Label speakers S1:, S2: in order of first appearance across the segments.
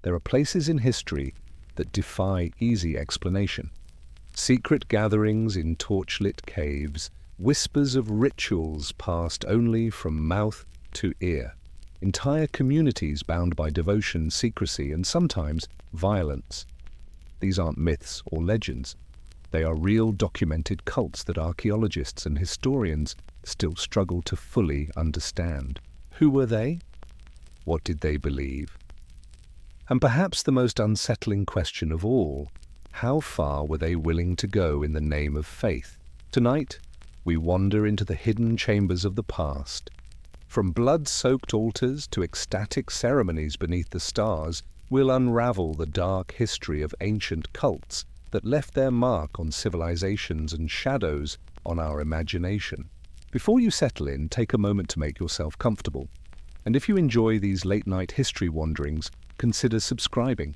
S1: there are places in history that defy easy explanation. Secret gatherings in torchlit caves, whispers of rituals passed only from mouth to ear, entire communities bound by devotion, secrecy, and sometimes violence. These aren't myths or legends. They are real documented cults that archaeologists and historians still struggle to fully understand. Who were they? What did they believe? And perhaps the most unsettling question of all, how far were they willing to go in the name of faith? Tonight, we wander into the hidden chambers of the past. From blood-soaked altars to ecstatic ceremonies beneath the stars, we'll unravel the dark history of ancient cults that left their mark on civilizations and shadows on our imagination. Before you settle in, take a moment to make yourself comfortable. And if you enjoy these late-night history wanderings, consider subscribing.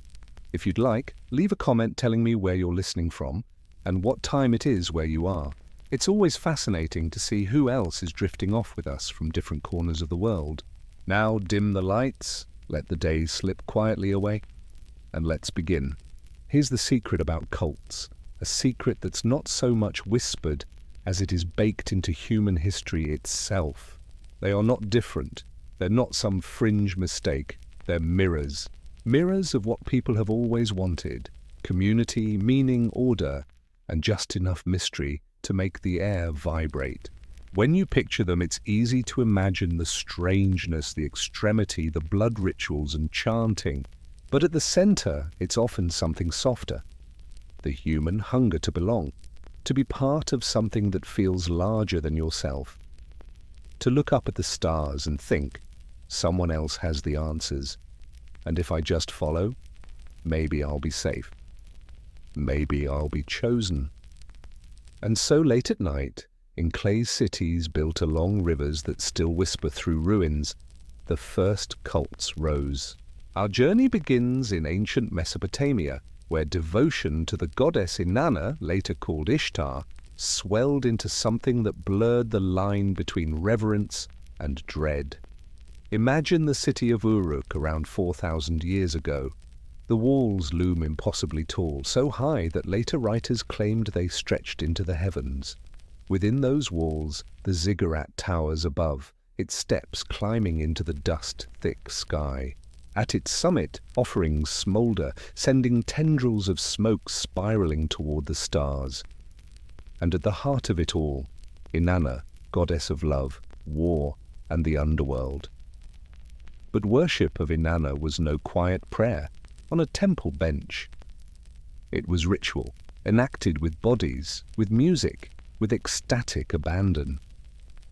S1: If you'd like, leave a comment telling me where you're listening from and what time it is where you are. It's always fascinating to see who else is drifting off with us from different corners of the world. Now dim the lights, let the day slip quietly away, and let's begin. Here's the secret about cults, a secret that's not so much whispered as it is baked into human history itself. They are not different. They're not some fringe mistake. They're mirrors. Mirrors of what people have always wanted: community, meaning, order, and just enough mystery to make the air vibrate. When you picture them, it's easy to imagine the strangeness, the extremity, the blood rituals and chanting. But at the center, it's often something softer. The human hunger to belong, to be part of something that feels larger than yourself. To look up at the stars and think, someone else has the answers. And if I just follow, maybe I'll be safe. Maybe I'll be chosen. And so late at night, in clay cities built along rivers that still whisper through ruins, the first cults rose. Our journey begins in ancient Mesopotamia, where devotion to the goddess Inanna, later called Ishtar, swelled into something that blurred the line between reverence and dread. Imagine the city of Uruk around 4,000 years ago. The walls loom impossibly tall, so high that later writers claimed they stretched into the heavens. Within those walls, the ziggurat towers above, its steps climbing into the dust-thick sky. At its summit, offerings smolder, sending tendrils of smoke spiraling toward the stars. And at the heart of it all, Inanna, goddess of love, war, and the underworld. But worship of Inanna was no quiet prayer on a temple bench. It was ritual, enacted with bodies, with music, with ecstatic abandon.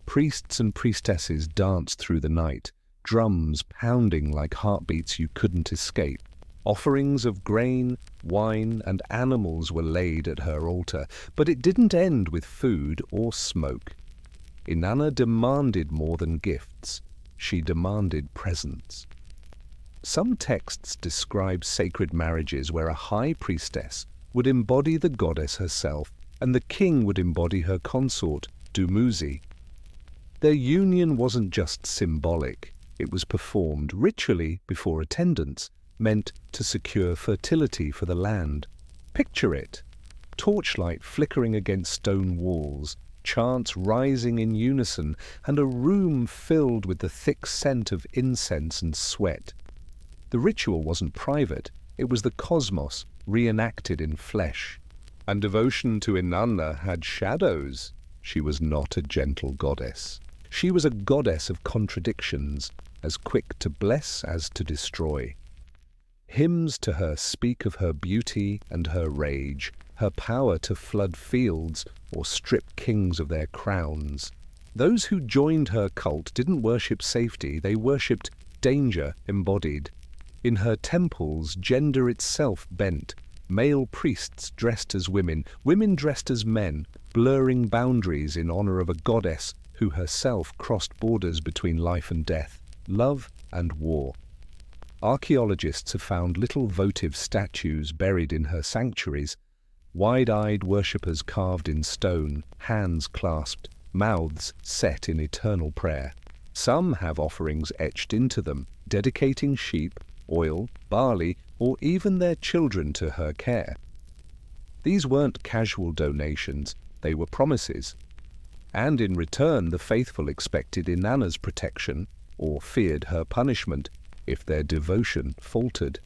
S1: Priests and priestesses danced through the night, drums pounding like heartbeats you couldn't escape. Offerings of grain, wine, and animals were laid at her altar, but it didn't end with food or smoke. Inanna demanded more than gifts. She demanded presence. Some texts describe sacred marriages where a high priestess would embody the goddess herself, and the king would embody her consort, Dumuzi. Their union wasn't just symbolic. It was performed ritually before attendance, meant to secure fertility for the land. Picture it. Torchlight flickering against stone walls, chants rising in unison, and a room filled with the thick scent of incense and sweat. The ritual wasn't private. It was the cosmos reenacted in flesh. And devotion to Inanna had shadows. She was not a gentle goddess. She was a goddess of contradictions, as quick to bless as to destroy. Hymns to her speak of her beauty and her rage, her power to flood fields or strip kings of their crowns. Those who joined her cult didn't worship safety, they worshipped danger embodied. In her temples, gender itself bent, male priests dressed as women, women dressed as men, blurring boundaries in honor of a goddess who herself crossed borders between life and death, love and war. Archaeologists have found little votive statues buried in her sanctuaries, wide-eyed worshippers carved in stone, hands clasped, mouths set in eternal prayer. Some have offerings etched into them, dedicating sheep, oil, barley, or even their children to her care. These weren't casual donations, they were promises. And in return, the faithful expected Inanna's protection or feared her punishment if their devotion faltered.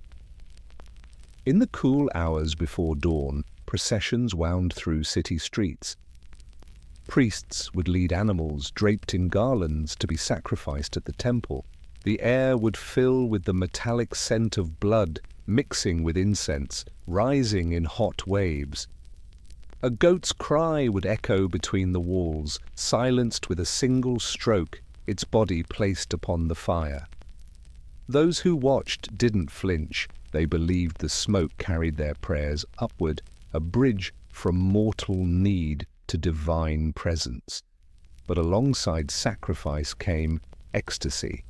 S1: In the cool hours before dawn, processions wound through city streets. Priests would lead animals draped in garlands to be sacrificed at the temple. The air would fill with the metallic scent of blood, mixing with incense, rising in hot waves. A goat's cry would echo between the walls, silenced with a single stroke, its body placed upon the fire. Those who watched didn't flinch. They believed the smoke carried their prayers upward, a bridge from mortal need to divine presence. But alongside sacrifice came ecstasy.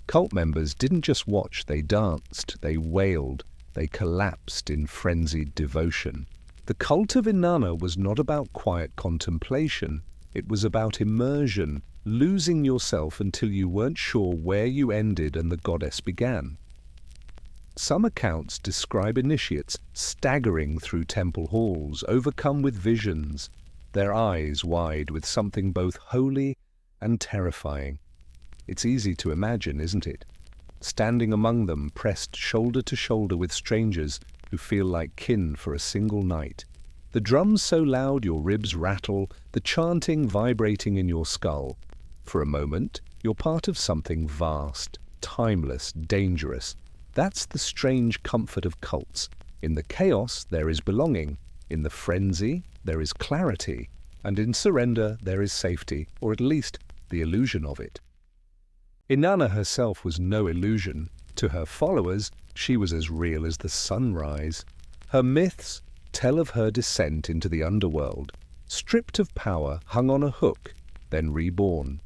S1: Cult members didn't just watch, they danced, they wailed, they collapsed in frenzied devotion. The cult of Inanna was not about quiet contemplation, it was about immersion, losing yourself until you weren't sure where you ended and the goddess began. Some accounts describe initiates staggering through temple halls, overcome with visions, their eyes wide with something both holy and terrifying. It's easy to imagine, isn't it? Standing among them, pressed shoulder to shoulder with strangers who feel like kin for a single night. The drums so loud your ribs rattle, the chanting vibrating in your skull. For a moment, you're part of something vast, timeless, dangerous. That's the strange comfort of cults. In the chaos, there is belonging. In the frenzy, there is clarity. And in surrender, there is safety, or at least the illusion of it. Inanna herself was no illusion. To her followers, she was as real as the sunrise. Her myths tell of her descent into the underworld, stripped of power, hung on a hook, then reborn.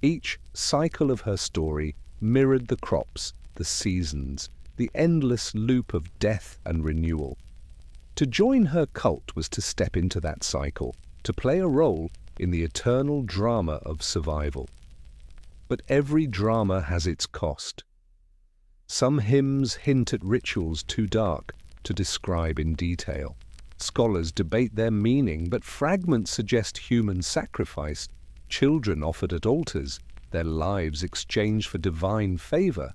S1: Each cycle of her story mirrored the crops, the seasons, the endless loop of death and renewal. To join her cult was to step into that cycle, to play a role in the eternal drama of survival. But every drama has its cost. Some hymns hint at rituals too dark to describe in detail. Scholars debate their meaning, but fragments suggest human sacrifice, children offered at altars, their lives exchanged for divine favor.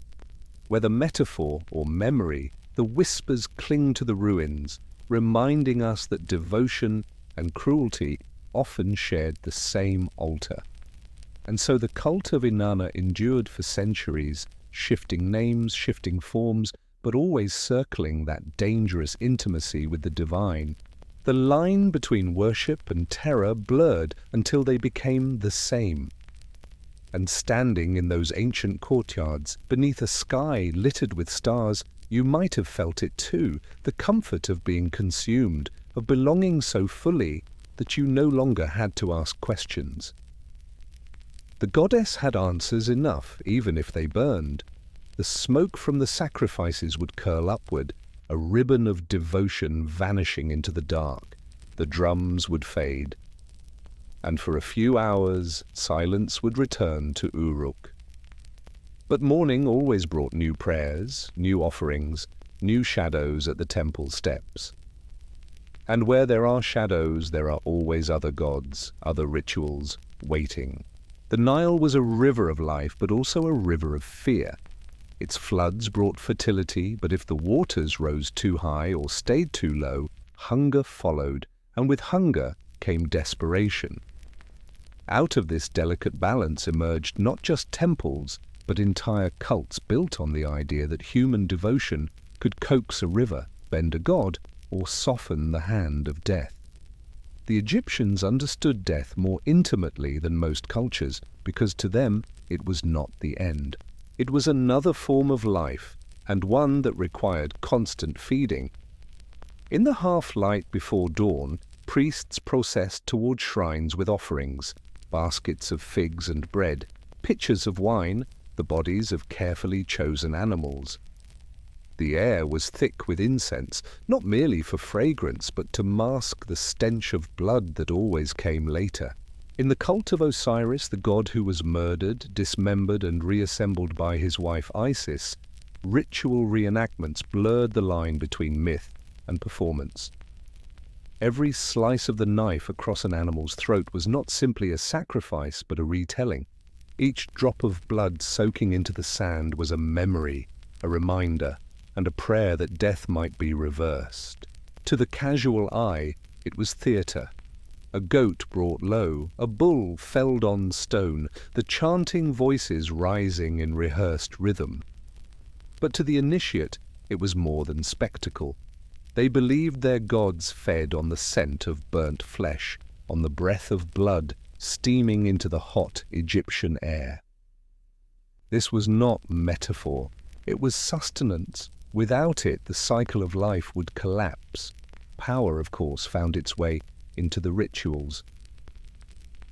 S1: Whether metaphor or memory, the whispers cling to the ruins, reminding us that devotion and cruelty often shared the same altar. And so the cult of Inanna endured for centuries, shifting names, shifting forms, but always circling that dangerous intimacy with the divine. The line between worship and terror blurred until they became the same. And standing in those ancient courtyards, beneath a sky littered with stars, you might have felt it too, the comfort of being consumed, of belonging so fully that you no longer had to ask questions. The goddess had answers enough, even if they burned. The smoke from the sacrifices would curl upward, a ribbon of devotion vanishing into the dark. The drums would fade. And for a few hours, silence would return to Uruk. But morning always brought new prayers, new offerings, new shadows at the temple steps. And where there are shadows, there are always other gods, other rituals, waiting. The Nile was a river of life, but also a river of fear. Its floods brought fertility, but if the waters rose too high or stayed too low, hunger followed, and with hunger came desperation. Out of this delicate balance emerged not just temples, but entire cults built on the idea that human devotion could coax a river, bend a god, or soften the hand of death. The Egyptians understood death more intimately than most cultures, because to them it was not the end. It was another form of life, and one that required constant feeding. In the half-light before dawn, priests processed toward shrines with offerings, baskets of figs and bread, pitchers of wine, the bodies of carefully chosen animals. The air was thick with incense, not merely for fragrance, but to mask the stench of blood that always came later. In the cult of Osiris, the god who was murdered, dismembered, and reassembled by his wife Isis, ritual reenactments blurred the line between myth and performance. Every slice of the knife across an animal's throat was not simply a sacrifice, but a retelling. Each drop of blood soaking into the sand was a memory, a reminder, and a prayer that death might be reversed. To the casual eye, it was theatre. A goat brought low, a bull felled on stone, the chanting voices rising in rehearsed rhythm. But to the initiate, it was more than spectacle. They believed their gods fed on the scent of burnt flesh, on the breath of blood steaming into the hot Egyptian air. This was not metaphor, it was sustenance. Without it, the cycle of life would collapse. Power, of course, found its way into the rituals.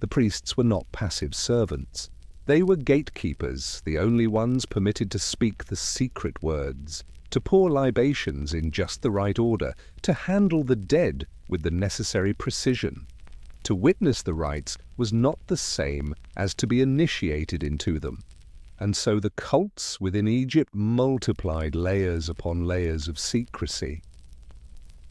S1: The priests were not passive servants. They were gatekeepers, the only ones permitted to speak the secret words, to pour libations in just the right order, to handle the dead with the necessary precision. To witness the rites was not the same as to be initiated into them. And so the cults within Egypt multiplied layers upon layers of secrecy.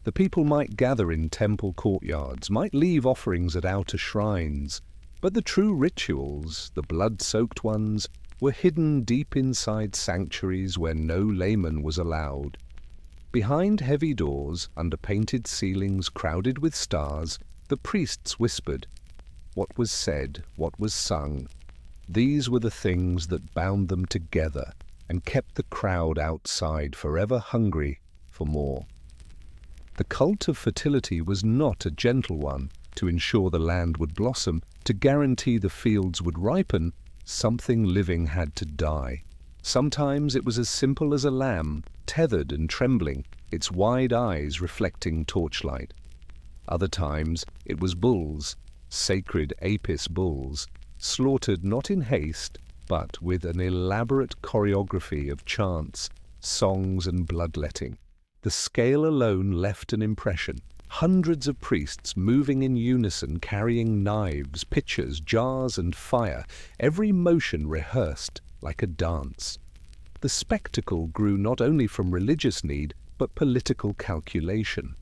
S1: The people might gather in temple courtyards, might leave offerings at outer shrines, but the true rituals, the blood-soaked ones, were hidden deep inside sanctuaries where no layman was allowed. Behind heavy doors, under painted ceilings crowded with stars, the priests whispered. What was said, what was sung, these were the things that bound them together and kept the crowd outside, forever hungry for more. The cult of fertility was not a gentle one. To ensure the land would blossom, to guarantee the fields would ripen, something living had to die. Sometimes it was as simple as a lamb, tethered and trembling, its wide eyes reflecting torchlight. Other times it was bulls, sacred Apis bulls, slaughtered not in haste, but with an elaborate choreography of chants, songs and bloodletting. The scale alone left an impression. Hundreds of priests moving in unison, carrying knives, pitchers, jars and fire, every motion rehearsed like a dance. The spectacle grew not only from religious need, but political calculation.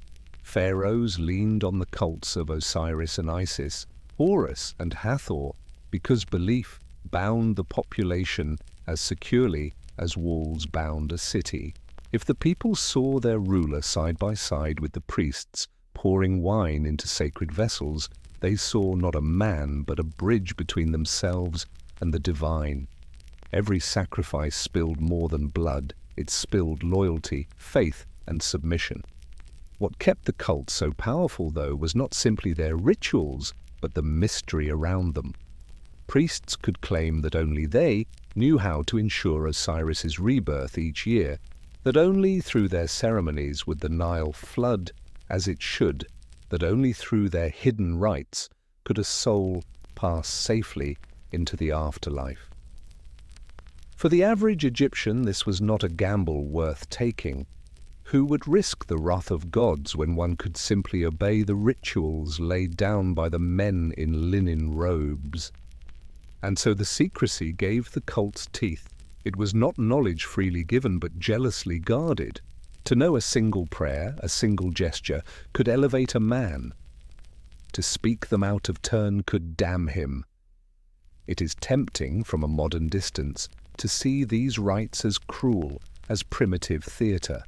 S1: Pharaohs leaned on the cults of Osiris and Isis, Horus and Hathor, because belief bound the population as securely as walls bound a city. If the people saw their ruler side by side with the priests, pouring wine into sacred vessels, they saw not a man but a bridge between themselves and the divine. Every sacrifice spilled more than blood, it spilled loyalty, faith, and submission. What kept the cult so powerful, though, was not simply their rituals, but the mystery around them. Priests could claim that only they knew how to ensure Osiris's rebirth each year, that only through their ceremonies would the Nile flood as it should, that only through their hidden rites could a soul pass safely into the afterlife. For the average Egyptian, this was not a gamble worth taking. Who would risk the wrath of gods when one could simply obey the rituals laid down by the men in linen robes? And so the secrecy gave the cult's teeth. It was not knowledge freely given, but jealously guarded. To know a single prayer, a single gesture, could elevate a man. To speak them out of turn could damn him. It is tempting, from a modern distance, to see these rites as cruel, as primitive theatre.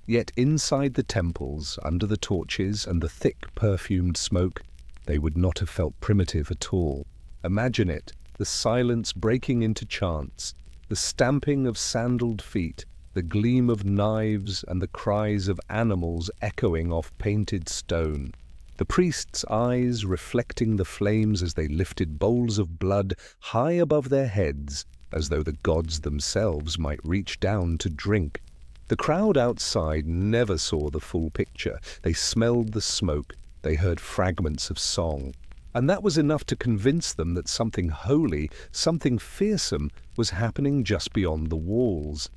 S1: Yet inside the temples, under the torches and the thick perfumed smoke, they would not have felt primitive at all. Imagine it, the silence breaking into chants, the stamping of sandaled feet, the gleam of knives and the cries of animals echoing off painted stone. The priests' eyes reflecting the flames as they lifted bowls of blood high above their heads, as though the gods themselves might reach down to drink. The crowd outside never saw the full picture. They smelled the smoke, they heard fragments of song. And that was enough to convince them that something holy, something fearsome, was happening just beyond the walls.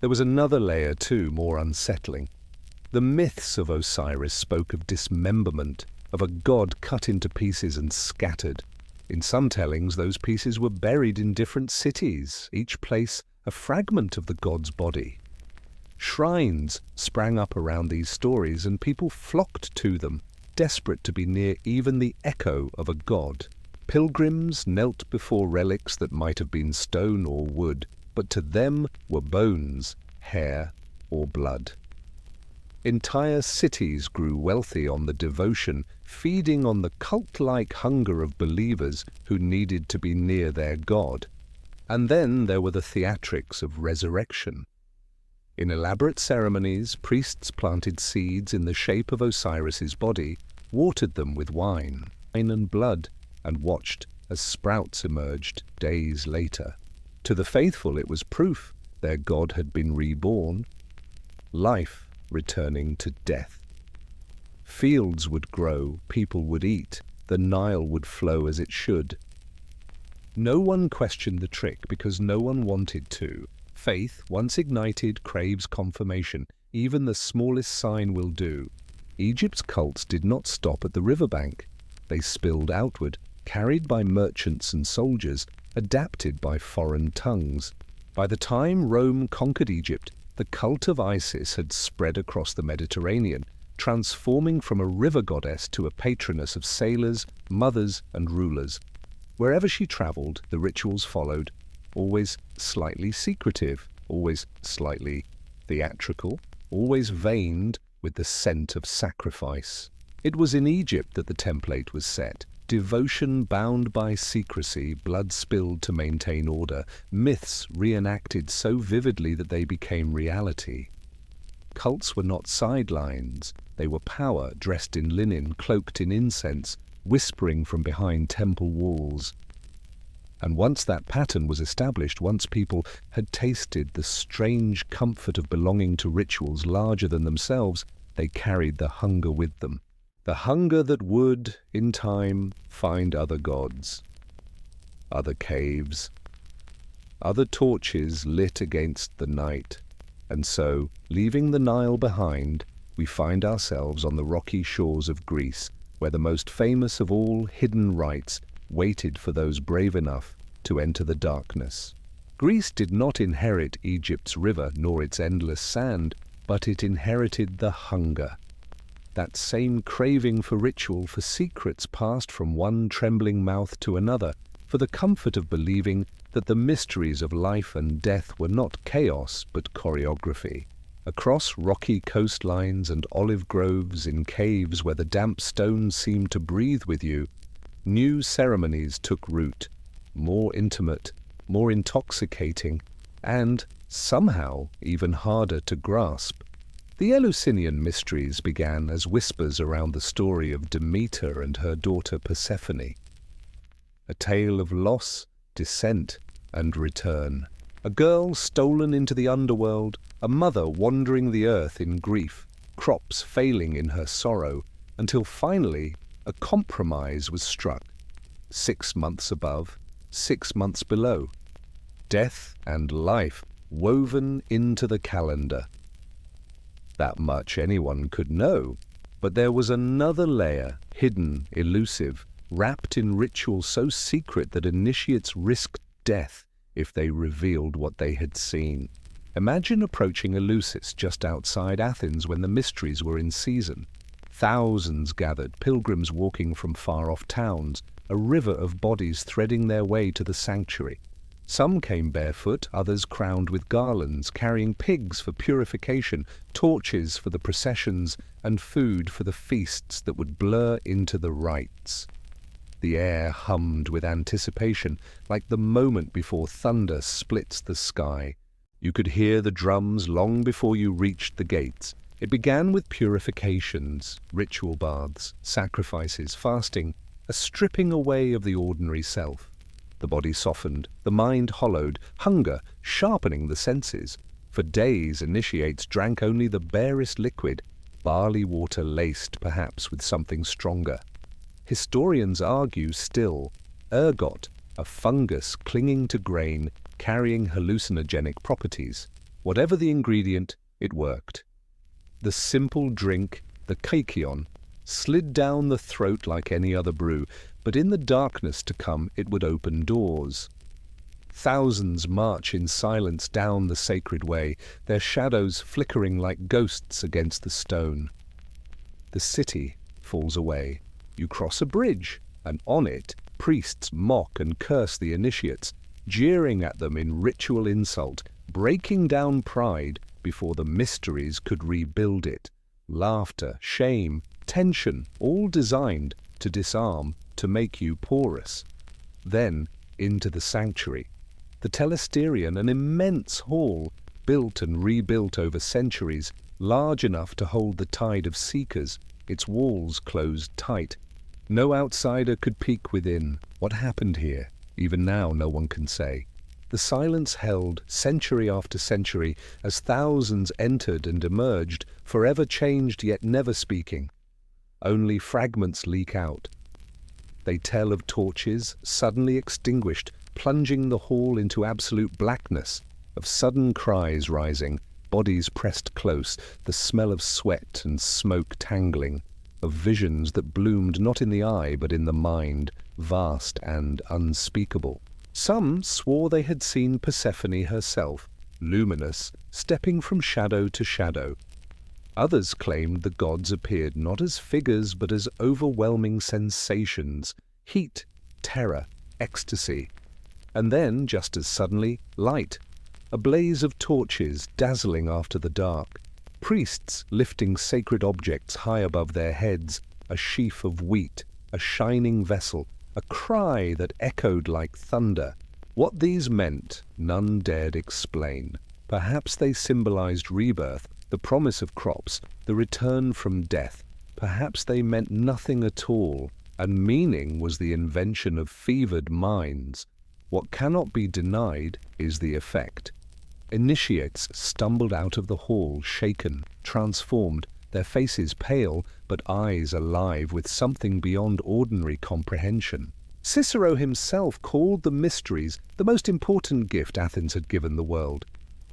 S1: There was another layer too, more unsettling. The myths of Osiris spoke of dismemberment, of a god cut into pieces and scattered. In some tellings, those pieces were buried in different cities, each place a fragment of the god's body. Shrines sprang up around these stories, and people flocked to them, desperate to be near even the echo of a god. Pilgrims knelt before relics that might have been stone or wood, but to them were bones, hair, or blood. Entire cities grew wealthy on the devotion, feeding on the cult-like hunger of believers who needed to be near their god. And then there were the theatrics of resurrection. In elaborate ceremonies, priests planted seeds in the shape of Osiris's body, watered them with wine and blood, and watched as sprouts emerged days later. To the faithful it was proof their god had been reborn, life returning to death. Fields would grow, people would eat, the Nile would flow as it should. No one questioned the trick because no one wanted to. Faith, once ignited, craves confirmation. Even the smallest sign will do. Egypt's cults did not stop at the riverbank. They spilled outward, carried by merchants and soldiers, adapted by foreign tongues. By the time Rome conquered Egypt, the cult of Isis had spread across the Mediterranean, transforming from a river goddess to a patroness of sailors, mothers, and rulers. Wherever she traveled, the rituals followed, always slightly secretive, always slightly theatrical, always veined with the scent of sacrifice. It was in Egypt that the template was set. Devotion bound by secrecy, blood spilled to maintain order, myths reenacted so vividly that they became reality. Cults were not sidelines. They were power dressed in linen, cloaked in incense, whispering from behind temple walls. And once that pattern was established, once people had tasted the strange comfort of belonging to rituals larger than themselves, they carried the hunger with them. The hunger that would, in time, find other gods, other caves, other torches lit against the night. And so, leaving the Nile behind, we find ourselves on the rocky shores of Greece, where the most famous of all hidden rites waited for those brave enough to enter the darkness. Greece did not inherit Egypt's river nor its endless sand, but it inherited the hunger. That same craving for ritual, for secrets passed from one trembling mouth to another, for the comfort of believing that the mysteries of life and death were not chaos but choreography. Across rocky coastlines and olive groves, in caves where the damp stones seemed to breathe with you, new ceremonies took root, more intimate, more intoxicating, and somehow even harder to grasp. The Eleusinian mysteries began as whispers around the story of Demeter and her daughter Persephone. A tale of loss, descent, and return. A girl stolen into the underworld, a mother wandering the earth in grief, crops failing in her sorrow, until finally a compromise was struck. 6 months above, 6 months below. Death and life woven into the calendar. That much anyone could know, but there was another layer, hidden, elusive, wrapped in ritual so secret that initiates risked death if they revealed what they had seen. Imagine approaching Eleusis just outside Athens when the mysteries were in season. Thousands gathered, pilgrims walking from far-off towns, a river of bodies threading their way to the sanctuary. Some came barefoot, others crowned with garlands, carrying pigs for purification, torches for the processions, and food for the feasts that would blur into the rites. The air hummed with anticipation, like the moment before thunder splits the sky. You could hear the drums long before you reached the gates. It began with purifications, ritual baths, sacrifices, fasting, a stripping away of the ordinary self. The body softened, the mind hollowed, hunger sharpening the senses. For days, initiates drank only the barest liquid, barley water laced perhaps with something stronger. Historians argue still, ergot, a fungus clinging to grain, carrying hallucinogenic properties. Whatever the ingredient, it worked. The simple drink, the kykeon, slid down the throat like any other brew, but in the darkness to come it would open doors. Thousands march in silence down the sacred way, their shadows flickering like ghosts against the stone. The city falls away. You cross a bridge, and on it, priests mock and curse the initiates, jeering at them in ritual insult, breaking down pride before the mysteries could rebuild it. Laughter, shame, tension, all designed to disarm, to make you porous. Then, into the sanctuary. The Telesterion, an immense hall, built and rebuilt over centuries, large enough to hold the tide of seekers, its walls closed tight. No outsider could peek within. What happened here? Even now no one can say. The silence held century after century as thousands entered and emerged, forever changed yet never speaking. Only fragments leak out. They tell of torches suddenly extinguished, plunging the hall into absolute blackness, of sudden cries rising, bodies pressed close, the smell of sweat and smoke tangling, of visions that bloomed not in the eye but in the mind, vast and unspeakable. Some swore they had seen Persephone herself, luminous, stepping from shadow to shadow. Others claimed the gods appeared not as figures but as overwhelming sensations, heat, terror, ecstasy. And then, just as suddenly, light, a blaze of torches dazzling after the dark, priests lifting sacred objects high above their heads, a sheaf of wheat, a shining vessel, a cry that echoed like thunder. What these meant, none dared explain. Perhaps they symbolized rebirth, the promise of crops, the return from death. Perhaps they meant nothing at all, and meaning was the invention of fevered minds. What cannot be denied is the effect. Initiates stumbled out of the hall, shaken, transformed, their faces pale, but eyes alive with something beyond ordinary comprehension. Cicero himself called the mysteries the most important gift Athens had given the world.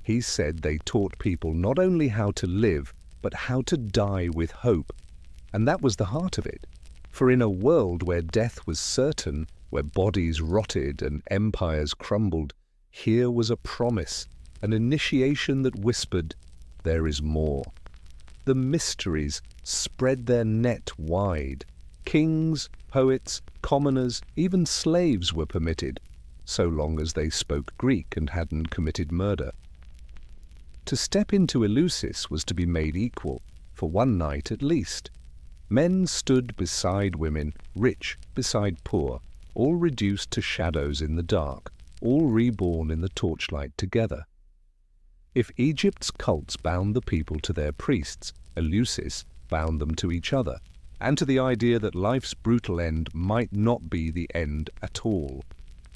S1: He said they taught people not only how to live, but how to die with hope. And that was the heart of it. For in a world where death was certain, where bodies rotted and empires crumbled, here was a promise, an initiation that whispered, "There is more." The mysteries spread their net wide. Kings, poets, commoners, even slaves were permitted, so long as they spoke Greek and hadn't committed murder. To step into Eleusis was to be made equal, for one night at least. Men stood beside women, rich beside poor, all reduced to shadows in the dark, all reborn in the torchlight together. If Egypt's cults bound the people to their priests, Eleusis bound them to each other, and to the idea that life's brutal end might not be the end at all.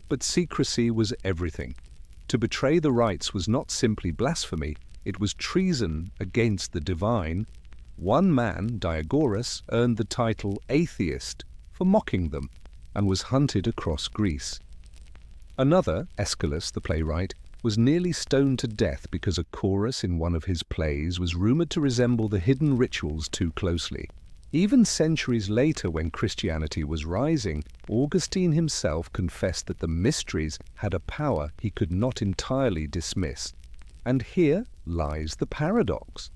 S1: But secrecy was everything. To betray the rites was not simply blasphemy, it was treason against the divine. One man, Diagoras, earned the title atheist for mocking them, and was hunted across Greece. Another, Aeschylus the playwright, was nearly stoned to death because a chorus in one of his plays was rumored to resemble the hidden rituals too closely. Even centuries later, when Christianity was rising, Augustine himself confessed that the mysteries had a power he could not entirely dismiss. And here lies the paradox.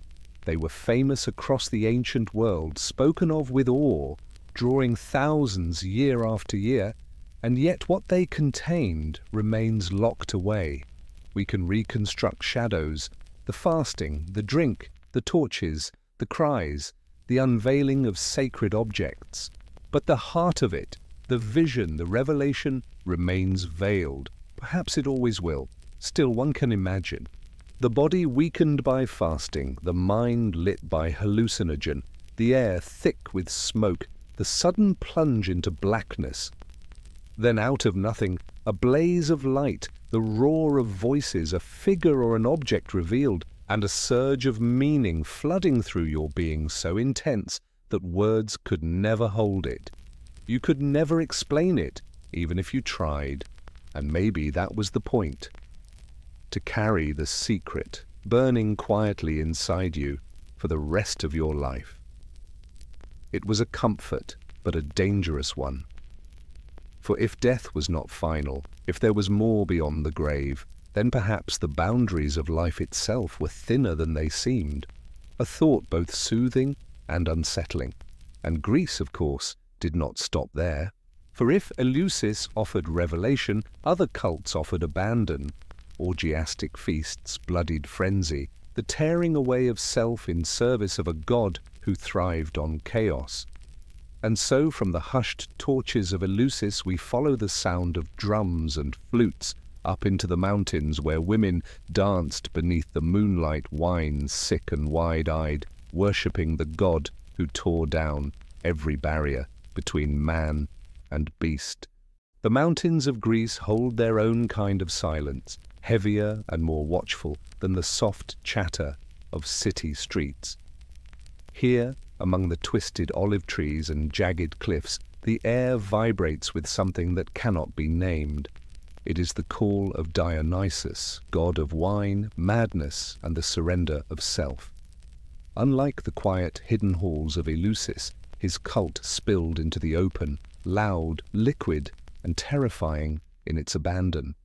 S1: They were famous across the ancient world, spoken of with awe, drawing thousands year after year, and yet what they contained remains locked away. We can reconstruct shadows, the fasting, the drink, the torches, the cries, the unveiling of sacred objects. But the heart of it, the vision, the revelation, remains veiled. Perhaps it always will. Still, one can imagine. The body weakened by fasting, the mind lit by hallucinogen, the air thick with smoke, the sudden plunge into blackness. Then out of nothing, a blaze of light, the roar of voices, a figure or an object revealed, and a surge of meaning flooding through your being so intense that words could never hold it. You could never explain it, even if you tried. And maybe that was the point. To carry the secret, burning quietly inside you for the rest of your life. It was a comfort, but a dangerous one. For if death was not final, if there was more beyond the grave, then perhaps the boundaries of life itself were thinner than they seemed. A thought both soothing and unsettling. And Greece, of course, did not stop there. For if Eleusis offered revelation, other cults offered abandon. Orgiastic feasts, bloodied frenzy, the tearing away of self in service of a god who thrived on chaos. And so from the hushed torches of Eleusis we follow the sound of drums and flutes up into the mountains where women danced beneath the moonlight wines, sick and wide-eyed, worshipping the god who tore down every barrier between man and beast. The mountains of Greece hold their own kind of silence, heavier and more watchful than the soft chatter of city streets. Here, among the twisted olive trees and jagged cliffs, the air vibrates with something that cannot be named. It is the call of Dionysus, god of wine, madness, and the surrender of self. Unlike the quiet, hidden halls of Eleusis, his cult spilled into the open, loud, liquid, and terrifying in its abandon.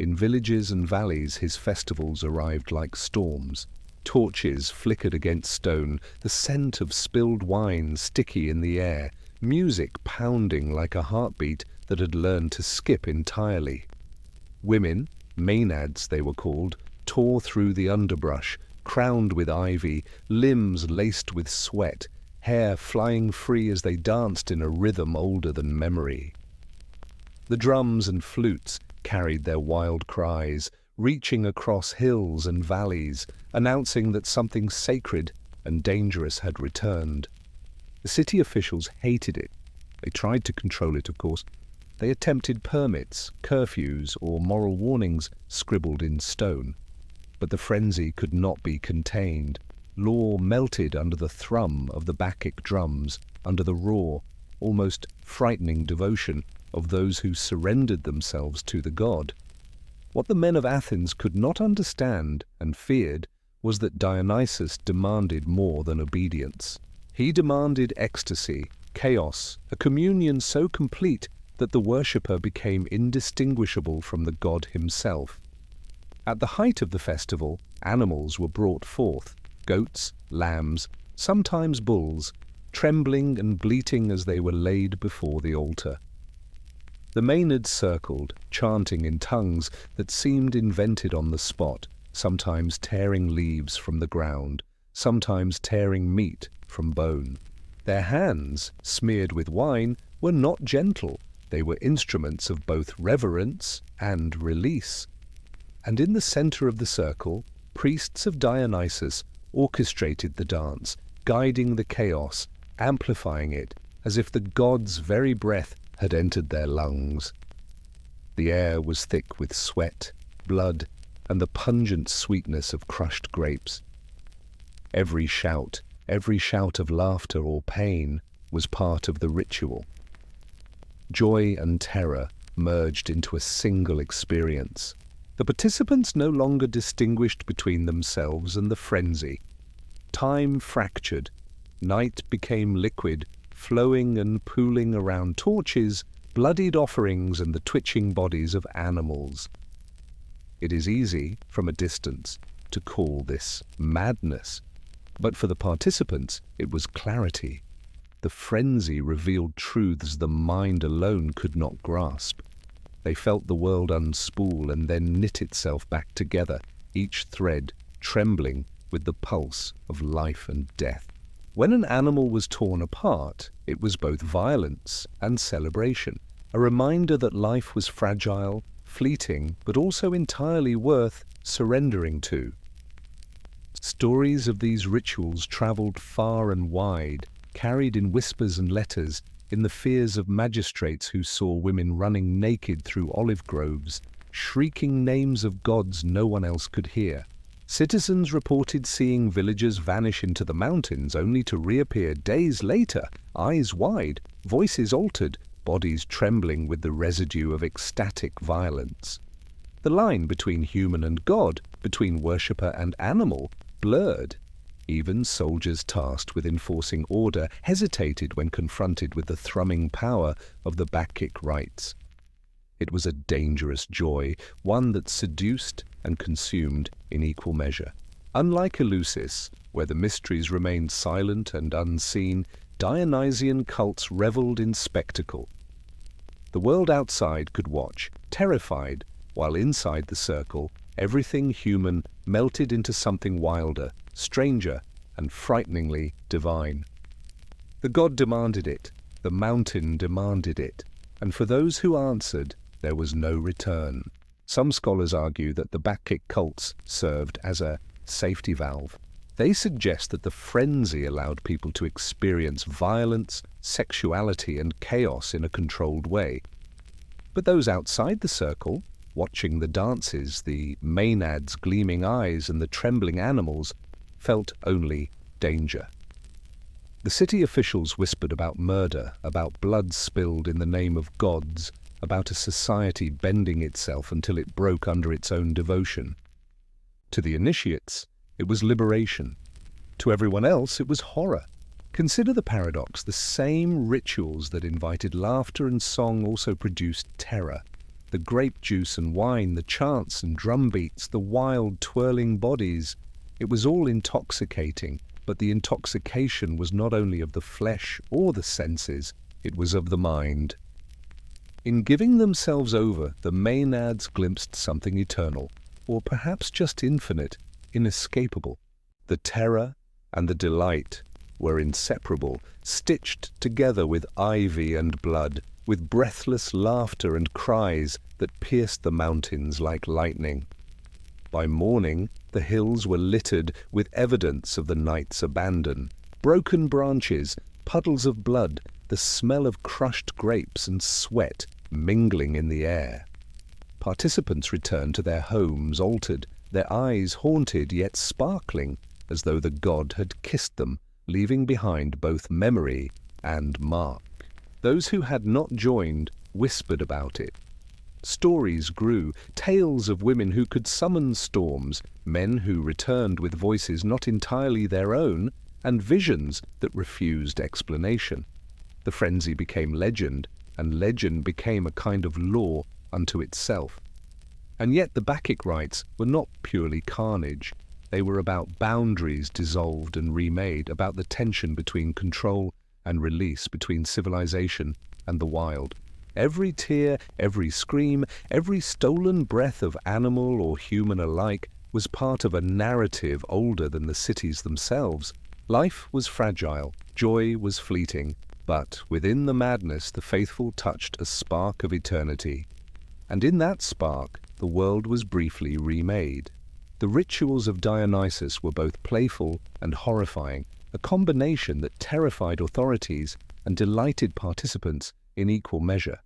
S1: In villages and valleys his festivals arrived like storms. Torches flickered against stone, the scent of spilled wine sticky in the air, music pounding like a heartbeat that had learned to skip entirely. Women, maenads they were called, tore through the underbrush, crowned with ivy, limbs laced with sweat, hair flying free as they danced in a rhythm older than memory. The drums and flutes carried their wild cries, reaching across hills and valleys, announcing that something sacred and dangerous had returned. The city officials hated it. They tried to control it, of course. They attempted permits, curfews, or moral warnings scribbled in stone. But the frenzy could not be contained. Law melted under the thrum of the Bacchic drums, under the raw, almost frightening devotion of those who surrendered themselves to the god. What the men of Athens could not understand and feared was that Dionysus demanded more than obedience. He demanded ecstasy, chaos, a communion so complete that the worshipper became indistinguishable from the god himself. At the height of the festival, animals were brought forth, goats, lambs, sometimes bulls, trembling and bleating as they were laid before the altar. The maenads circled, chanting in tongues that seemed invented on the spot, sometimes tearing leaves from the ground, sometimes tearing meat from bone. Their hands, smeared with wine, were not gentle. They were instruments of both reverence and release. And in the center of the circle, priests of Dionysus orchestrated the dance, guiding the chaos, amplifying it, as if the god's very breath had entered their lungs. The air was thick with sweat, blood, and the pungent sweetness of crushed grapes. Every shout of laughter or pain was part of the ritual. Joy and terror merged into a single experience. The participants no longer distinguished between themselves and the frenzy. Time fractured. Night became liquid, flowing and pooling around torches, bloodied offerings, and the twitching bodies of animals. It is easy, from a distance, to call this madness, but for the participants it was clarity. The frenzy revealed truths the mind alone could not grasp. They felt the world unspool and then knit itself back together, each thread trembling with the pulse of life and death. When an animal was torn apart, it was both violence and celebration, a reminder that life was fragile, fleeting, but also entirely worth surrendering to. Stories of these rituals traveled far and wide, carried in whispers and letters, in the fears of magistrates who saw women running naked through olive groves, shrieking names of gods no one else could hear. Citizens reported seeing villagers vanish into the mountains only to reappear days later, eyes wide, voices altered, bodies trembling with the residue of ecstatic violence. The line between human and god, between worshipper and animal, blurred. Even soldiers tasked with enforcing order hesitated when confronted with the thrumming power of the Bacchic rites. It was a dangerous joy, one that seduced and consumed in equal measure. Unlike Eleusis, where the mysteries remained silent and unseen, Dionysian cults reveled in spectacle. The world outside could watch, terrified, while inside the circle, everything human melted into something wilder, stranger, and frighteningly divine. The god demanded it, the mountain demanded it, and for those who answered, there was no return. Some scholars argue that the Bacchic cults served as a safety valve. They suggest that the frenzy allowed people to experience violence, sexuality, and chaos in a controlled way. But those outside the circle, watching the dances, the maenads' gleaming eyes and the trembling animals, felt only danger. The city officials whispered about murder, about blood spilled in the name of gods, about a society bending itself until it broke under its own devotion. To the initiates, it was liberation. To everyone else, it was horror. Consider the paradox. The same rituals that invited laughter and song also produced terror. The grape juice and wine, the chants and drum beats, the wild twirling bodies. It was all intoxicating, but the intoxication was not only of the flesh or the senses, it was of the mind. In giving themselves over, the maenads glimpsed something eternal, or perhaps just infinite, inescapable. The terror and the delight were inseparable, stitched together with ivy and blood, with breathless laughter and cries that pierced the mountains like lightning. By morning, the hills were littered with evidence of the night's abandon. Broken branches, puddles of blood, the smell of crushed grapes and sweat mingling in the air. Participants returned to their homes altered, their eyes haunted yet sparkling, as though the god had kissed them, leaving behind both memory and mark. Those who had not joined whispered about it. Stories grew, tales of women who could summon storms, men who returned with voices not entirely their own, and visions that refused explanation. The frenzy became legend, and legend became a kind of law unto itself. And yet the Bacchic rites were not purely carnage. They were about boundaries dissolved and remade, about the tension between control and release, between civilization and the wild. Every tear, every scream, every stolen breath of animal or human alike was part of a narrative older than the cities themselves. Life was fragile, joy was fleeting, but within the madness the faithful touched a spark of eternity. And in that spark the world was briefly remade. The rituals of Dionysus were both playful and horrifying, a combination that terrified authorities and delighted participants in equal measure.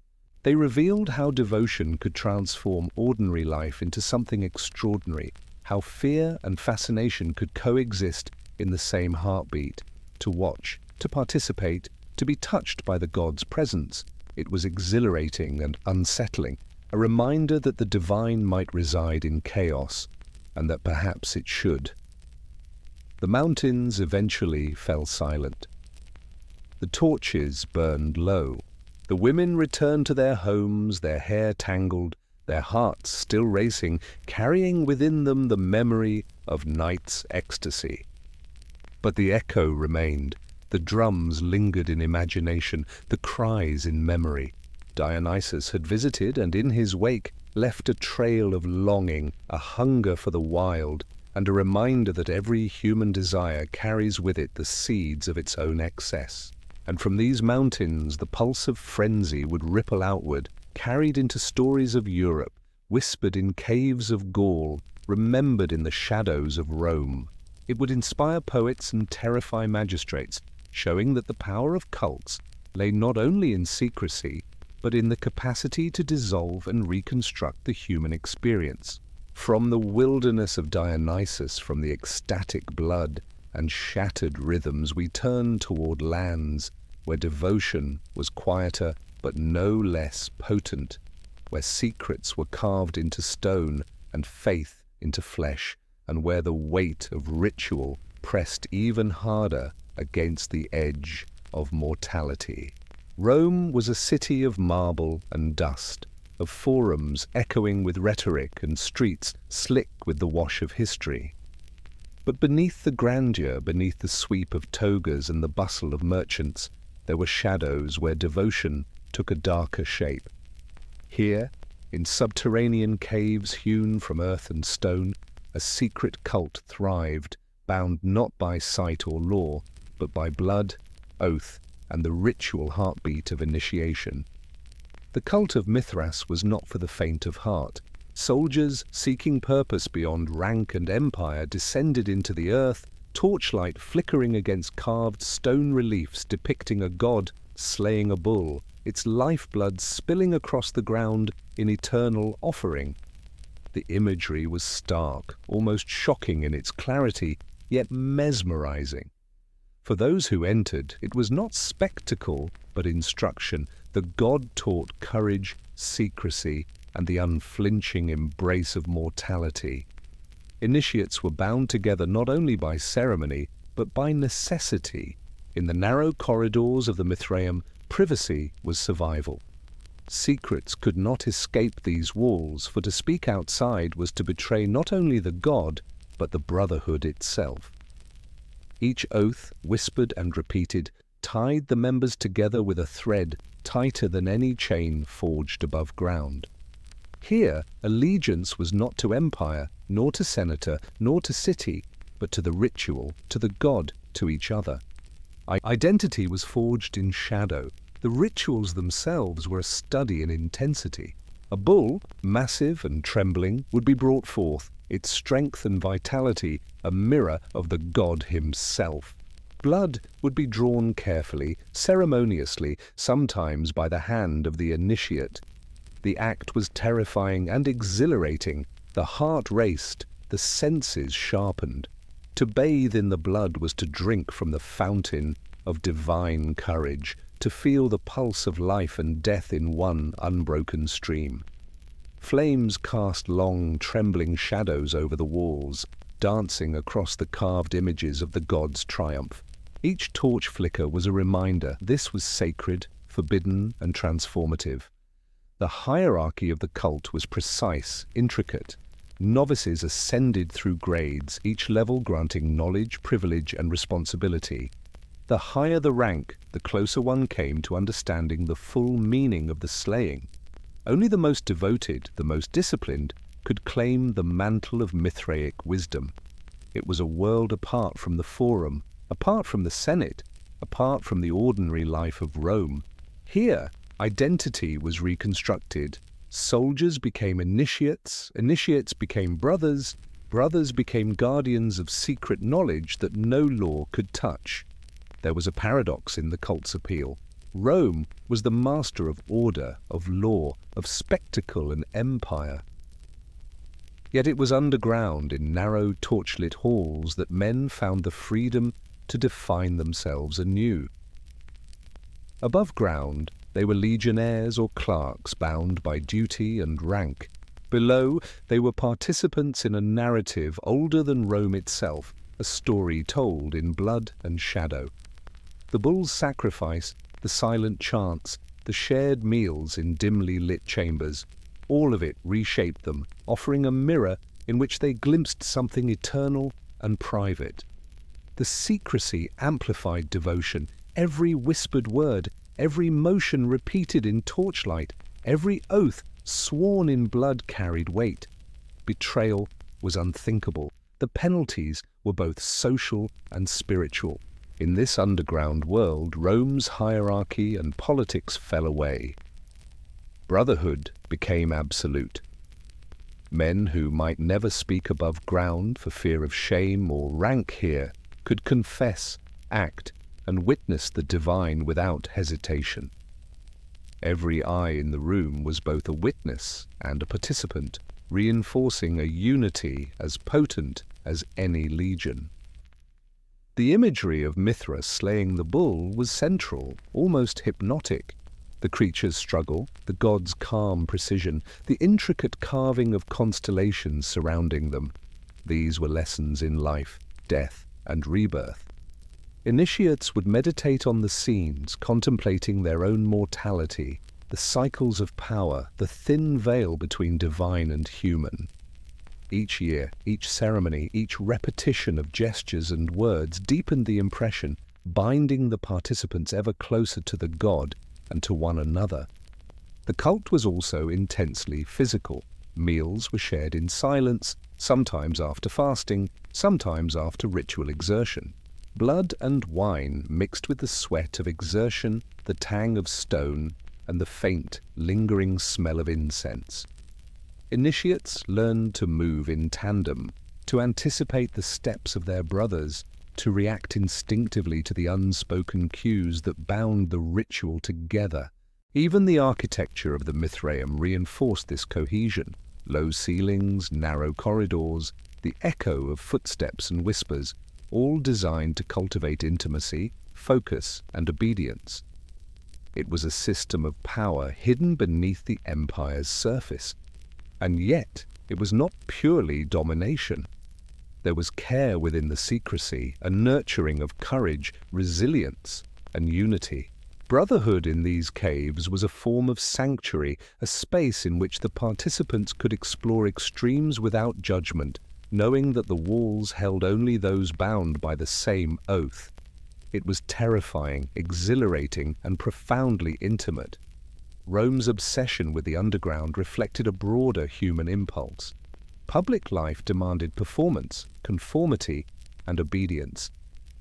S1: They revealed how devotion could transform ordinary life into something extraordinary, how fear and fascination could coexist in the same heartbeat. To watch, to participate, to be touched by the god's presence, it was exhilarating and unsettling, a reminder that the divine might reside in chaos, and that perhaps it should. The mountains eventually fell silent. The torches burned low. The women returned to their homes, their hair tangled, their hearts still racing, carrying within them the memory of night's ecstasy. But the echo remained. The drums lingered in imagination, the cries in memory. Dionysus had visited, and in his wake left a trail of longing, a hunger for the wild, and a reminder that every human desire carries with it the seeds of its own excess. And from these mountains the pulse of frenzy would ripple outward, carried into stories of Europe, whispered in caves of Gaul, remembered in the shadows of Rome. It would inspire poets and terrify magistrates, showing that the power of cults lay not only in secrecy, but in the capacity to dissolve and reconstruct the human experience. From the wilderness of Dionysus, from the ecstatic blood and shattered rhythms, we turn toward lands where devotion was quieter but no less potent, where secrets were carved into stone and faith into flesh, and where the weight of ritual pressed even harder against the edge of mortality. Rome was a city of marble and dust, of forums echoing with rhetoric and streets slick with the wash of history. But beneath the grandeur, beneath the sweep of togas and the bustle of merchants, there were shadows where devotion took a darker shape. Here, in subterranean caves hewn from earth and stone, a secret cult thrived, bound not by sight or law, but by blood, oath, and the ritual heartbeat of initiation. The cult of Mithras was not for the faint of heart. Soldiers seeking purpose beyond rank and empire descended into the earth, torchlight flickering against carved stone reliefs depicting a god slaying a bull, its lifeblood spilling across the ground in eternal offering. The imagery was stark, almost shocking in its clarity, yet mesmerizing. For those who entered, it was not spectacle, but instruction. The god taught courage, secrecy, and the unflinching embrace of mortality. Initiates were bound together not only by ceremony, but by necessity. In the narrow corridors of the Mithraeum, privacy was survival. Secrets could not escape these walls, for to speak outside was to betray not only the god, but the brotherhood itself. Each oath, whispered and repeated, tied the members together with a thread tighter than any chain forged above ground. Here, allegiance was not to empire, nor to senator, nor to city, but to the ritual, to the god, to each other. Identity was forged in shadow. The rituals themselves were a study in intensity. A bull, massive and trembling, would be brought forth, its strength and vitality a mirror of the god himself. Blood would be drawn carefully, ceremoniously, sometimes by the hand of the initiate. The act was terrifying and exhilarating. The heart raced, the senses sharpened. To bathe in the blood was to drink from the fountain of divine courage, to feel the pulse of life and death in one unbroken stream. Flames cast long, trembling shadows over the walls, dancing across the carved images of the god's triumph. Each torch flicker was a reminder this was sacred, forbidden, and transformative. The hierarchy of the cult was precise, intricate. Novices ascended through grades, each level granting knowledge, privilege, and responsibility. The higher the rank, the closer one came to understanding the full meaning of the slaying. Only the most devoted, the most disciplined, could claim the mantle of Mithraic wisdom. It was a world apart from the forum, apart from the Senate, apart from the ordinary life of Rome. Here, identity was reconstructed. Soldiers became initiates, initiates became brothers, brothers became guardians of secret knowledge that no law could touch. There was a paradox in the cult's appeal. Rome was the master of order, of law, of spectacle and empire. Yet it was underground in narrow torchlit halls that men found the freedom to define themselves anew. Above ground, they were legionnaires or clerks bound by duty and rank. Below, they were participants in a narrative older than Rome itself, a story told in blood and shadow. The bull's sacrifice, the silent chants, the shared meals in dimly lit chambers, all of it reshaped them, offering a mirror in which they glimpsed something eternal and private. The secrecy amplified devotion. Every whispered word, every motion repeated in torchlight, every oath sworn in blood carried weight. Betrayal was unthinkable. The penalties were both social and spiritual. In this underground world, Rome's hierarchy and politics fell away. Brotherhood became absolute. Men who might never speak above ground for fear of shame or rank here could confess, act, and witness the divine without hesitation. Every eye in the room was both a witness and a participant, reinforcing a unity as potent as any legion. The imagery of Mithras slaying the bull was central, almost hypnotic. The creature's struggle, the god's calm precision, the intricate carving of constellations surrounding them. These were lessons in life, death, and rebirth. Initiates would meditate on the scenes, contemplating their own mortality, the cycles of power, the thin veil between divine and human. Each year, each ceremony, each repetition of gestures and words deepened the impression, binding the participants ever closer to the god and to one another. The cult was also intensely physical. Meals were shared in silence, sometimes after fasting, sometimes after ritual exertion. Blood and wine mixed with the sweat of exertion, the tang of stone, and the faint, lingering smell of incense. Initiates learned to move in tandem, to anticipate the steps of their brothers, to react instinctively to the unspoken cues that bound the ritual together. Even the architecture of the Mithraeum reinforced this cohesion. Low ceilings, narrow corridors, the echo of footsteps and whispers, all designed to cultivate intimacy, focus, and obedience. It was a system of power hidden beneath the empire's surface. And yet, it was not purely domination. There was care within the secrecy, a nurturing of courage, resilience, and unity. Brotherhood in these caves was a form of sanctuary, a space in which the participants could explore extremes without judgment, knowing that the walls held only those bound by the same oath. It was terrifying, exhilarating, and profoundly intimate. Rome's obsession with the underground reflected a broader human impulse. Public life demanded performance, conformity, and obedience.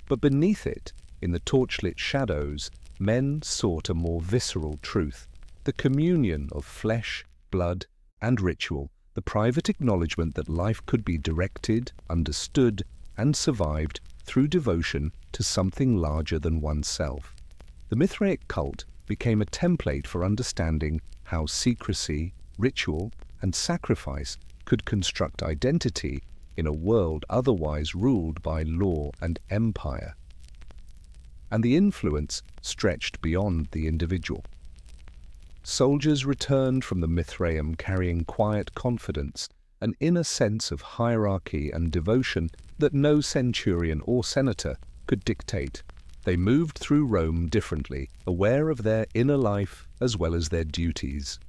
S1: But beneath it, in the torchlit shadows, men sought a more visceral truth, the communion of flesh, blood, and ritual, the private acknowledgement that life could be directed, understood, and survived through devotion to something larger than oneself. The Mithraic cult became a template for understanding how secrecy, ritual, and sacrifice could construct identity in a world otherwise ruled by law and empire. And the influence stretched beyond the individual. Soldiers returned from the Mithraeum carrying quiet confidence, an inner sense of hierarchy and devotion that no centurion or senator could dictate. They moved through Rome differently, aware of their inner life as well as their duties.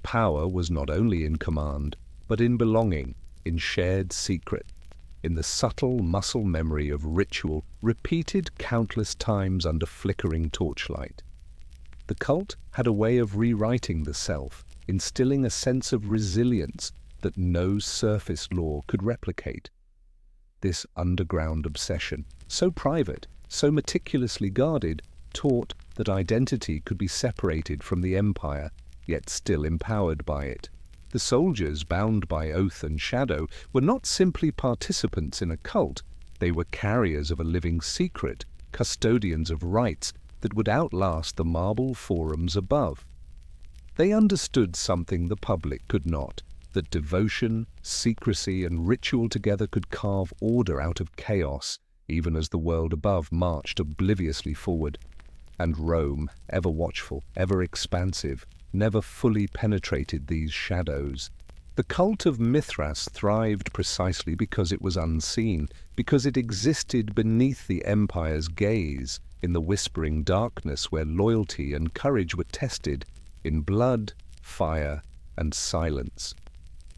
S1: Power was not only in command, but in belonging, in shared secret, in the subtle muscle memory of ritual repeated countless times under flickering torchlight. The cult had a way of rewriting the self, instilling a sense of resilience that no surface law could replicate. This underground obsession, so private, so meticulously guarded, taught that identity could be separated from the empire, yet still empowered by it. The soldiers, bound by oath and shadow, were not simply participants in a cult. They were carriers of a living secret, custodians of rites that would outlast the marble forums above. They understood something the public could not, that devotion, secrecy, and ritual together could carve order out of chaos, even as the world above marched obliviously forward. And Rome, ever watchful, ever expansive, never fully penetrated these shadows. The cult of Mithras thrived precisely because it was unseen, because it existed beneath the empire's gaze, in the whispering darkness where loyalty and courage were tested, in blood, fire, and silence.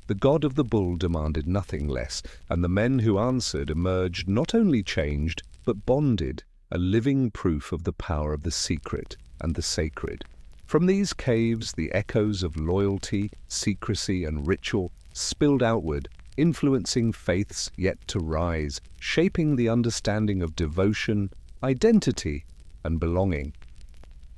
S1: The god of the bull demanded nothing less, and the men who answered emerged not only changed, but bonded, a living proof of the power of the secret and the sacred. From these caves, the echoes of loyalty, secrecy, and ritual spilled outward, influencing faiths yet to rise, shaping the understanding of devotion, identity, and belonging.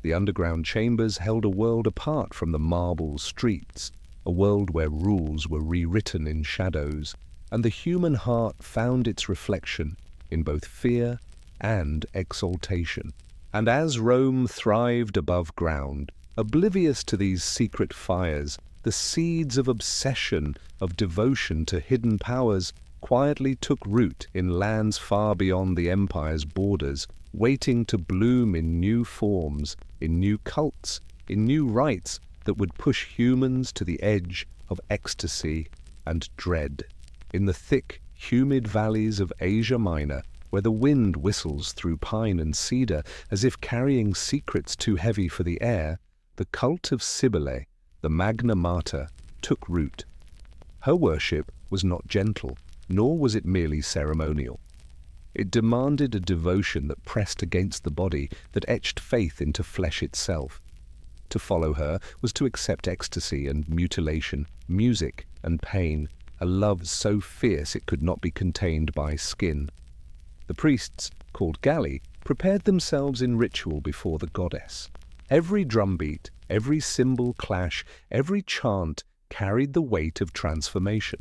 S1: The underground chambers held a world apart from the marble streets, a world where rules were rewritten in shadows, and the human heart found its reflection in both fear and exaltation. And as Rome thrived above ground, oblivious to these secret fires, the seeds of obsession, of devotion to hidden powers, quietly took root in lands far beyond the empire's borders, waiting to bloom in new forms, in new cults, in new rites that would push humans to the edge of ecstasy and dread. In the thick, humid valleys of Asia Minor, where the wind whistles through pine and cedar as if carrying secrets too heavy for the air, the cult of Cybele, the Magna Mater, took root. Her worship was not gentle, nor was it merely ceremonial. It demanded a devotion that pressed against the body, that etched faith into flesh itself. To follow her was to accept ecstasy and mutilation, music and pain, a love so fierce it could not be contained by skin. The priests, called Galli, prepared themselves in ritual before the goddess. Every drumbeat, every cymbal clash, every chant carried the weight of transformation.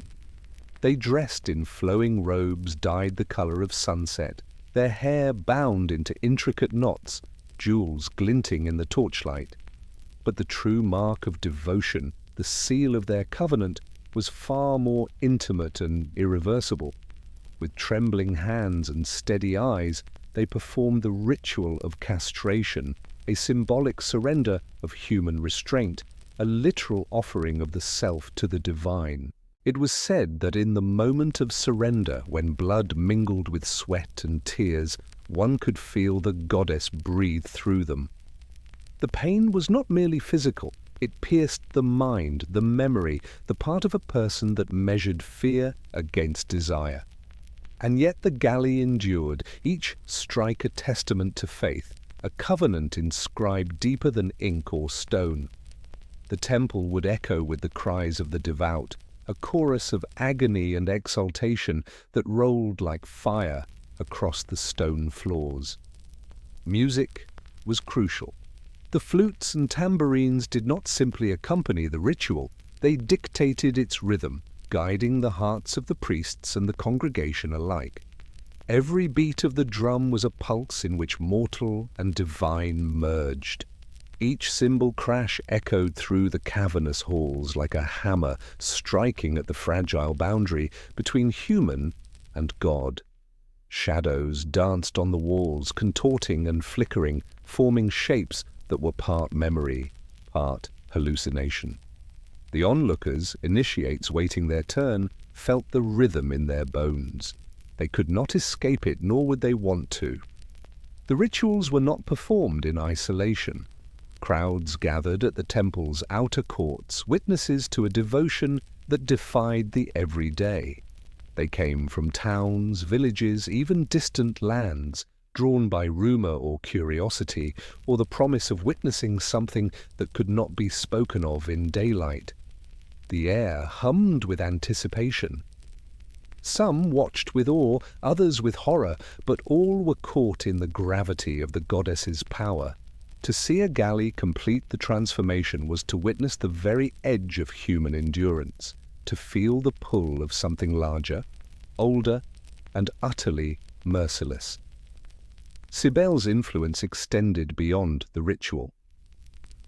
S1: They dressed in flowing robes dyed the color of sunset, their hair bound into intricate knots, jewels glinting in the torchlight. But the true mark of devotion, the seal of their covenant, was far more intimate and irreversible. With trembling hands and steady eyes, they performed the ritual of castration, a symbolic surrender of human restraint, a literal offering of the self to the divine. It was said that in the moment of surrender, when blood mingled with sweat and tears, one could feel the goddess breathe through them. The pain was not merely physical. It pierced the mind, the memory, the part of a person that measured fear against desire. And yet the Galli endured, each strike a testament to faith, a covenant inscribed deeper than ink or stone. The temple would echo with the cries of the devout, a chorus of agony and exaltation that rolled like fire across the stone floors. Music was crucial. The flutes and tambourines did not simply accompany the ritual, they dictated its rhythm, guiding the hearts of the priests and the congregation alike. Every beat of the drum was a pulse in which mortal and divine merged. Each cymbal crash echoed through the cavernous halls like a hammer striking at the fragile boundary between human and God. Shadows danced on the walls, contorting and flickering, forming shapes that were part memory, part hallucination. The onlookers, initiates waiting their turn, felt the rhythm in their bones. They could not escape it, nor would they want to. The rituals were not performed in isolation. Crowds gathered at the temple's outer courts, witnesses to a devotion that defied the everyday. They came from towns, villages, even distant lands, drawn by rumor or curiosity, or the promise of witnessing something that could not be spoken of in daylight. The air hummed with anticipation. Some watched with awe, others with horror, but all were caught in the gravity of the goddess's power. To see a Galli complete the transformation was to witness the very edge of human endurance, to feel the pull of something larger, older, and utterly merciless. Cybele's influence extended beyond the ritual.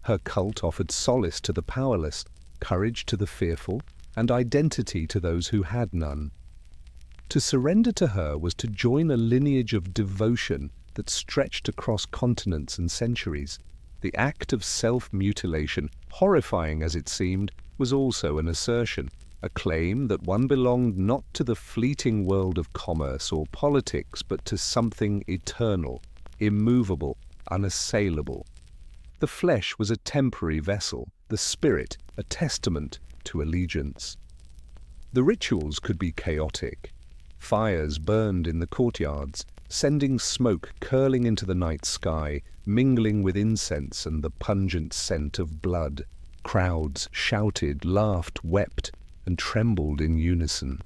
S1: Her cult offered solace to the powerless, courage to the fearful, and identity to those who had none. To surrender to her was to join a lineage of devotion that stretched across continents and centuries. The act of self-mutilation, horrifying as it seemed, was also an assertion, a claim that one belonged not to the fleeting world of commerce or politics, but to something eternal, immovable, unassailable. The flesh was a temporary vessel, the spirit a testament to allegiance. The rituals could be chaotic. Fires burned in the courtyards, sending smoke curling into the night sky, mingling with incense and the pungent scent of blood. Crowds shouted, laughed, wept, and trembled in unison.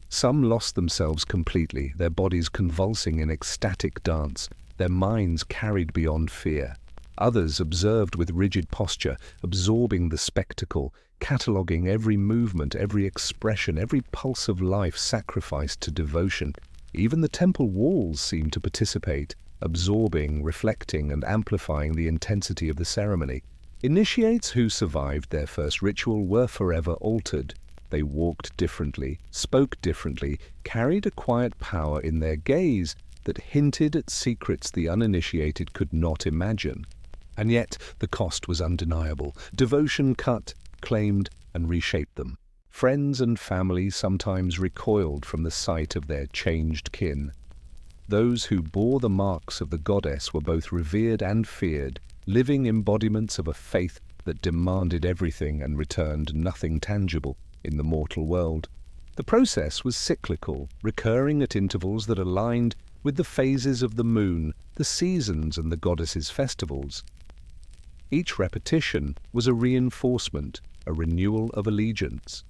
S1: Some lost themselves completely, their bodies convulsing in ecstatic dance, their minds carried beyond fear. Others observed with rigid posture, absorbing the spectacle, cataloguing every movement, every expression, every pulse of life sacrificed to devotion. Even the temple walls seemed to participate, absorbing, reflecting, and amplifying the intensity of the ceremony. Initiates who survived their first ritual were forever altered. They walked differently, spoke differently, carried a quiet power in their gaze that hinted at secrets the uninitiated could not imagine. And yet the cost was undeniable. Devotion cut, claimed, and reshaped them. Friends and family sometimes recoiled from the sight of their changed kin. Those who bore the marks of the goddess were both revered and feared, living embodiments of a faith that demanded everything and returned nothing tangible in the mortal world. The process was cyclical, recurring at intervals that aligned with the phases of the moon, the seasons, and the goddess's festivals. Each repetition was a reinforcement, a renewal of allegiance.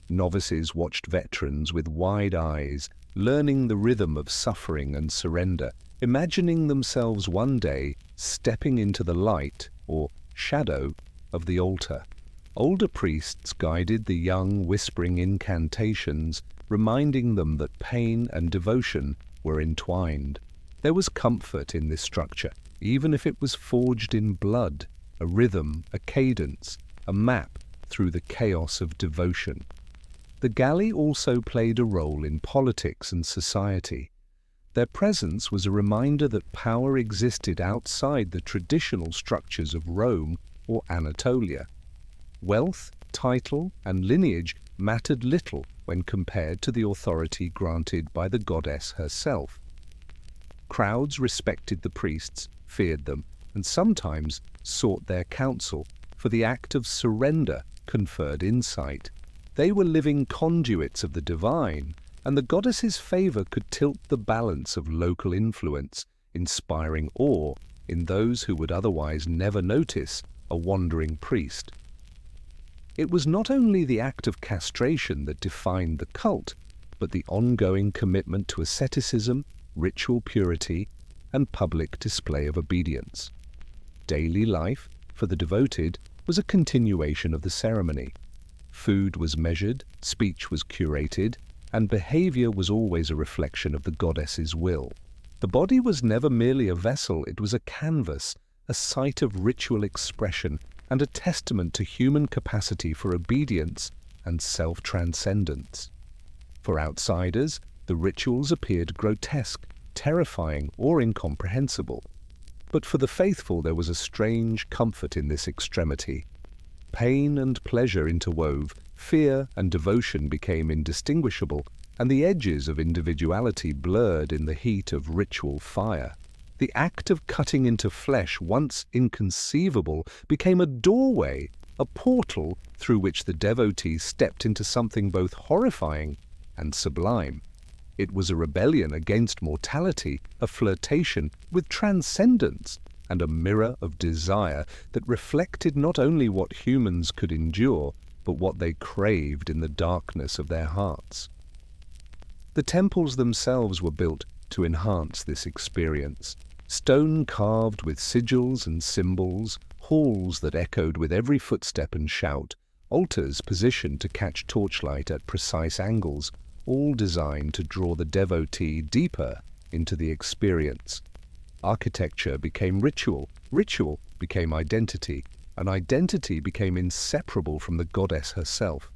S1: Novices watched veterans with wide eyes, learning the rhythm of suffering and surrender, imagining themselves one day stepping into the light, or shadow, of the altar. Older priests guided the young, whispering incantations, reminding them that pain and devotion were entwined. There was comfort in this structure, even if it was forged in blood, a rhythm, a cadence, a map through the chaos of devotion. The Galli also played a role in politics and society. Their presence was a reminder that power existed outside the traditional structures of Rome or Anatolia. Wealth, title, and lineage mattered little when compared to the authority granted by the goddess herself. Crowds respected the priests, feared them, and sometimes sought their counsel, for the act of surrender conferred insight. They were living conduits of the divine, and the goddess's favor could tilt the balance of local influence, inspiring awe in those who would otherwise never notice a wandering priest. It was not only the act of castration that defined the cult, but the ongoing commitment to asceticism, ritual purity, and public display of obedience. Daily life, for the devoted, was a continuation of the ceremony. Food was measured, speech was curated, and behavior was always a reflection of the goddess's will. The body was never merely a vessel, it was a canvas, a site of ritual expression, and a testament to human capacity for obedience and self-transcendence. For outsiders, the rituals appeared grotesque, terrifying, or incomprehensible. But for the faithful there was a strange comfort in this extremity. Pain and pleasure interwove, fear and devotion became indistinguishable, and the edges of individuality blurred in the heat of ritual fire. The act of cutting into flesh, once inconceivable, became a doorway, a portal through which the devotee stepped into something both horrifying and sublime. It was a rebellion against mortality, a flirtation with transcendence, and a mirror of desire that reflected not only what humans could endure, but what they craved in the darkness of their hearts. The temples themselves were built to enhance this experience. Stone carved with sigils and symbols, halls that echoed with every footstep and shout, altars positioned to catch torchlight at precise angles, all designed to draw the devotee deeper into the experience. Architecture became ritual, ritual became identity, and identity became inseparable from the goddess herself.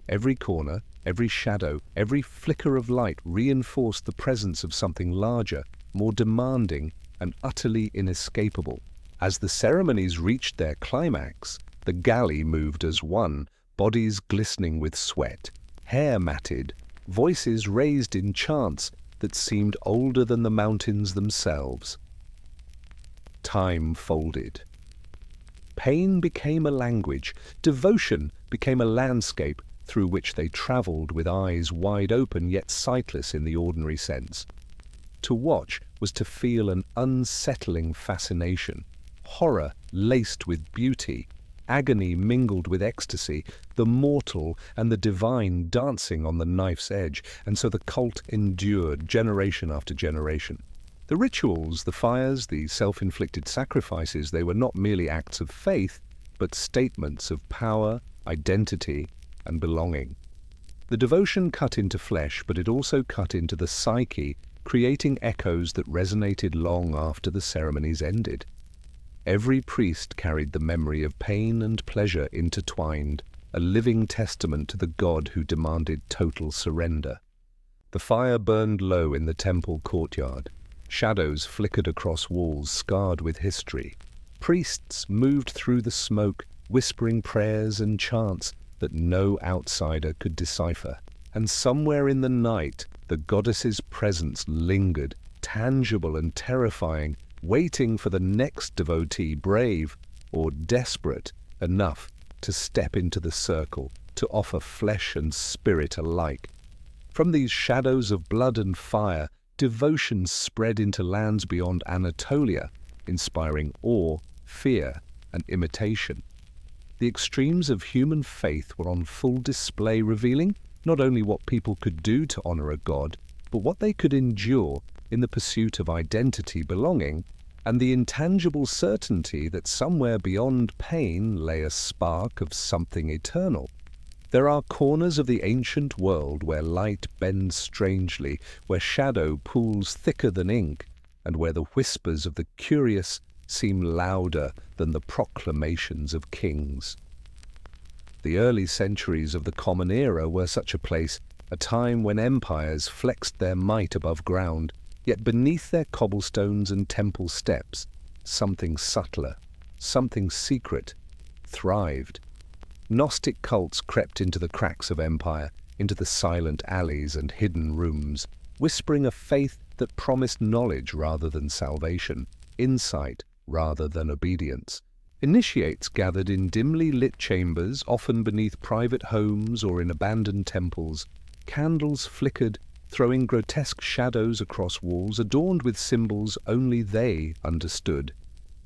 S1: Every corner, every shadow, every flicker of light reinforced the presence of something larger, more demanding, and utterly inescapable. As the ceremonies reached their climax, the Galli moved as one, bodies glistening with sweat, hair matted, voices raised in chants that seemed older than the mountains themselves. Time folded. Pain became a language, devotion became a landscape through which they traveled with eyes wide open yet sightless in the ordinary sense. To watch was to feel an unsettling fascination, horror laced with beauty, agony mingled with ecstasy, the mortal and the divine dancing on the knife's edge, and so the cult endured generation after generation. The rituals, the fires, the self-inflicted sacrifices, they were not merely acts of faith, but statements of power, identity, and belonging. The devotion cut into flesh, but it also cut into the psyche, creating echoes that resonated long after the ceremonies ended. Every priest carried the memory of pain and pleasure intertwined, a living testament to the god who demanded total surrender. The fire burned low in the temple courtyard. Shadows flickered across walls scarred with history. Priests moved through the smoke, whispering prayers and chants that no outsider could decipher. And somewhere in the night, the goddess's presence lingered, tangible and terrifying, waiting for the next devotee brave or desperate enough to step into the circle, to offer flesh and spirit alike. From these shadows of blood and fire, devotion spread into lands beyond Anatolia, inspiring awe, fear, and imitation. The extremes of human faith were on full display, revealing not only what people could do to honor a god, but what they could endure in the pursuit of identity, belonging, and the intangible certainty that somewhere beyond pain lay a spark of something eternal. There are corners of the ancient world where light bends strangely, where shadow pools thicker than ink, and where the whispers of the curious seem louder than the proclamations of kings. The early centuries of the Common Era were such a place, a time when empires flexed their might above ground, yet beneath their cobblestones and temple steps, something subtler, something secret, thrived. Gnostic cults crept into the cracks of empire, into the silent alleys and hidden rooms, whispering a faith that promised knowledge rather than salvation, insight rather than obedience. Initiates gathered in dimly lit chambers, often beneath private homes or in abandoned temples. Candles flickered, throwing grotesque shadows across walls adorned with symbols only they understood.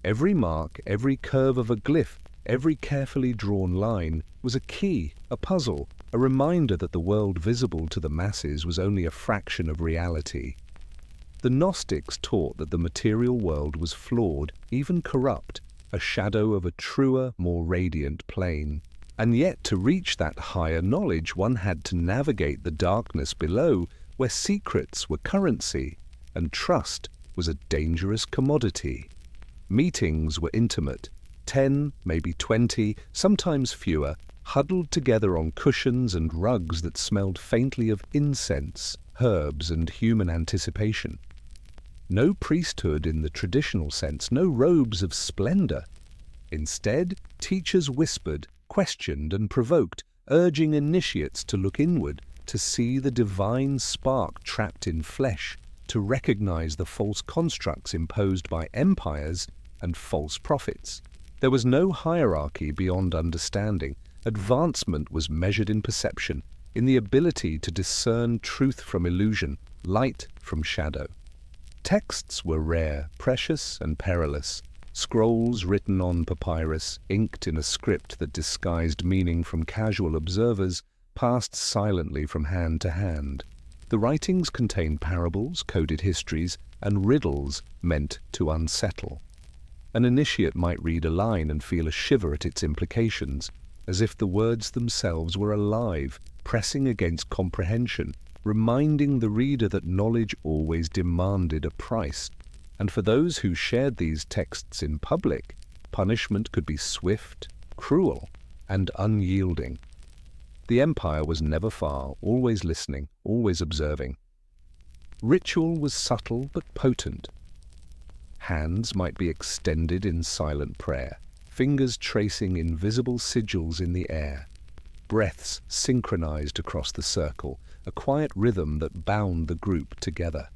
S1: Every mark, every curve of a glyph, every carefully drawn line was a key, a puzzle, a reminder that the world visible to the masses was only a fraction of reality. The Gnostics taught that the material world was flawed, even corrupt, a shadow of a truer, more radiant plane. And yet to reach that higher knowledge, one had to navigate the darkness below, where secrets were currency and trust was a dangerous commodity. Meetings were intimate, 10, maybe 20, sometimes fewer, huddled together on cushions and rugs that smelled faintly of incense, herbs, and human anticipation. No priesthood in the traditional sense, no robes of splendor. Instead, teachers whispered, questioned, and provoked, urging initiates to look inward, to see the divine spark trapped in flesh, to recognize the false constructs imposed by empires and false prophets. There was no hierarchy beyond understanding. Advancement was measured in perception, in the ability to discern truth from illusion, light from shadow. Texts were rare, precious, and perilous. Scrolls written on papyrus, inked in a script that disguised meaning from casual observers, passed silently from hand to hand. The writings contained parables, coded histories, and riddles meant to unsettle. An initiate might read a line and feel a shiver at its implications, as if the words themselves were alive, pressing against comprehension, reminding the reader that knowledge always demanded a price. And for those who shared these texts in public, punishment could be swift, cruel, and unyielding. The empire was never far, always listening, always observing. Ritual was subtle but potent. Hands might be extended in silent prayer, fingers tracing invisible sigils in the air, breaths synchronized across the circle, a quiet rhythm that bound the group together.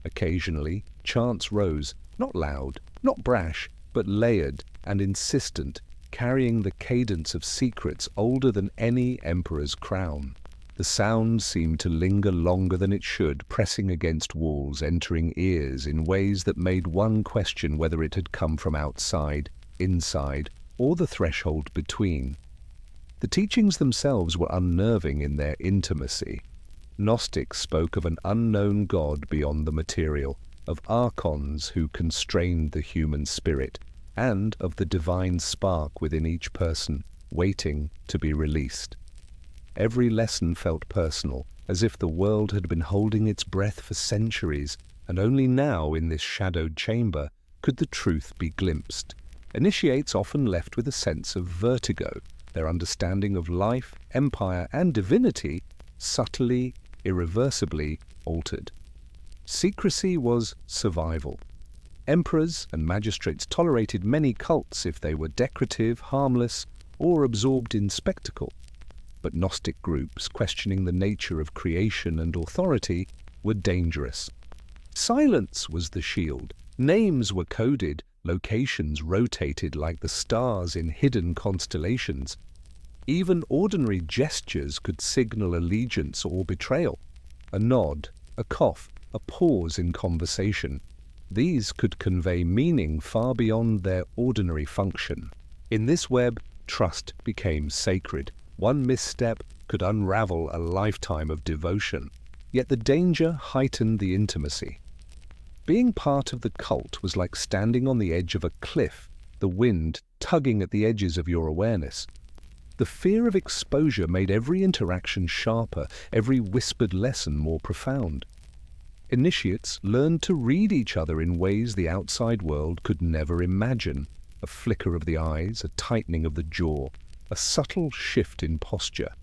S1: Occasionally, chants rose, not loud, not brash, but layered and insistent, carrying the cadence of secrets older than any emperor's crown. The sound seemed to linger longer than it should, pressing against walls, entering ears in ways that made one question whether it had come from outside, inside, or the threshold between. The teachings themselves were unnerving in their intimacy. Gnostics spoke of an unknown God beyond the material, of archons who constrained the human spirit, and of the divine spark within each person, waiting to be released. Every lesson felt personal, as if the world had been holding its breath for centuries, and only now, in this shadowed chamber, could the truth be glimpsed. Initiates often left with a sense of vertigo, their understanding of life, empire, and divinity subtly, irreversibly altered. Secrecy was survival. Emperors and magistrates tolerated many cults if they were decorative, harmless, or absorbed in spectacle. but Gnostic groups questioning the nature of creation and authority were dangerous. Silence was the shield. Names were coded, locations rotated like the stars in hidden constellations. Even ordinary gestures could signal allegiance or betrayal. A nod, a cough, a pause in conversation. These could convey meaning far beyond their ordinary function. In this web, trust became sacred. One misstep could unravel a lifetime of devotion. Yet the danger heightened the intimacy. Being part of the cult was like standing on the edge of a cliff, the wind tugging at the edges of your awareness. The fear of exposure made every interaction sharper, every whispered lesson more profound. Initiates learned to read each other in ways the outside world could never imagine. A flicker of the eyes, a tightening of the jaw, a subtle shift in posture.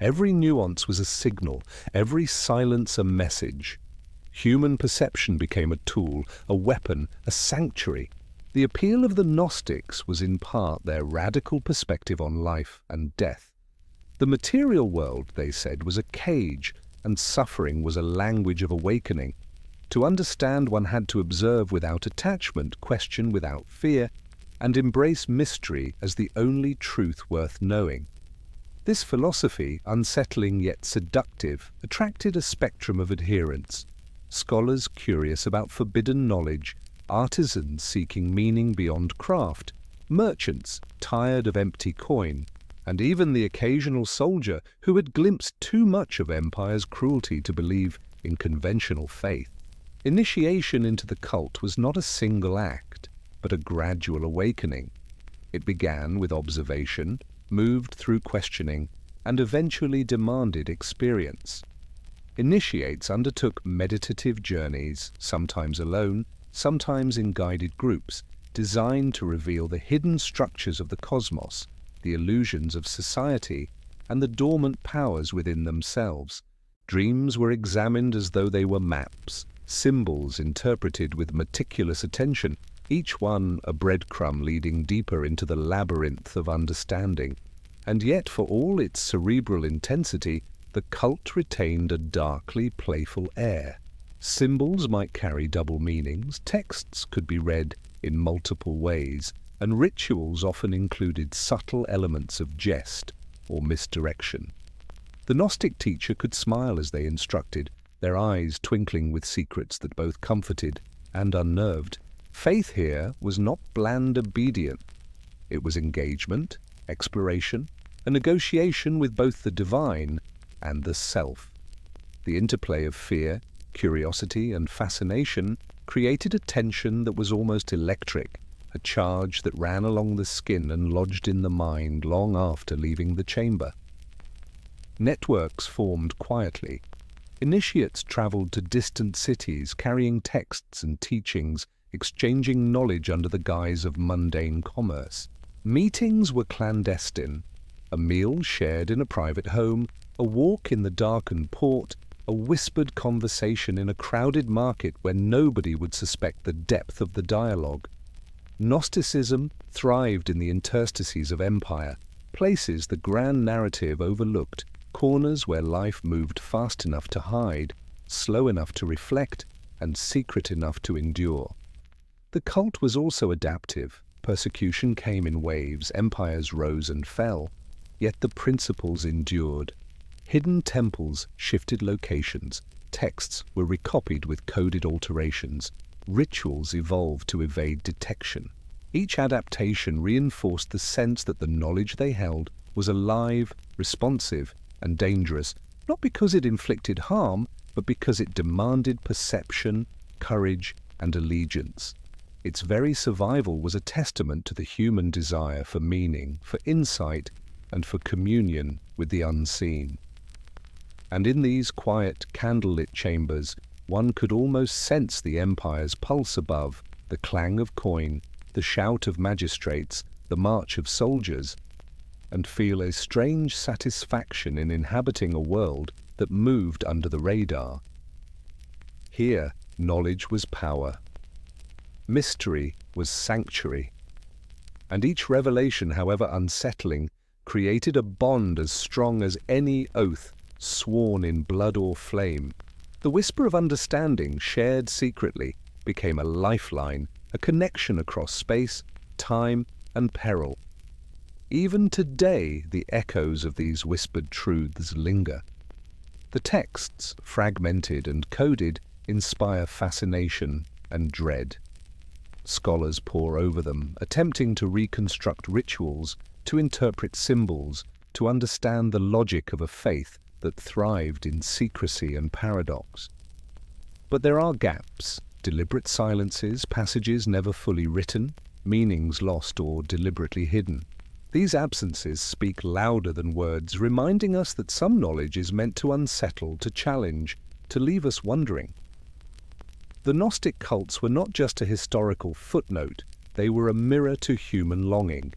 S1: Every nuance was a signal, every silence a message. Human perception became a tool, a weapon, a sanctuary. The appeal of the Gnostics was in part their radical perspective on life and death. The material world, they said, was a cage, and suffering was a language of awakening. To understand, one had to observe without attachment, question without fear, and embrace mystery as the only truth worth knowing. This philosophy, unsettling yet seductive, attracted a spectrum of adherents. Scholars curious about forbidden knowledge, artisans seeking meaning beyond craft, merchants tired of empty coin, and even the occasional soldier who had glimpsed too much of empire's cruelty to believe in conventional faith. Initiation into the cult was not a single act, but a gradual awakening. It began with observation, moved through questioning, and eventually demanded experience. Initiates undertook meditative journeys, sometimes alone, sometimes in guided groups, designed to reveal the hidden structures of the cosmos, the illusions of society, and the dormant powers within themselves. Dreams were examined as though they were maps, symbols interpreted with meticulous attention, each one a breadcrumb leading deeper into the labyrinth of understanding. And yet, for all its cerebral intensity, the cult retained a darkly playful air. Symbols might carry double meanings, texts could be read in multiple ways, and rituals often included subtle elements of jest or misdirection. The Gnostic teacher could smile as they instructed, their eyes twinkling with secrets that both comforted and unnerved. Faith here was not bland obedience. It was engagement, exploration, a negotiation with both the divine and the self. The interplay of fear, curiosity, and fascination created a tension that was almost electric, a charge that ran along the skin and lodged in the mind long after leaving the chamber. Networks formed quietly. Initiates traveled to distant cities, carrying texts and teachings, exchanging knowledge under the guise of mundane commerce. Meetings were clandestine, a meal shared in a private home, a walk in the darkened port, a whispered conversation in a crowded market where nobody would suspect the depth of the dialogue. Gnosticism thrived in the interstices of empire, places the grand narrative overlooked, corners where life moved fast enough to hide, slow enough to reflect, and secret enough to endure. The cult was also adaptive. Persecution came in waves, empires rose and fell, yet the principles endured. Hidden temples shifted locations, texts were recopied with coded alterations, rituals evolved to evade detection. Each adaptation reinforced the sense that the knowledge they held was alive, responsive, and dangerous, not because it inflicted harm, but because it demanded perception, courage, and allegiance. Its very survival was a testament to the human desire for meaning, for insight, and for communion with the unseen. And in these quiet, candlelit chambers, one could almost sense the empire's pulse above, the clang of coin, the shout of magistrates, the march of soldiers, and feel a strange satisfaction in inhabiting a world that moved under the radar. Here, knowledge was power. Mystery was sanctuary. And each revelation, however unsettling, created a bond as strong as any oath sworn in blood or flame. The whisper of understanding, shared secretly, became a lifeline, a connection across space, time, and peril. Even today, the echoes of these whispered truths linger. The texts, fragmented and coded, inspire fascination and dread. Scholars pore over them, attempting to reconstruct rituals, to interpret symbols, to understand the logic of a faith that thrived in secrecy and paradox. But there are gaps, deliberate silences, passages never fully written, meanings lost or deliberately hidden. These absences speak louder than words, reminding us that some knowledge is meant to unsettle, to challenge, to leave us wondering. The Gnostic cults were not just a historical footnote, they were a mirror to human longing.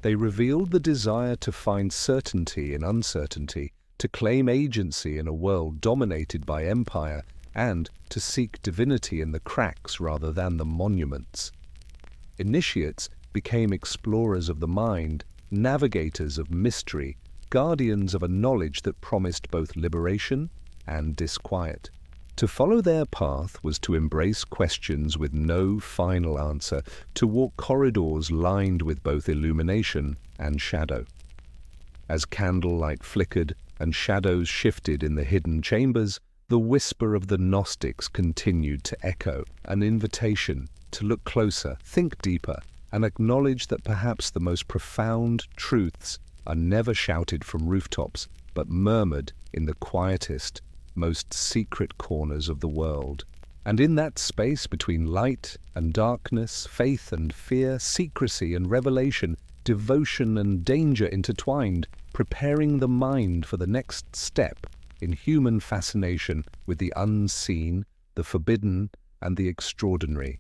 S1: They revealed the desire to find certainty in uncertainty, to claim agency in a world dominated by empire, and to seek divinity in the cracks rather than the monuments. Initiates became explorers of the mind, navigators of mystery, guardians of a knowledge that promised both liberation and disquiet. To follow their path was to embrace questions with no final answer, to walk corridors lined with both illumination and shadow. As candlelight flickered and shadows shifted in the hidden chambers, the whisper of the Gnostics continued to echo, an invitation to look closer, think deeper, and acknowledge that perhaps the most profound truths are never shouted from rooftops, but murmured in the quietest, most secret corners of the world. And in that space between light and darkness, faith and fear, secrecy and revelation, devotion and danger intertwined, preparing the mind for the next step in human fascination with the unseen, the forbidden, and the extraordinary.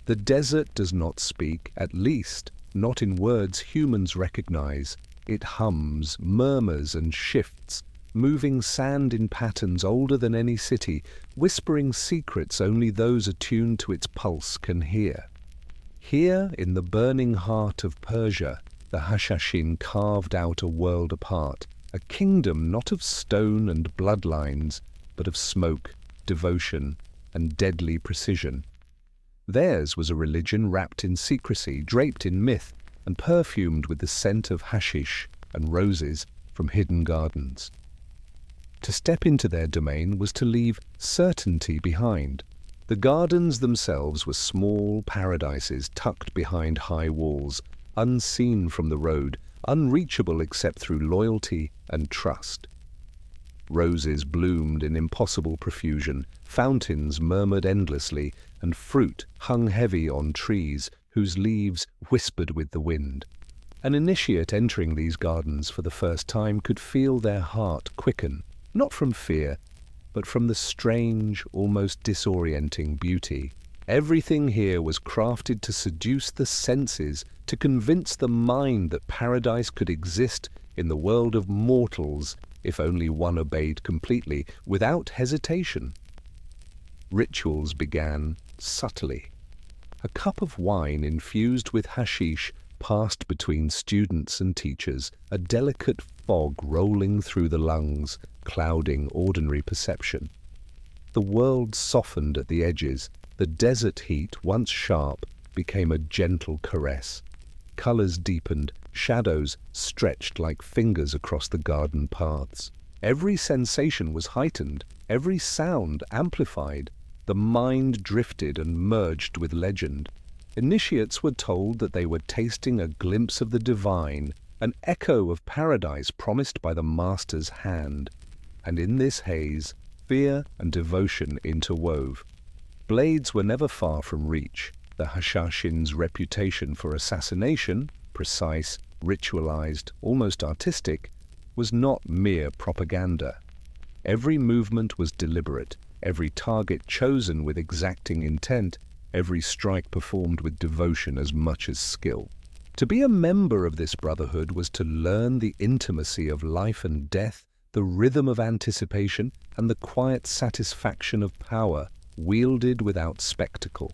S1: The desert does not speak, at least not in words humans recognize. It hums, murmurs, and shifts, moving sand in patterns older than any city, whispering secrets only those attuned to its pulse can hear. Here, in the burning heart of Persia, the Hashashin carved out a world apart, a kingdom not of stone and bloodlines, but of smoke, devotion, and deadly precision. Theirs was a religion wrapped in secrecy, draped in myth, and perfumed with the scent of hashish and roses from hidden gardens. To step into their domain was to leave certainty behind. The gardens themselves were small paradises tucked behind high walls, unseen from the road, unreachable except through loyalty and trust. Roses bloomed in impossible profusion, fountains murmured endlessly, and fruit hung heavy on trees whose leaves whispered with the wind. An initiate entering these gardens for the first time could feel their heart quicken, not from fear, but from the strange, almost disorienting beauty. Everything here was crafted to seduce the senses, to convince the mind that paradise could exist in the world of mortals if only one obeyed completely, without hesitation. Rituals began subtly. A cup of wine infused with hashish passed between students and teachers, a delicate fog rolling through the lungs, clouding ordinary perception. The world softened at the edges. The desert heat, once sharp, became a gentle caress. Colors deepened, shadows stretched like fingers across the garden paths. Every sensation was heightened, every sound amplified. The mind drifted and merged with legend. Initiates were told that they were tasting a glimpse of the divine, an echo of paradise promised by the master's hand. And in this haze, fear and devotion interwove. Blades were never far from reach. The Hashashin's reputation for assassination, precise, ritualized, almost artistic, was not mere propaganda. Every movement was deliberate, every target chosen with exacting intent, every strike performed with devotion as much as skill. To be a member of this brotherhood was to learn the intimacy of life and death, the rhythm of anticipation, and the quiet satisfaction of power, wielded without spectacle.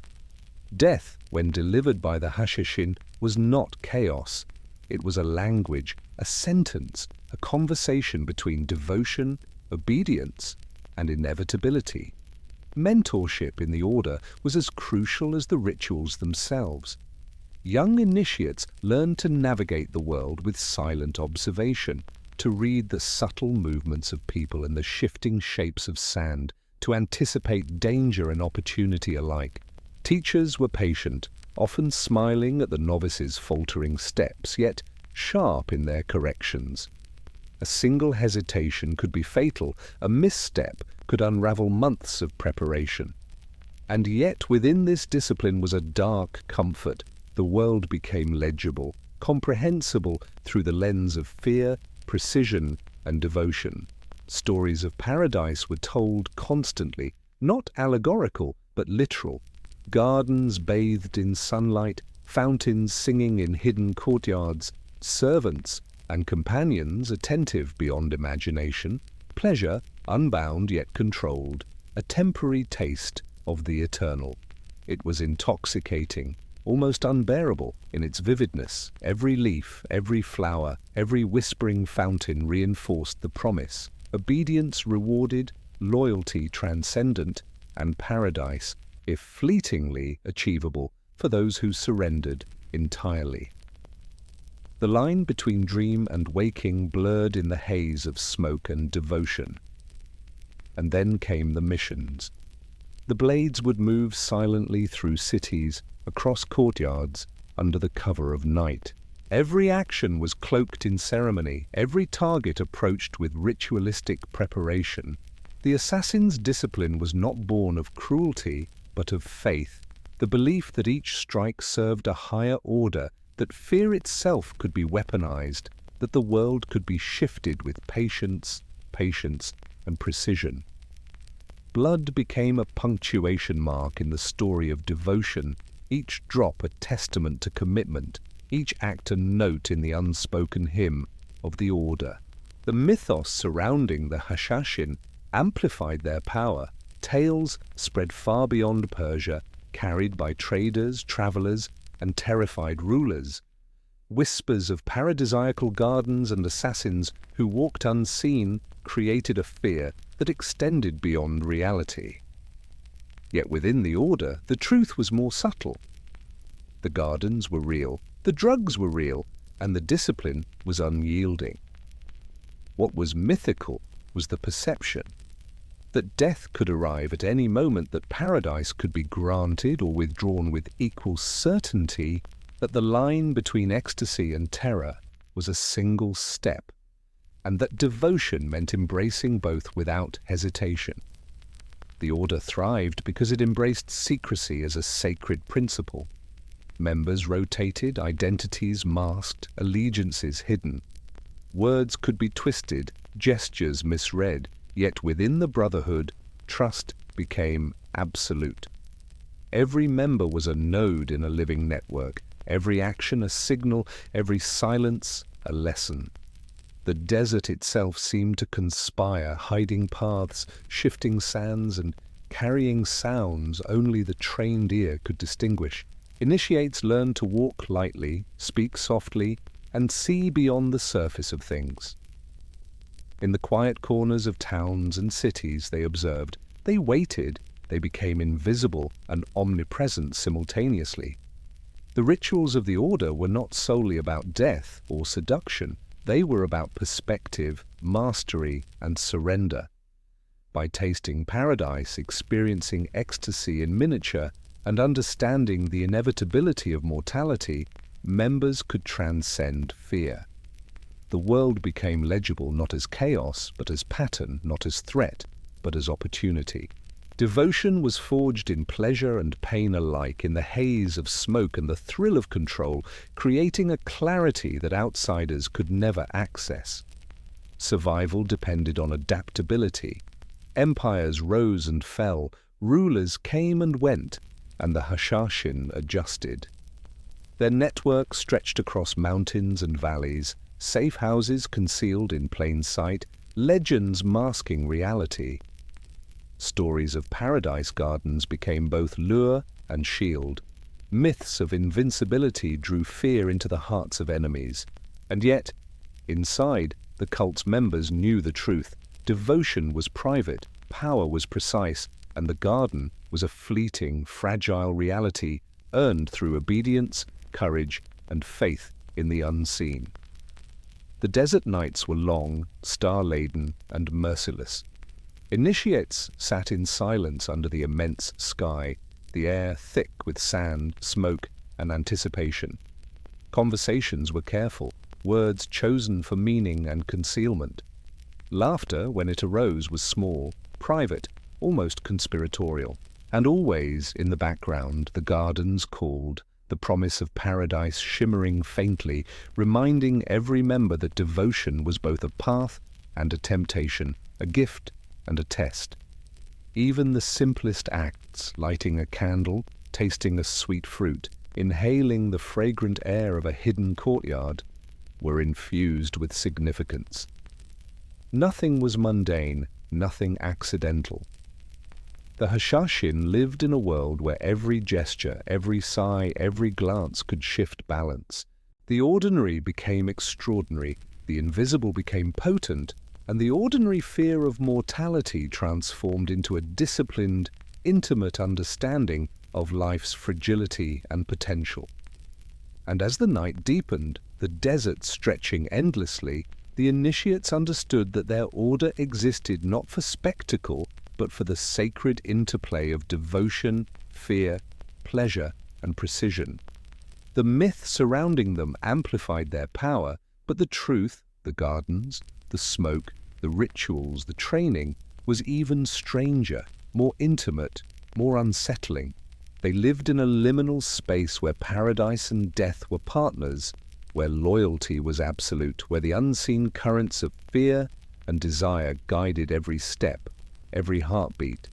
S1: Death, when delivered by the Hashashin, was not chaos. It was a language, a sentence, a conversation between devotion, obedience, and inevitability. Mentorship in the order was as crucial as the rituals themselves. Young initiates learned to navigate the world with silent observation, to read the subtle movements of people and the shifting shapes of sand, to anticipate danger and opportunity alike. Teachers were patient, often smiling at the novices' faltering steps, yet sharp in their corrections. A single hesitation could be fatal, a misstep could unravel months of preparation. And yet within this discipline was a dark comfort. The world became legible, comprehensible through the lens of fear, precision, and devotion. Stories of paradise were told constantly, not allegorical, but literal. Gardens bathed in sunlight, fountains singing in hidden courtyards, servants and companions attentive beyond imagination, pleasure unbound yet controlled, a temporary taste of the eternal. It was intoxicating, almost unbearable in its vividness. Every leaf, every flower, every whispering fountain reinforced the promise. Obedience rewarded, loyalty transcendent, and paradise, if fleetingly achievable, for those who surrendered entirely. The line between dream and waking blurred in the haze of smoke and devotion. And then came the missions. The blades would move silently through cities, across courtyards, under the cover of night. Every action was cloaked in ceremony, every target approached with ritualistic preparation. The assassin's discipline was not born of cruelty, but of faith, the belief that each strike served a higher order, that fear itself could be weaponized, that the world could be shifted with patience, and precision. Blood became a punctuation mark in the story of devotion, each drop a testament to commitment, each act a note in the unspoken hymn of the order. The mythos surrounding the Hashashin amplified their power. Tales spread far beyond Persia, carried by traders, travelers, and terrified rulers. Whispers of paradisiacal gardens and assassins who walked unseen created a fear that extended beyond reality. Yet within the order, the truth was more subtle. The gardens were real, the drugs were real, and the discipline was unyielding. What was mythical was the perception that death could arrive at any moment, that paradise could be granted or withdrawn with equal certainty, that the line between ecstasy and terror was a single step, and that devotion meant embracing both without hesitation. The order thrived because it embraced secrecy as a sacred principle. Members rotated, identities masked, allegiances hidden. Words could be twisted, gestures misread, yet within the brotherhood, trust became absolute. Every member was a node in a living network, every action a signal, every silence a lesson. The desert itself seemed to conspire, hiding paths, shifting sands, and carrying sounds only the trained ear could distinguish. Initiates learned to walk lightly, speak softly, and see beyond the surface of things. In the quiet corners of towns and cities they observed, they waited, they became invisible and omnipresent simultaneously. The rituals of the order were not solely about death or seduction, they were about perspective, mastery, and surrender. By tasting paradise, experiencing ecstasy in miniature, and understanding the inevitability of mortality, members could transcend fear. The world became legible not as chaos, but as pattern, not as threat, but as opportunity. Devotion was forged in pleasure and pain alike, in the haze of smoke and the thrill of control, creating a clarity that outsiders could never access. Survival depended on adaptability. Empires rose and fell, rulers came and went, and the Hashashin adjusted. Their network stretched across mountains and valleys, safe houses concealed in plain sight, legends masking reality. Stories of paradise gardens became both lure and shield. Myths of invincibility drew fear into the hearts of enemies. And yet, inside, the cult's members knew the truth. Devotion was private, power was precise, and the garden was a fleeting, fragile reality earned through obedience, courage, and faith in the unseen. The desert nights were long, star-laden, and merciless. Initiates sat in silence under the immense sky, the air thick with sand, smoke, and anticipation. Conversations were careful, words chosen for meaning and concealment. Laughter, when it arose, was small, private, almost conspiratorial. And always, in the background, the gardens called, the promise of paradise shimmering faintly, reminding every member that devotion was both a path and a temptation, a gift and a test. Even the simplest acts, lighting a candle, tasting a sweet fruit, inhaling the fragrant air of a hidden courtyard, were infused with significance. Nothing was mundane, nothing accidental. The Hashashin lived in a world where every gesture, every sigh, every glance could shift balance. The ordinary became extraordinary, the invisible became potent, and the ordinary fear of mortality transformed into a disciplined, intimate understanding of life's fragility and potential. And as the night deepened, the desert stretching endlessly, the initiates understood that their order existed not for spectacle, but for the sacred interplay of devotion, fear, pleasure, and precision. The myth surrounding them amplified their power, but the truth, the gardens, the smoke, the rituals, the training, was even stranger, more intimate, more unsettling. They lived in a liminal space where paradise and death were partners, where loyalty was absolute, where the unseen currents of fear and desire guided every step, every heartbeat.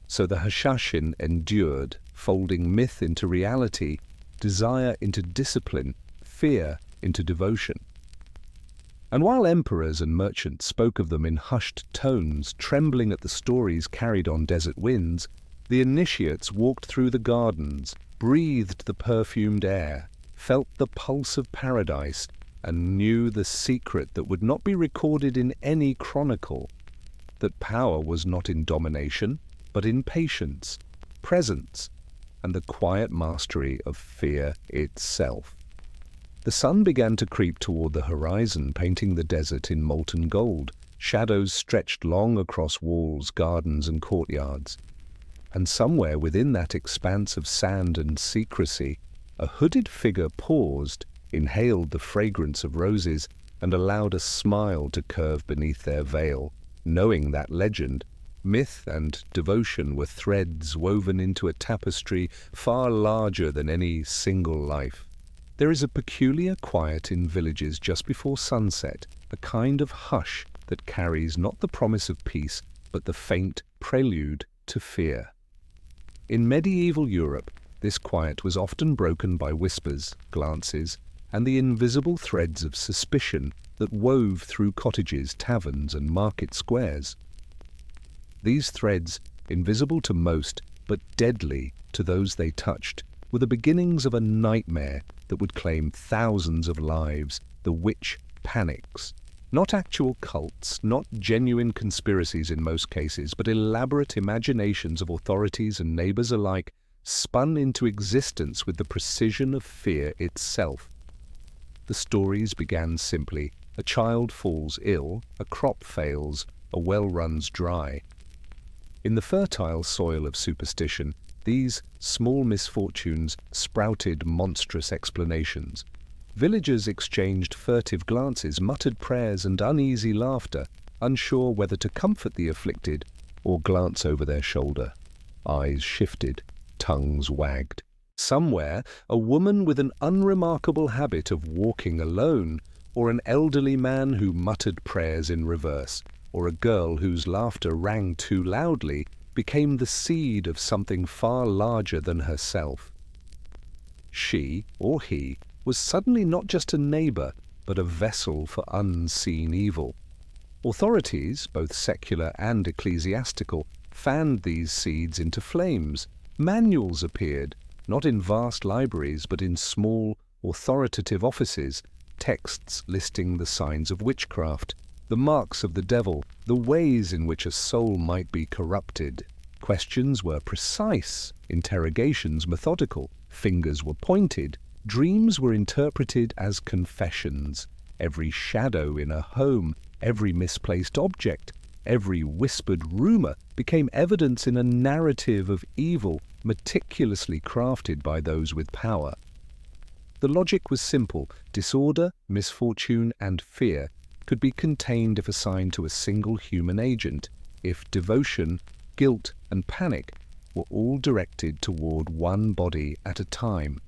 S1: So the Hashashin endured, folding myth into reality, desire into discipline, fear into devotion. And while emperors and merchants spoke of them in hushed tones, trembling at the stories carried on desert winds, the initiates walked through the gardens, breathed the perfumed air, felt the pulse of paradise, and knew the secret that would not be recorded in any chronicle, that power was not in domination, but in patience, presence, and the quiet mastery of fear itself. The sun began to creep toward the horizon, painting the desert in molten gold. Shadows stretched long across walls, gardens, and courtyards. And somewhere within that expanse of sand and secrecy, a hooded figure paused, inhaled the fragrance of roses, and allowed a smile to curve beneath their veil, knowing that legend, myth, and devotion were threads woven into a tapestry far larger than any single life. There is a peculiar quiet in villages just before sunset, a kind of hush that carries not the promise of peace, but the faint prelude to fear. In medieval Europe, this quiet was often broken by whispers, glances, and the invisible threads of suspicion that wove through cottages, taverns, and market squares. These threads, invisible to most, but deadly to those they touched, were the beginnings of a nightmare that would claim thousands of lives, the witch panics. Not actual cults, not genuine conspiracies in most cases, but elaborate imaginations of authorities and neighbors alike, spun into existence with the precision of fear itself. The stories began simply. A child falls ill, a crop fails, a well runs dry. In the fertile soil of superstition, these small misfortunes sprouted monstrous explanations. Villagers exchanged furtive glances, muttered prayers, and uneasy laughter, unsure whether to comfort the afflicted or glance over their shoulder. Eyes shifted, tongues wagged. Somewhere, a woman with an unremarkable habit of walking alone, or an elderly man who muttered prayers in reverse, or a girl whose laughter rang too loudly, became the seed of something far larger than herself. She, or he, was suddenly not just a neighbor, but a vessel for unseen evil. Authorities, both secular and ecclesiastical, fanned these seeds into flames. Manuals appeared, not in vast libraries but in small, authoritative offices, texts listing the signs of witchcraft, the marks of the devil, the ways in which a soul might be corrupted. Questions were precise, interrogations methodical, fingers were pointed, dreams were interpreted as confessions. Every shadow in a home, every misplaced object, every whispered rumor became evidence in a narrative of evil meticulously crafted by those with power. The logic was simple. Disorder, misfortune, and fear could be contained if assigned to a single human agent, if devotion, guilt, and panic were all directed toward one body at a time.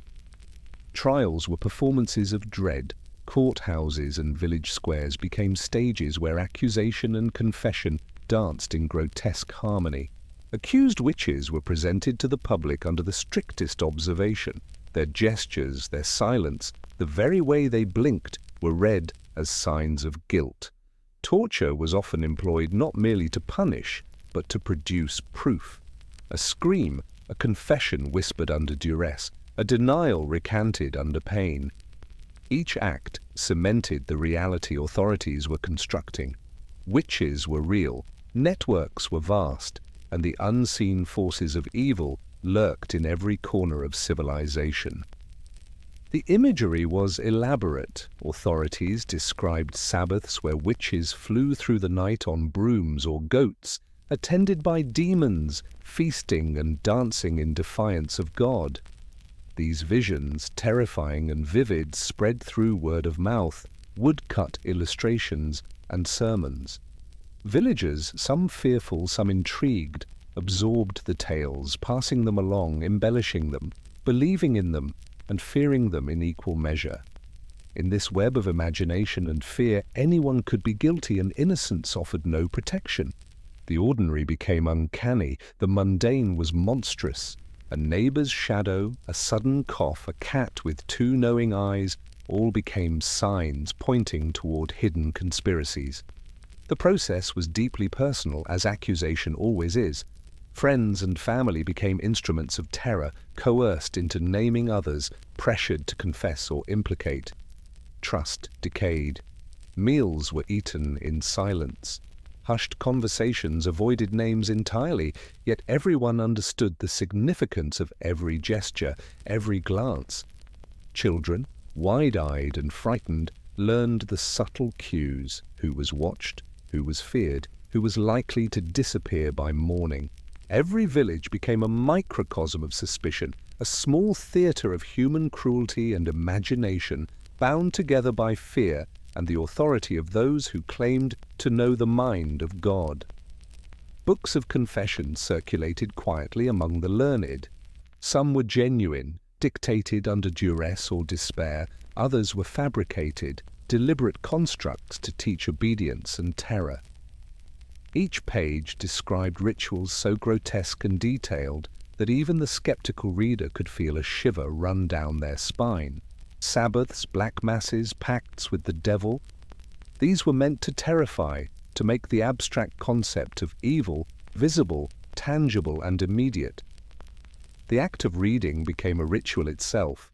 S1: Trials were performances of dread. Courthouses and village squares became stages where accusation and confession danced in grotesque harmony. Accused witches were presented to the public under the strictest observation. Their gestures, their silence, the very way they blinked were read as signs of guilt. Torture was often employed not merely to punish, but to produce proof. A scream, a confession whispered under duress, a denial recanted under pain. Each act cemented the reality authorities were constructing. Witches were real, networks were vast, and the unseen forces of evil lurked in every corner of civilization. The imagery was elaborate. Authorities described Sabbaths where witches flew through the night on brooms or goats, attended by demons, feasting and dancing in defiance of God. These visions, terrifying and vivid, spread through word of mouth, woodcut illustrations, and sermons. Villagers, some fearful, some intrigued, absorbed the tales, passing them along, embellishing them, believing in them, and fearing them in equal measure. In this web of imagination and fear, anyone could be guilty, and innocence offered no protection. The ordinary became uncanny, the mundane was monstrous. A neighbor's shadow, a sudden cough, a cat with two knowing eyes, all became signs pointing toward hidden conspiracies. The process was deeply personal, as accusation always is. Friends and family became instruments of terror, coerced into naming others, pressured to confess or implicate. Trust decayed. Meals were eaten in silence. Hushed conversations avoided names entirely, yet everyone understood the significance of every gesture, every glance. Children, wide-eyed and frightened, learned the subtle cues: who was watched, who was feared, who was likely to disappear by morning. Every village became a microcosm of suspicion, a small theatre of human cruelty and imagination, bound together by fear and the authority of those who claimed to know the mind of God. Books of confession circulated quietly among the learned. Some were genuine, dictated under duress or despair. Others were fabricated, deliberate constructs to teach obedience and terror. Each page described rituals so grotesque and detailed that even the skeptical reader could feel a shiver run down their spine. Sabbaths, black masses, pacts with the devil. These were meant to terrify, to make the abstract concept of evil visible, tangible, and immediate. The act of reading became a ritual itself.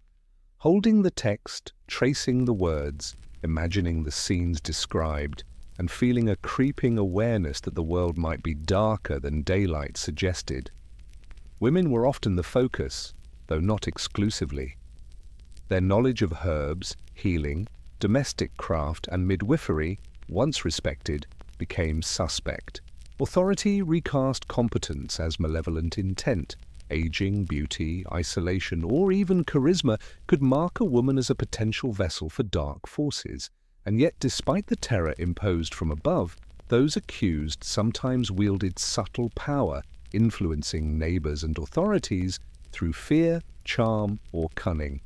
S1: Holding the text, tracing the words, imagining the scenes described, and feeling a creeping awareness that the world might be darker than daylight suggested. Women were often the focus, though not exclusively. Their knowledge of herbs, healing, domestic craft, and midwifery, once respected, became suspect. Authority recast competence as malevolent intent. Aging, beauty, isolation, or even charisma could mark a woman as a potential vessel for dark forces. And yet, despite the terror imposed from above, those accused sometimes wielded subtle power, influencing neighbors and authorities through fear, charm, or cunning.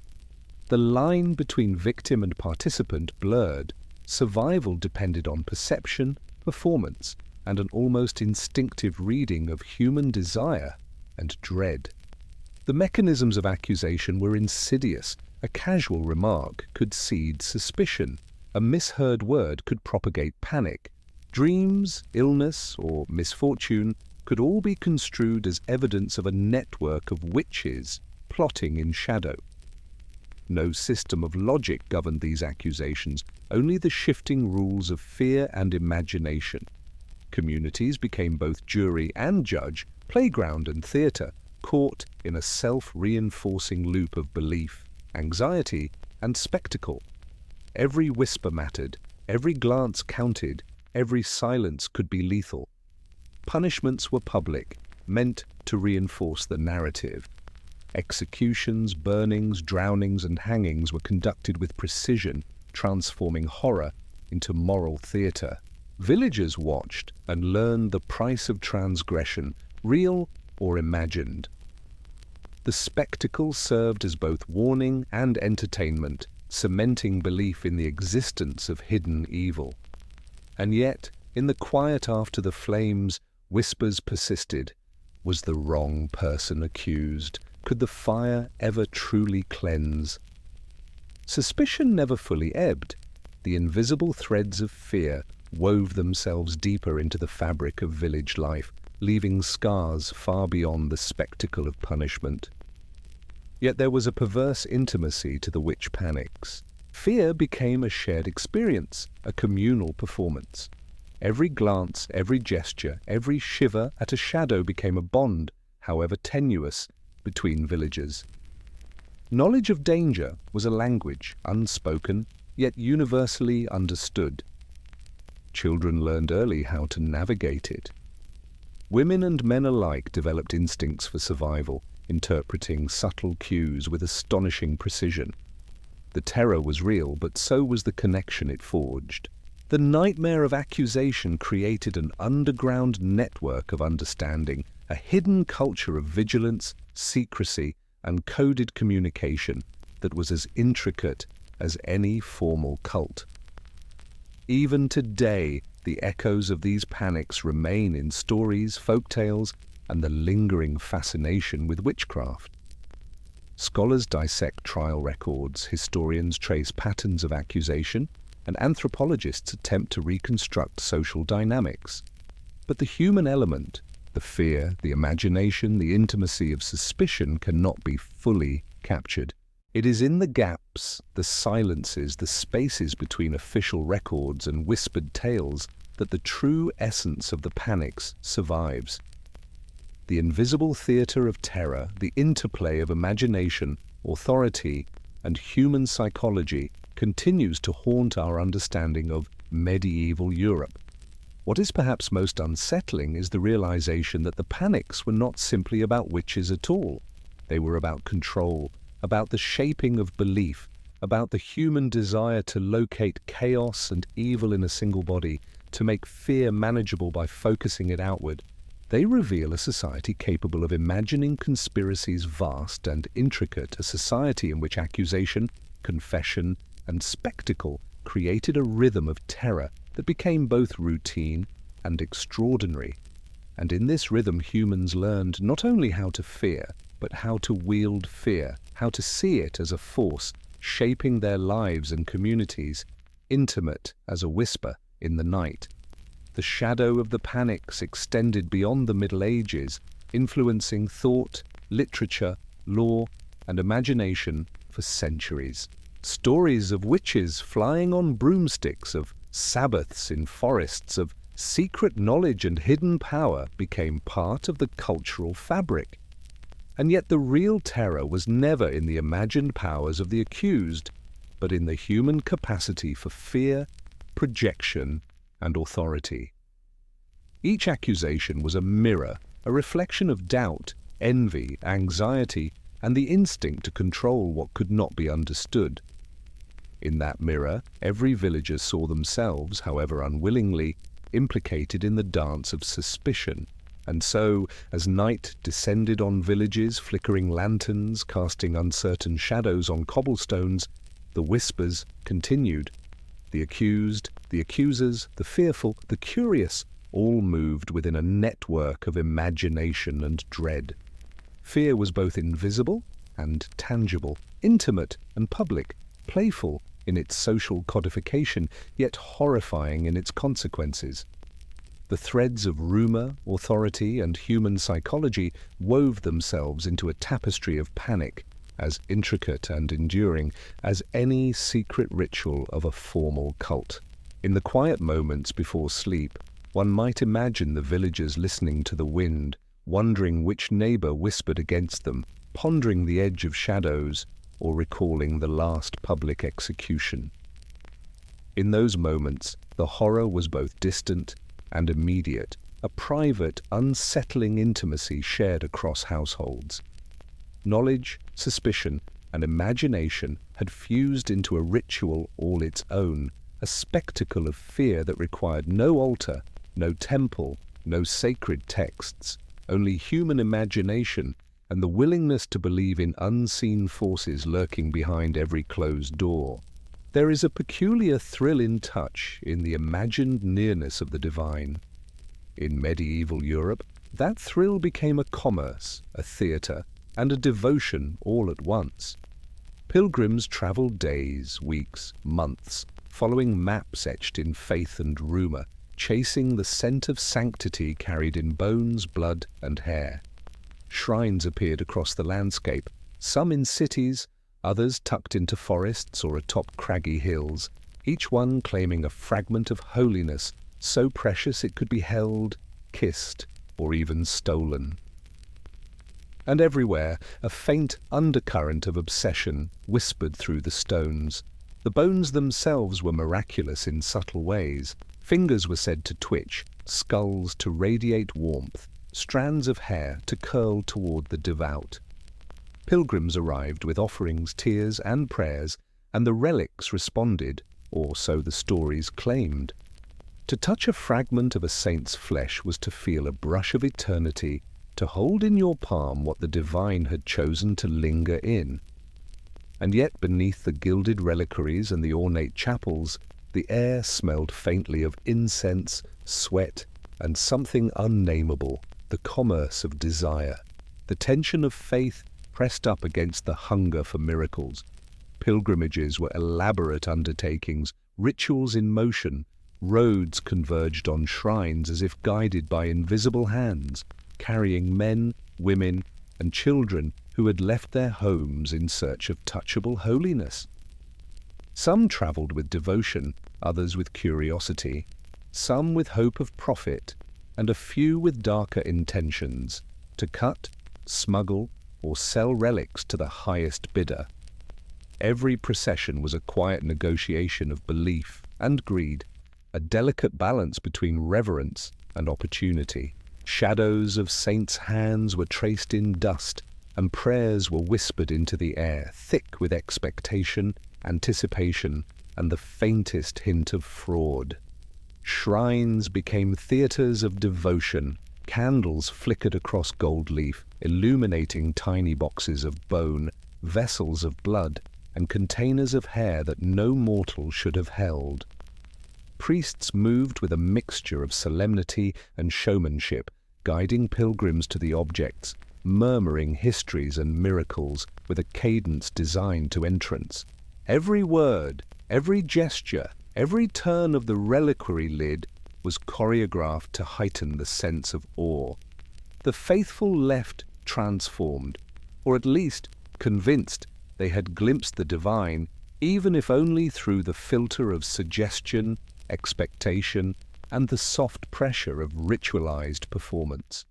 S1: The line between victim and participant blurred. Survival depended on perception, performance, and an almost instinctive reading of human desire and dread. The mechanisms of accusation were insidious. A casual remark could seed suspicion. A misheard word could propagate panic. Dreams, illness, or misfortune could all be construed as evidence of a network of witches plotting in shadow. No system of logic governed these accusations, only the shifting rules of fear and imagination. Communities became both jury and judge, playground and theatre, caught in a self-reinforcing loop of belief, anxiety, and spectacle. Every whisper mattered, every glance counted, every silence could be lethal. Punishments were public, meant to reinforce the narrative. Executions, burnings, drownings, and hangings were conducted with precision, transforming horror into moral theatre. Villagers watched and learned the price of transgression, real or imagined. The spectacle served as both warning and entertainment, cementing belief in the existence of hidden evil. And yet, in the quiet after the flames, whispers persisted. Was the wrong person accused? Could the fire ever truly cleanse? Suspicion never fully ebbed. The invisible threads of fear wove themselves deeper into the fabric of village life, leaving scars far beyond the spectacle of punishment. Yet there was a perverse intimacy to the witch panics. Fear became a shared experience, a communal performance. Every glance, every gesture, every shiver at a shadow became a bond, however tenuous, between villagers. Knowledge of danger was a language, unspoken, yet universally understood. Children learned early how to navigate it. Women and men alike developed instincts for survival, interpreting subtle cues with astonishing precision. The terror was real, but so was the connection it forged. The nightmare of accusation created an underground network of understanding, a hidden culture of vigilance, secrecy, and coded communication that was as intricate as any formal cult. Even today, the echoes of these panics remain in stories, folktales, and the lingering fascination with witchcraft. Scholars dissect trial records, historians trace patterns of accusation, and anthropologists attempt to reconstruct social dynamics. But the human element, the fear, the imagination, the intimacy of suspicion cannot be fully captured. It is in the gaps, the silences, the spaces between official records and whispered tales that the true essence of the panics survives. The invisible theatre of terror, the interplay of imagination, authority, and human psychology continues to haunt our understanding of medieval Europe. What is perhaps most unsettling is the realization that the panics were not simply about witches at all. They were about control, about the shaping of belief, about the human desire to locate chaos and evil in a single body, to make fear manageable by focusing it outward. They reveal a society capable of imagining conspiracies vast and intricate, a society in which accusation, confession, and spectacle created a rhythm of terror that became both routine and extraordinary. And in this rhythm humans learned not only how to fear, but how to wield fear, how to see it as a force shaping their lives and communities, intimate as a whisper in the night. The shadow of the panics extended beyond the Middle Ages, influencing thought, literature, law, and imagination for centuries. Stories of witches flying on broomsticks, of Sabbaths in forests, of secret knowledge and hidden power became part of the cultural fabric. And yet the real terror was never in the imagined powers of the accused, but in the human capacity for fear, projection, and authority. Each accusation was a mirror, a reflection of doubt, envy, anxiety, and the instinct to control what could not be understood. In that mirror, every villager saw themselves, however unwillingly, implicated in the dance of suspicion. And so, as night descended on villages, flickering lanterns, casting uncertain shadows on cobblestones, the whispers continued. The accused, the accusers, the fearful, the curious, all moved within a network of imagination and dread. Fear was both invisible and tangible, intimate and public, playful in its social codification, yet horrifying in its consequences. The threads of rumor, authority, and human psychology wove themselves into a tapestry of panic, as intricate and enduring as any secret ritual of a formal cult. In the quiet moments before sleep, one might imagine the villagers listening to the wind, wondering which neighbor whispered against them, pondering the edge of shadows, or recalling the last public execution. In those moments, the horror was both distant and immediate, a private, unsettling intimacy shared across households. Knowledge, suspicion, and imagination had fused into a ritual all its own, a spectacle of fear that required no altar, no temple, no sacred texts, only human imagination and the willingness to believe in unseen forces lurking behind every closed door. There is a peculiar thrill in touch in the imagined nearness of the divine. In medieval Europe, that thrill became a commerce, a theatre, and a devotion all at once. Pilgrims travelled days, weeks, months, following maps etched in faith and rumour, chasing the scent of sanctity carried in bones, blood, and hair. Shrines appeared across the landscape, some in cities, others tucked into forests or atop craggy hills, each one claiming a fragment of holiness so precious it could be held, kissed, or even stolen. And everywhere, a faint undercurrent of obsession whispered through the stones. The bones themselves were miraculous in subtle ways. Fingers were said to twitch, skulls to radiate warmth, strands of hair to curl toward the devout. Pilgrims arrived with offerings, tears, and prayers, and the relics responded, or so the stories claimed. To touch a fragment of a saint's flesh was to feel a brush of eternity, to hold in your palm what the divine had chosen to linger in. And yet beneath the gilded reliquaries and the ornate chapels, the air smelled faintly of incense, sweat, and something unnameable, the commerce of desire, the tension of faith pressed up against the hunger for miracles. Pilgrimages were elaborate undertakings, rituals in motion, roads converged on shrines as if guided by invisible hands, carrying men, women, and children who had left their homes in search of touchable holiness. Some travelled with devotion, others with curiosity, some with hope of profit, and a few with darker intentions, to cut, smuggle, or sell relics to the highest bidder. Every procession was a quiet negotiation of belief and greed, a delicate balance between reverence and opportunity. Shadows of saints' hands were traced in dust, and prayers were whispered into the air, thick with expectation, anticipation, and the faintest hint of fraud. Shrines became theatres of devotion. Candles flickered across gold leaf, illuminating tiny boxes of bone, vessels of blood, and containers of hair that no mortal should have held. Priests moved with a mixture of solemnity and showmanship, guiding pilgrims to the objects, murmuring histories and miracles with a cadence designed to entrance. Every word, every gesture, every turn of the reliquary lid was choreographed to heighten the sense of awe. The faithful left transformed, or at least convinced they had glimpsed the divine, even if only through the filter of suggestion, expectation, and the soft pressure of ritualized performance.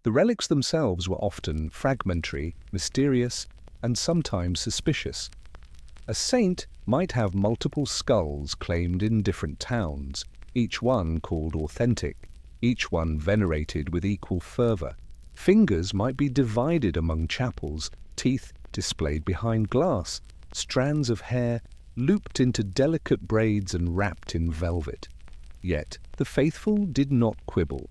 S1: The relics themselves were often fragmentary, mysterious, and sometimes suspicious. A saint might have multiple skulls claimed in different towns, each one called authentic, each one venerated with equal fervor. Fingers might be divided among chapels, teeth displayed behind glass, strands of hair looped into delicate braids and wrapped in velvet. Yet the faithful did not quibble.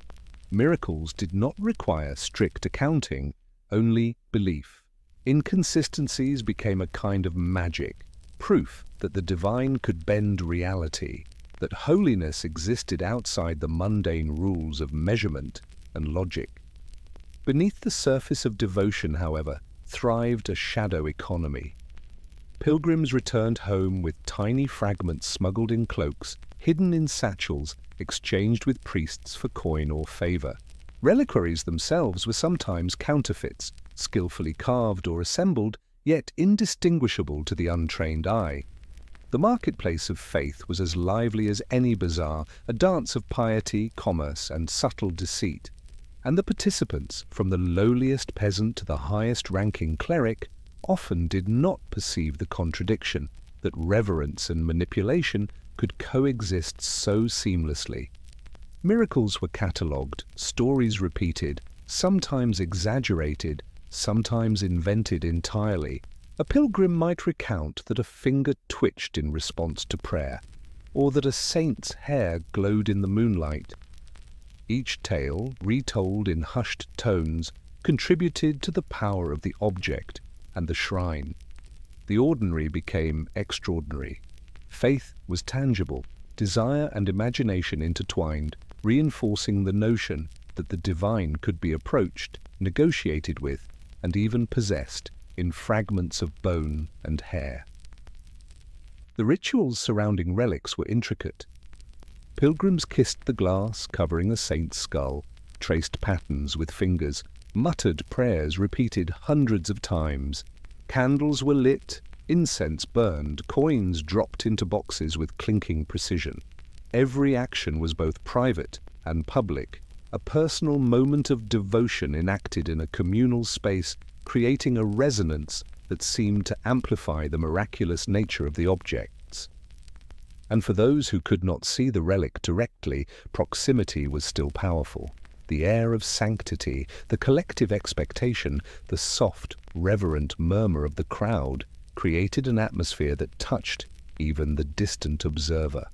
S1: Miracles did not require strict accounting, only belief. Inconsistencies became a kind of magic, proof that the divine could bend reality, that holiness existed outside the mundane rules of measurement and logic. Beneath the surface of devotion, however, thrived a shadow economy. Pilgrims returned home with tiny fragments smuggled in cloaks, hidden in satchels exchanged with priests for coin or favor. Reliquaries themselves were sometimes counterfeits, skillfully carved or assembled, yet indistinguishable to the untrained eye. The marketplace of faith was as lively as any bazaar, a dance of piety, commerce, and subtle deceit. And the participants, from the lowliest peasant to the highest-ranking cleric, often did not perceive the contradiction that reverence and manipulation could coexist so seamlessly. Miracles were catalogued, stories repeated, sometimes exaggerated, sometimes invented entirely. A pilgrim might recount that a finger twitched in response to prayer, or that a saint's hair glowed in the moonlight. Each tale, retold in hushed tones, contributed to the power of the object and the shrine. The ordinary became extraordinary. Faith was tangible, desire and imagination intertwined, reinforcing the notion that the divine could be approached, negotiated with, and even possessed in fragments of bone and hair. The rituals surrounding relics were intricate. Pilgrims kissed the glass covering a saint's skull, traced patterns with fingers, muttered prayers repeated hundreds of times. Candles were lit, incense burned, coins dropped into boxes with clinking precision. Every action was both private and public, a personal moment of devotion enacted in a communal space, creating a resonance that seemed to amplify the miraculous nature of the objects. And for those who could not see the relic directly, proximity was still powerful. The air of sanctity, the collective expectation, the soft, reverent murmur of the crowd created an atmosphere that touched even the distant observer.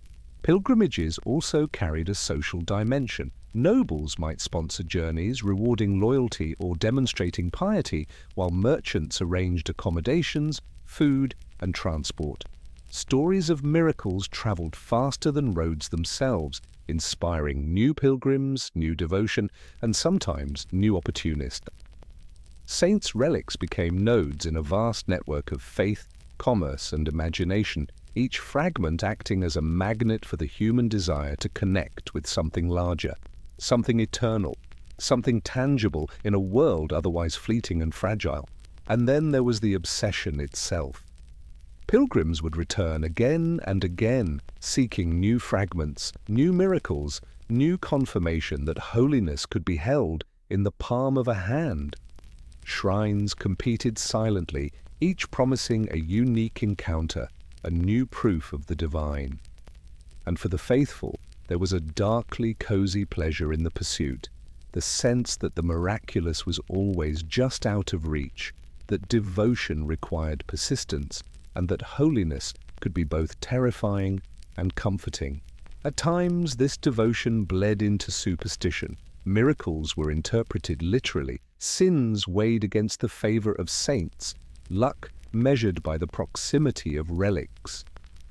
S1: Pilgrimages also carried a social dimension. Nobles might sponsor journeys, rewarding loyalty or demonstrating piety, while merchants arranged accommodations, food, and transport. Stories of miracles traveled faster than roads themselves, inspiring new pilgrims, new devotion, and sometimes new opportunists. Saints' relics became nodes in a vast network of faith, commerce, and imagination, each fragment acting as a magnet for the human desire to connect with something larger, something eternal, something tangible in a world otherwise fleeting and fragile. And then there was the obsession itself. Pilgrims would return again and again, seeking new fragments, new miracles, new confirmation that holiness could be held in the palm of a hand. Shrines competed silently, each promising a unique encounter, a new proof of the divine. And for the faithful, there was a darkly cozy pleasure in the pursuit, the sense that the miraculous was always just out of reach, that devotion required persistence, and that holiness could be both terrifying and comforting. At times, this devotion bled into superstition. Miracles were interpreted literally, sins weighed against the favor of saints, luck measured by the proximity of relics.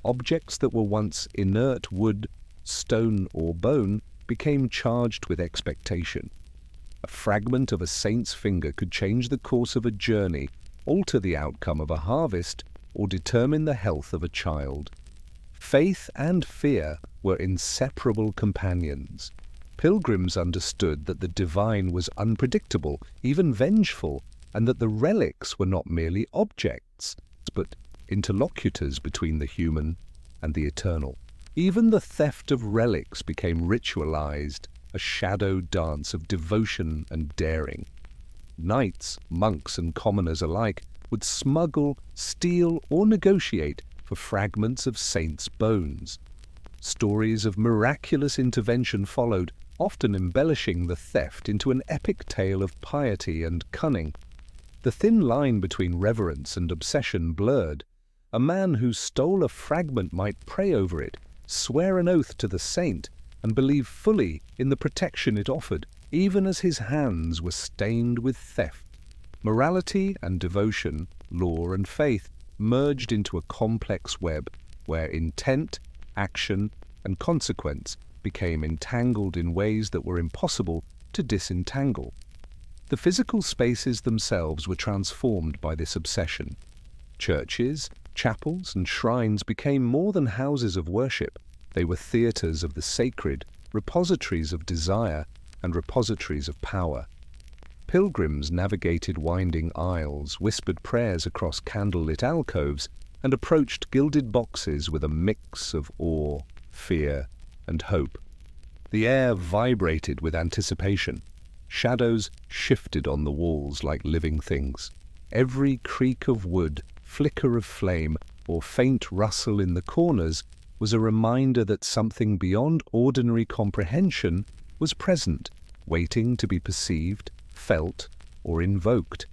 S1: Objects that were once inert wood, stone, or bone became charged with expectation. A fragment of a saint's finger could change the course of a journey, alter the outcome of a harvest, or determine the health of a child. Faith and fear were inseparable companions. Pilgrims understood that the divine was unpredictable, even vengeful, and that the relics were not merely objects, but interlocutors between the human and the eternal. Even the theft of relics became ritualized, a shadow dance of devotion and daring. Knights, monks, and commoners alike would smuggle, steal, or negotiate for fragments of saints' bones. Stories of miraculous intervention followed, often embellishing the theft into an epic tale of piety and cunning. The thin line between reverence and obsession blurred. A man who stole a fragment might pray over it, swear an oath to the saint, and believe fully in the protection it offered, even as his hands were stained with theft. Morality and devotion, law and faith, merged into a complex web where intent, action, and consequence became entangled in ways that were impossible to disentangle. The physical spaces themselves were transformed by this obsession. Churches, chapels, and shrines became more than houses of worship. They were theatres of the sacred, repositories of desire, and repositories of power. Pilgrims navigated winding aisles, whispered prayers across candlelit alcoves, and approached gilded boxes with a mix of awe, fear, and hope. The air vibrated with anticipation. Shadows shifted on the walls like living things. Every creak of wood, flicker of flame, or faint rustle in the corners was a reminder that something beyond ordinary comprehension was present, waiting to be perceived, felt, or invoked.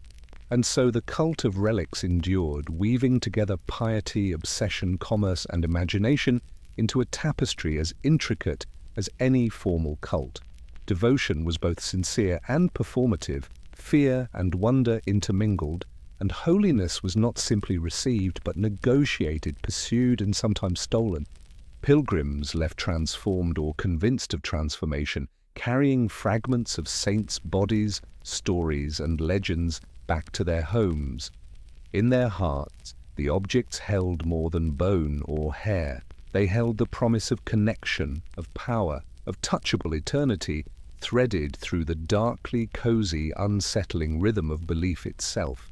S1: And so the cult of relics endured, weaving together piety, obsession, commerce, and imagination into a tapestry as intricate as any formal cult. Devotion was both sincere and performative, fear and wonder intermingled, and holiness was not simply received but negotiated, pursued, and sometimes stolen. Pilgrims left transformed or convinced of transformation, carrying fragments of saints' bodies, stories, and legends back to their homes. In their hearts, the objects held more than bone or hair. They held the promise of connection, of power, of touchable eternity, threaded through the darkly cozy, unsettling rhythm of belief itself.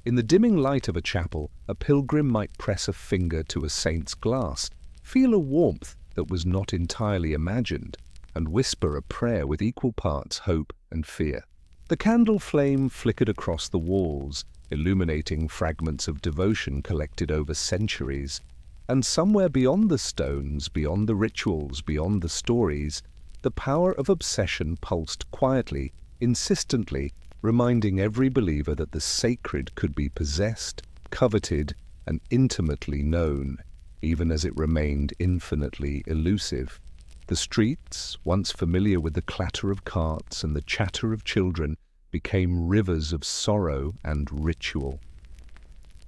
S1: In the dimming light of a chapel, a pilgrim might press a finger to a saint's glass, feel a warmth that was not entirely imagined, and whisper a prayer with equal parts hope and fear. The candle flame flickered across the walls, illuminating fragments of devotion collected over centuries. And somewhere beyond the stones, beyond the rituals, beyond the stories, the power of obsession pulsed quietly, insistently, reminding every believer that the sacred could be possessed, coveted, and intimately known, even as it remained infinitely elusive. The streets, once familiar with the clatter of carts and the chatter of children, became rivers of sorrow and ritual.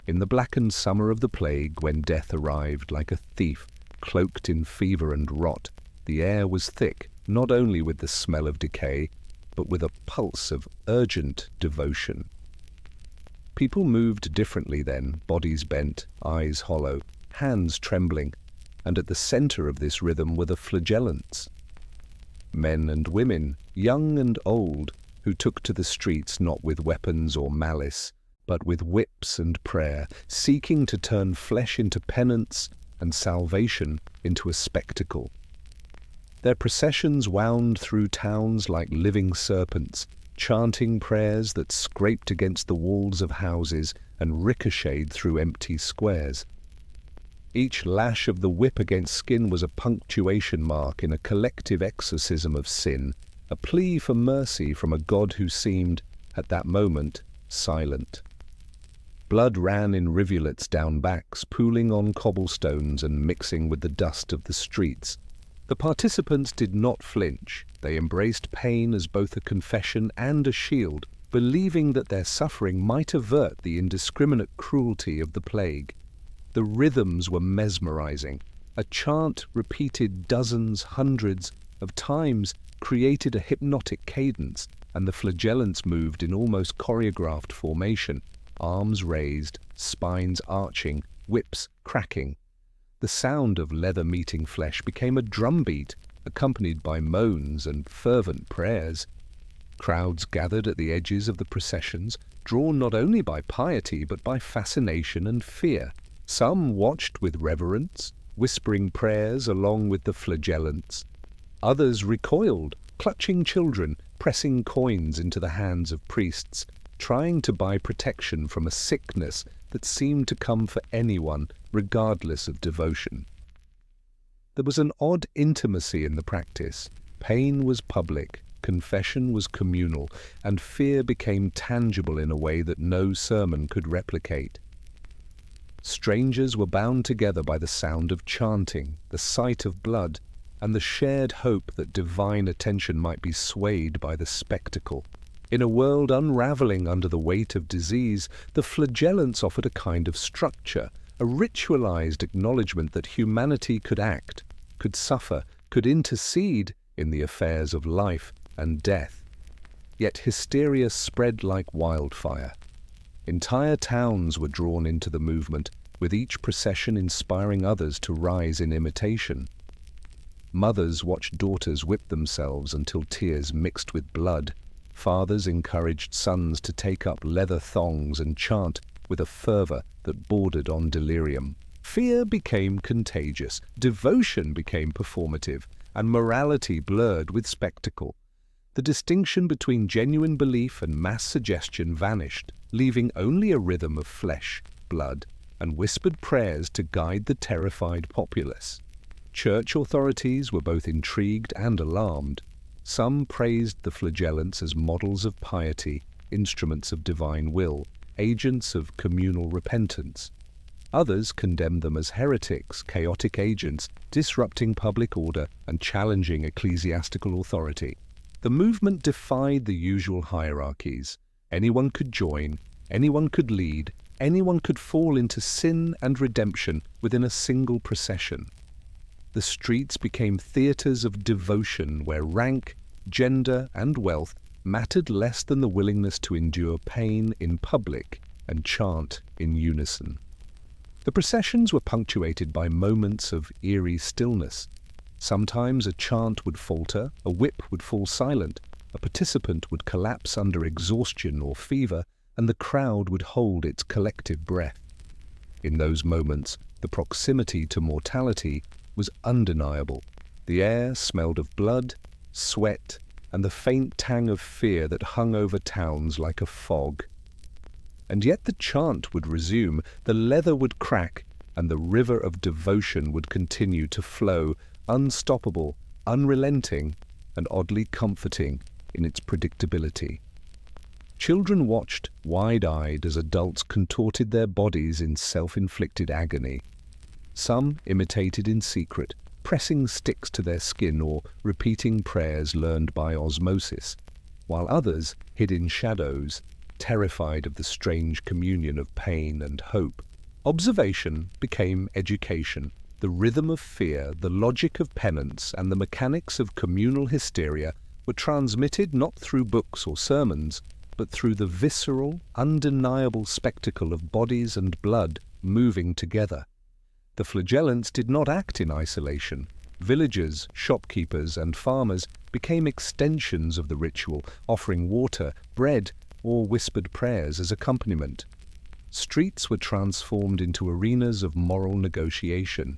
S1: In the blackened summer of the plague, when death arrived like a thief, cloaked in fever and rot, the air was thick, not only with the smell of decay, but with a pulse of urgent devotion. People moved differently then, bodies bent, eyes hollow, hands trembling, and at the center of this rhythm were the Flagellants. Men and women, young and old, who took to the streets not with weapons or malice, but with whips and prayer, seeking to turn flesh into penance and salvation into a spectacle. Their processions wound through towns like living serpents, chanting prayers that scraped against the walls of houses and ricocheted through empty squares. Each lash of the whip against skin was a punctuation mark in a collective exorcism of sin, a plea for mercy from a God who seemed, at that moment, silent. Blood ran in rivulets down backs, pooling on cobblestones and mixing with the dust of the streets. The participants did not flinch. They embraced pain as both a confession and a shield, believing that their suffering might avert the indiscriminate cruelty of the plague. The rhythms were mesmerizing. A chant repeated dozens, hundreds of times created a hypnotic cadence, and the Flagellants moved in almost choreographed formation, arms raised, spines arching, whips cracking. The sound of leather meeting flesh became a drumbeat, accompanied by moans and fervent prayers. Crowds gathered at the edges of the processions, drawn not only by piety but by fascination and fear. Some watched with reverence, whispering prayers along with the Flagellants. Others recoiled, clutching children, pressing coins into the hands of priests, trying to buy protection from a sickness that seemed to come for anyone, regardless of devotion. There was an odd intimacy in the practice. Pain was public, confession was communal, and fear became tangible in a way that no sermon could replicate. Strangers were bound together by the sound of chanting, the sight of blood, and the shared hope that divine attention might be swayed by the spectacle. In a world unraveling under the weight of disease, the Flagellants offered a kind of structure, a ritualized acknowledgement that humanity could act, could suffer, could intercede in the affairs of life and death. Yet hysteria spread like wildfire. Entire towns were drawn into the movement, with each procession inspiring others to rise in imitation. Mothers watched daughters whip themselves until tears mixed with blood. Fathers encouraged sons to take up leather thongs and chant with a fervor that bordered on delirium. Fear became contagious, devotion became performative, and morality blurred with spectacle. The distinction between genuine belief and mass suggestion vanished, leaving only a rhythm of flesh, blood, and whispered prayers to guide the terrified populace. Church authorities were both intrigued and alarmed. Some praised the Flagellants as models of piety, instruments of divine will, agents of communal repentance. Others condemned them as heretics, chaotic agents, disrupting public order and challenging ecclesiastical authority. The movement defied the usual hierarchies. Anyone could join, anyone could lead, anyone could fall into sin and redemption within a single procession. The streets became theatres of devotion where rank, gender, and wealth mattered less than the willingness to endure pain in public and chant in unison. The processions were punctuated by moments of eerie stillness. Sometimes a chant would falter, a whip would fall silent, a participant would collapse under exhaustion or fever, and the crowd would hold its collective breath. In those moments, the proximity to mortality was undeniable. The air smelled of blood, sweat, and the faint tang of fear that hung over towns like a fog. And yet the chant would resume, the leather would crack, and the river of devotion would continue to flow, unstoppable, unrelenting, and oddly comforting in its predictability. Children watched, wide-eyed, as adults contorted their bodies in self-inflicted agony. Some imitated in secret, pressing sticks to their skin or repeating prayers learned by osmosis, while others hid in shadows, terrified of the strange communion of pain and hope. Observation became education. The rhythm of fear, the logic of penance, and the mechanics of communal hysteria were transmitted not through books or sermons, but through the visceral, undeniable spectacle of bodies and blood moving together. The Flagellants did not act in isolation. Villagers, shopkeepers, and farmers became extensions of the ritual, offering water, bread, or whispered prayers as accompaniment. Streets were transformed into arenas of moral negotiation.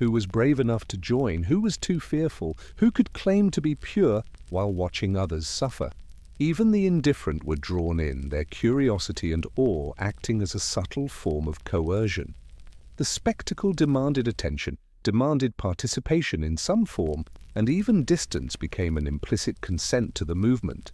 S1: Who was brave enough to join? Who was too fearful? Who could claim to be pure while watching others suffer? Even the indifferent were drawn in, their curiosity and awe acting as a subtle form of coercion. The spectacle demanded attention, demanded participation in some form, and even distance became an implicit consent to the movement.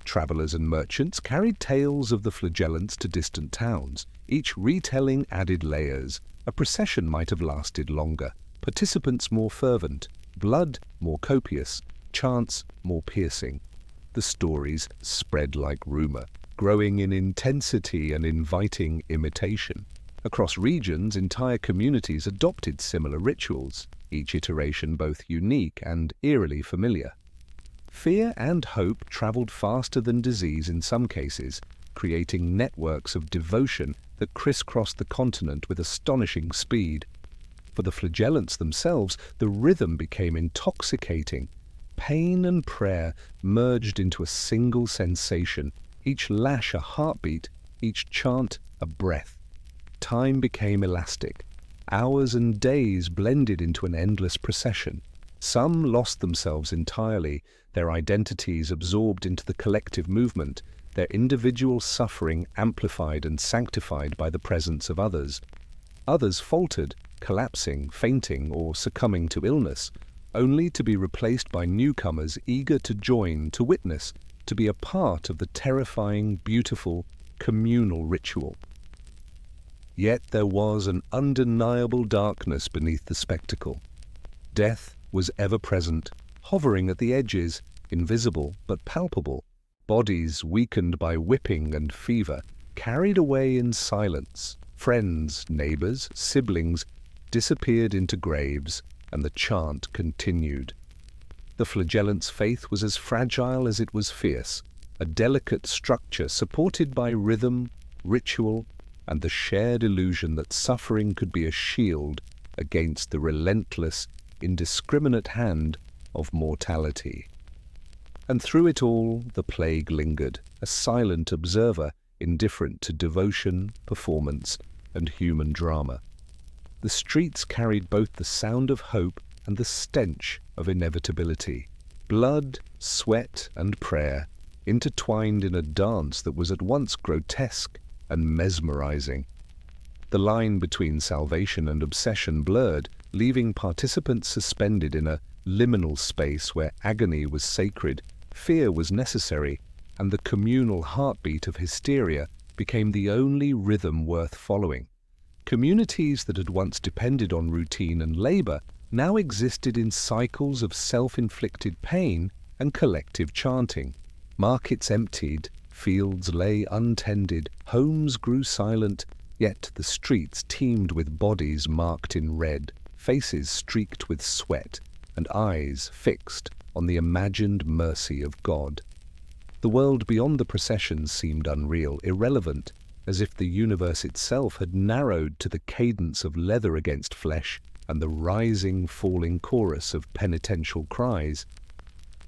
S1: Travelers and merchants carried tales of the Flagellants to distant towns. Each retelling added layers. A procession might have lasted longer, participants more fervent, blood more copious, chants more piercing. The stories spread like rumor, growing in intensity and inviting imitation. Across regions, entire communities adopted similar rituals, each iteration both unique and eerily familiar. Fear and hope traveled faster than disease in some cases, creating networks of devotion that crisscrossed the continent with astonishing speed. For the Flagellants themselves, the rhythm became intoxicating. Pain and prayer merged into a single sensation, each lash a heartbeat, each chant a breath. Time became elastic. Hours and days blended into an endless procession. Some lost themselves entirely, their identities absorbed into the collective movement, their individual suffering amplified and sanctified by the presence of others. Others faltered, collapsing, fainting, or succumbing to illness, only to be replaced by newcomers eager to join, to witness, to be a part of the terrifying, beautiful, communal ritual. Yet there was an undeniable darkness beneath the spectacle. Death was ever present, hovering at the edges, invisible but palpable. Bodies weakened by whipping and fever, carried away in silence. Friends, neighbors, siblings disappeared into graves, and the chant continued. The Flagellants' faith was as fragile as it was fierce, a delicate structure supported by rhythm, ritual, and the shared illusion that suffering could be a shield against the relentless, indiscriminate hand of mortality. And through it all, the plague lingered, a silent observer, indifferent to devotion, performance, and human drama. The streets carried both the sound of hope and the stench of inevitability. Blood, sweat, and prayer intertwined in a dance that was at once grotesque and mesmerizing. The line between salvation and obsession blurred, leaving participants suspended in a liminal space where agony was sacred, fear was necessary, and the communal heartbeat of hysteria became the only rhythm worth following. Communities that had once depended on routine and labor now existed in cycles of self-inflicted pain and collective chanting. Markets emptied, fields lay untended, homes grew silent, yet the streets teemed with bodies marked in red, faces streaked with sweat, and eyes fixed on the imagined mercy of God. The world beyond the processions seemed unreal, irrelevant, as if the universe itself had narrowed to the cadence of leather against flesh and the rising, falling chorus of penitential cries.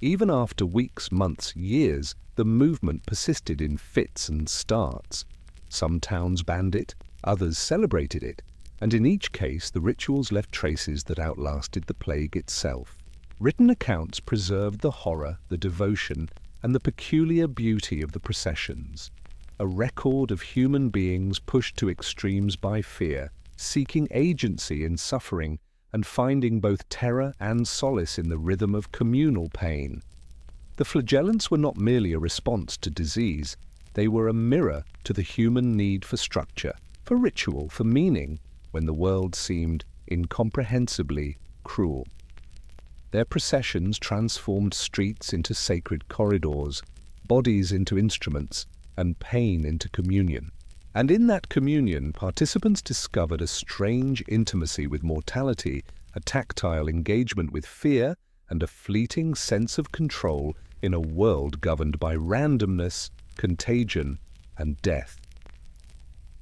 S1: Even after weeks, months, years, the movement persisted in fits and starts. Some towns banned it, others celebrated it, and in each case the rituals left traces that outlasted the plague itself. Written accounts preserved the horror, the devotion, and the peculiar beauty of the processions. A record of human beings pushed to extremes by fear, seeking agency in suffering, and finding both terror and solace in the rhythm of communal pain. The Flagellants were not merely a response to disease, they were a mirror to the human need for structure, for ritual, for meaning, when the world seemed incomprehensibly cruel. Their processions transformed streets into sacred corridors, bodies into instruments, and pain into communion. And in that communion, participants discovered a strange intimacy with mortality, a tactile engagement with fear, and a fleeting sense of control in a world governed by randomness, contagion, and death.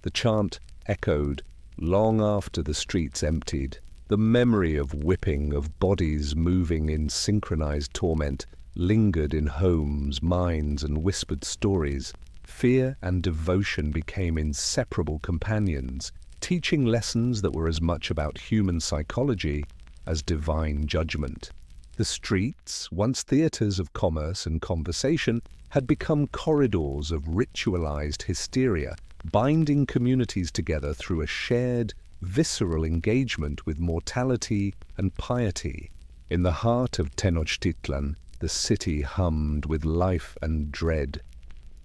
S1: The chant echoed long after the streets emptied. The memory of whipping, of bodies moving in synchronized torment, lingered in homes, minds, and whispered stories. Fear and devotion became inseparable companions, teaching lessons that were as much about human psychology as divine judgment. The streets, once theaters of commerce and conversation, had become corridors of ritualized hysteria, binding communities together through a shared, visceral engagement with mortality and piety. In the heart of Tenochtitlan, the city hummed with life and dread.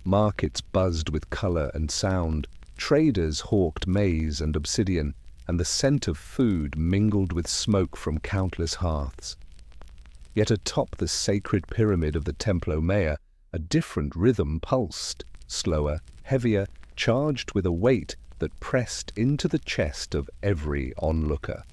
S1: Markets buzzed with color and sound, traders hawked maize and obsidian, and the scent of food mingled with smoke from countless hearths. Yet atop the sacred pyramid of the Templo Mayor, a different rhythm pulsed, slower, heavier, charged with a weight that pressed into the chest of every onlooker.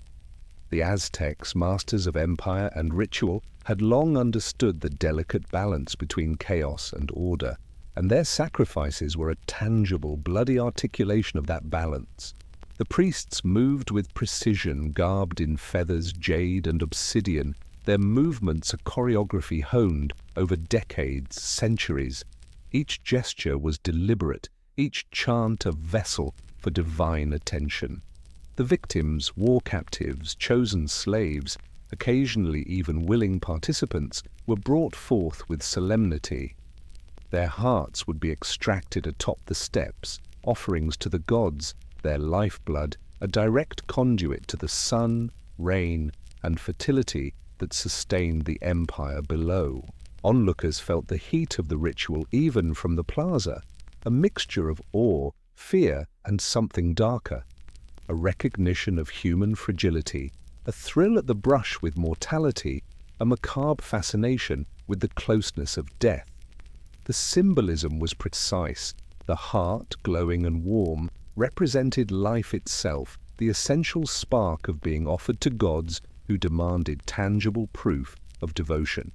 S1: The Aztecs, masters of empire and ritual, had long understood the delicate balance between chaos and order, and their sacrifices were a tangible, bloody articulation of that balance. The priests moved with precision, garbed in feathers, jade, and obsidian, their movements a choreography honed over decades, centuries. Each gesture was deliberate, each chant a vessel for divine attention. The victims, war captives, chosen slaves, occasionally even willing participants, were brought forth with solemnity. Their hearts would be extracted atop the steps, offerings to the gods, their lifeblood, a direct conduit to the sun, rain, and fertility that sustained the empire below. Onlookers felt the heat of the ritual even from the plaza, a mixture of awe, fear, and something darker, a recognition of human fragility, a thrill at the brush with mortality, a macabre fascination with the closeness of death. The symbolism was precise. The heart, glowing and warm, represented life itself, the essential spark of being offered to gods who demanded tangible proof of devotion.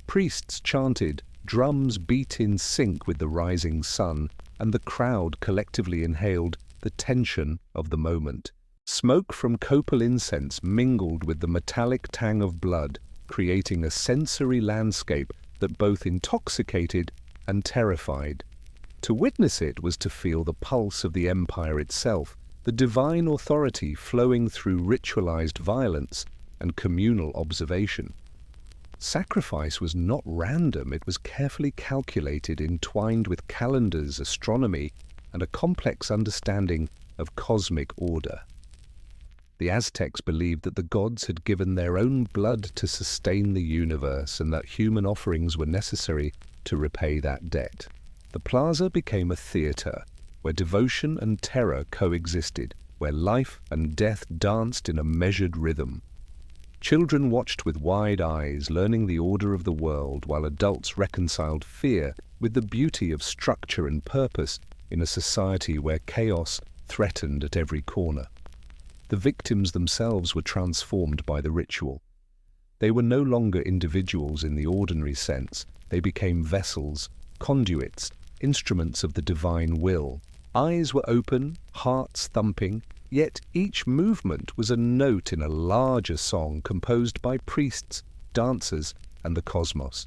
S1: Priests chanted, drums beat in sync with the rising sun, and the crowd collectively inhaled the tension of the moment. Smoke from copal incense mingled with the metallic tang of blood, creating a sensory landscape that both intoxicated and terrified. To witness it was to feel the pulse of the empire itself, the divine authority flowing through ritualized violence and communal observation. Sacrifice was not random, it was carefully calculated, entwined with calendars, astronomy, and a complex understanding of cosmic order. The Aztecs believed that the gods had given their own blood to sustain the universe and that human offerings were necessary to repay that debt. The plaza became a theater where devotion and terror coexisted, where life and death danced in a measured rhythm. Children watched with wide eyes, learning the order of the world, while adults reconciled fear with the beauty of structure and purpose in a society where chaos threatened at every corner. The victims themselves were transformed by the ritual. They were no longer individuals in the ordinary sense. They became vessels, conduits, instruments of the divine will. Eyes were open, hearts thumping, yet each movement was a note in a larger song composed by priests, dancers, and the cosmos.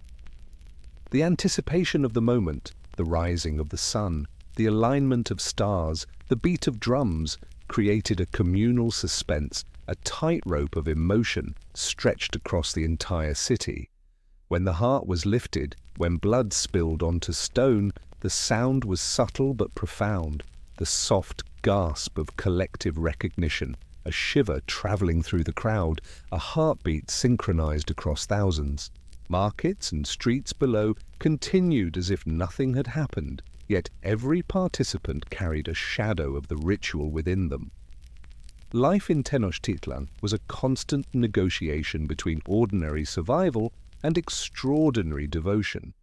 S1: The anticipation of the moment, the rising of the sun, the alignment of stars, the beat of drums, created a communal suspense, a tightrope of emotion stretched across the entire city. When the heart was lifted, when blood spilled onto stone, the sound was subtle but profound, the soft gasp of collective recognition, a shiver traveling through the crowd, a heartbeat synchronized across thousands. Markets and streets below continued as if nothing had happened, yet every participant carried a shadow of the ritual within them. Life in Tenochtitlan was a constant negotiation between ordinary survival and extraordinary devotion.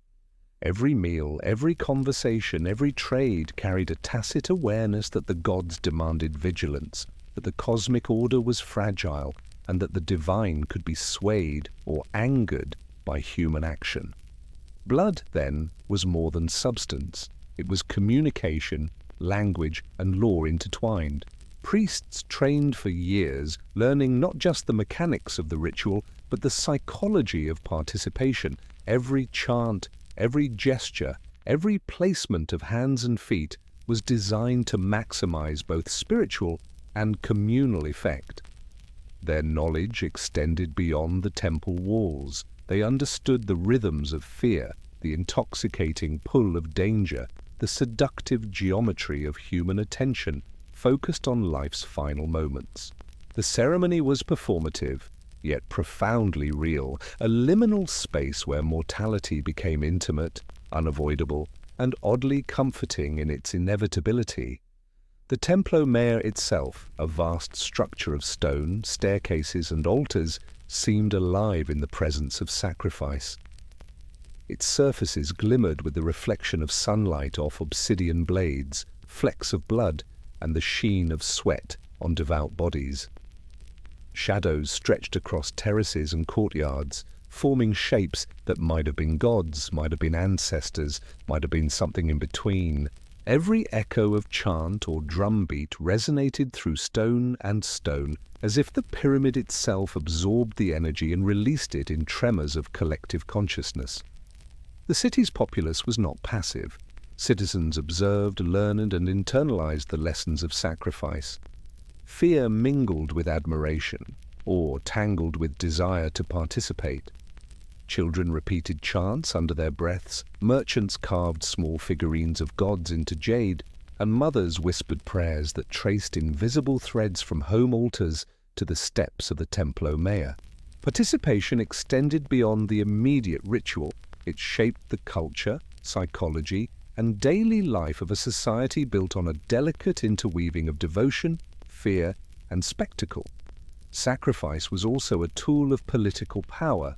S1: Every meal, every conversation, every trade carried a tacit awareness that the gods demanded vigilance, that the cosmic order was fragile, and that the divine could be swayed or angered by human action. Blood, then, was more than substance. It was communication, language, and law intertwined. Priests trained for years, learning not just the mechanics of the ritual, but the psychology of participation. Every chant, every gesture, every placement of hands and feet was designed to maximize both spiritual and communal effect. Their knowledge extended beyond the temple walls. They understood the rhythms of fear, the intoxicating pull of danger, the seductive geometry of human attention, focused on life's final moments. The ceremony was performative, yet profoundly real, a liminal space where mortality became intimate, unavoidable, and oddly comforting in its inevitability. The Templo Mayor itself, a vast structure of stone, staircases, and altars, seemed alive in the presence of sacrifice. Its surfaces glimmered with the reflection of sunlight off obsidian blades, flecks of blood, and the sheen of sweat on devout bodies. Shadows stretched across terraces and courtyards, forming shapes that might have been gods, might have been ancestors, might have been something in between. Every echo of chant or drumbeat resonated through stone and stone, as if the pyramid itself absorbed the energy and released it in tremors of collective consciousness. The city's populace was not passive. Citizens observed, learned, and internalized the lessons of sacrifice. Fear mingled with admiration, or tangled with desire to participate. Children repeated chants under their breaths, merchants carved small figurines of gods into jade, and mothers whispered prayers that traced invisible threads from home altars to the steps of the Templo Mayor. Participation extended beyond the immediate ritual. It shaped the culture, psychology, and daily life of a society built on a delicate interweaving of devotion, fear, and spectacle. Sacrifice was also a tool of political power.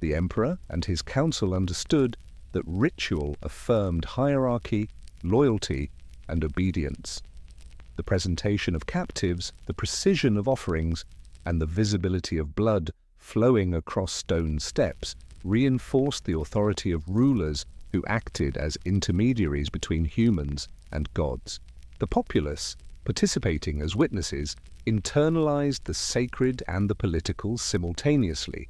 S1: The emperor and his council understood that ritual affirmed hierarchy, loyalty, and obedience. The presentation of captives, the precision of offerings, and the visibility of blood flowing across stone steps reinforced the authority of rulers who acted as intermediaries between humans and gods. The populace, participating as witnesses, internalized the sacred and the political simultaneously.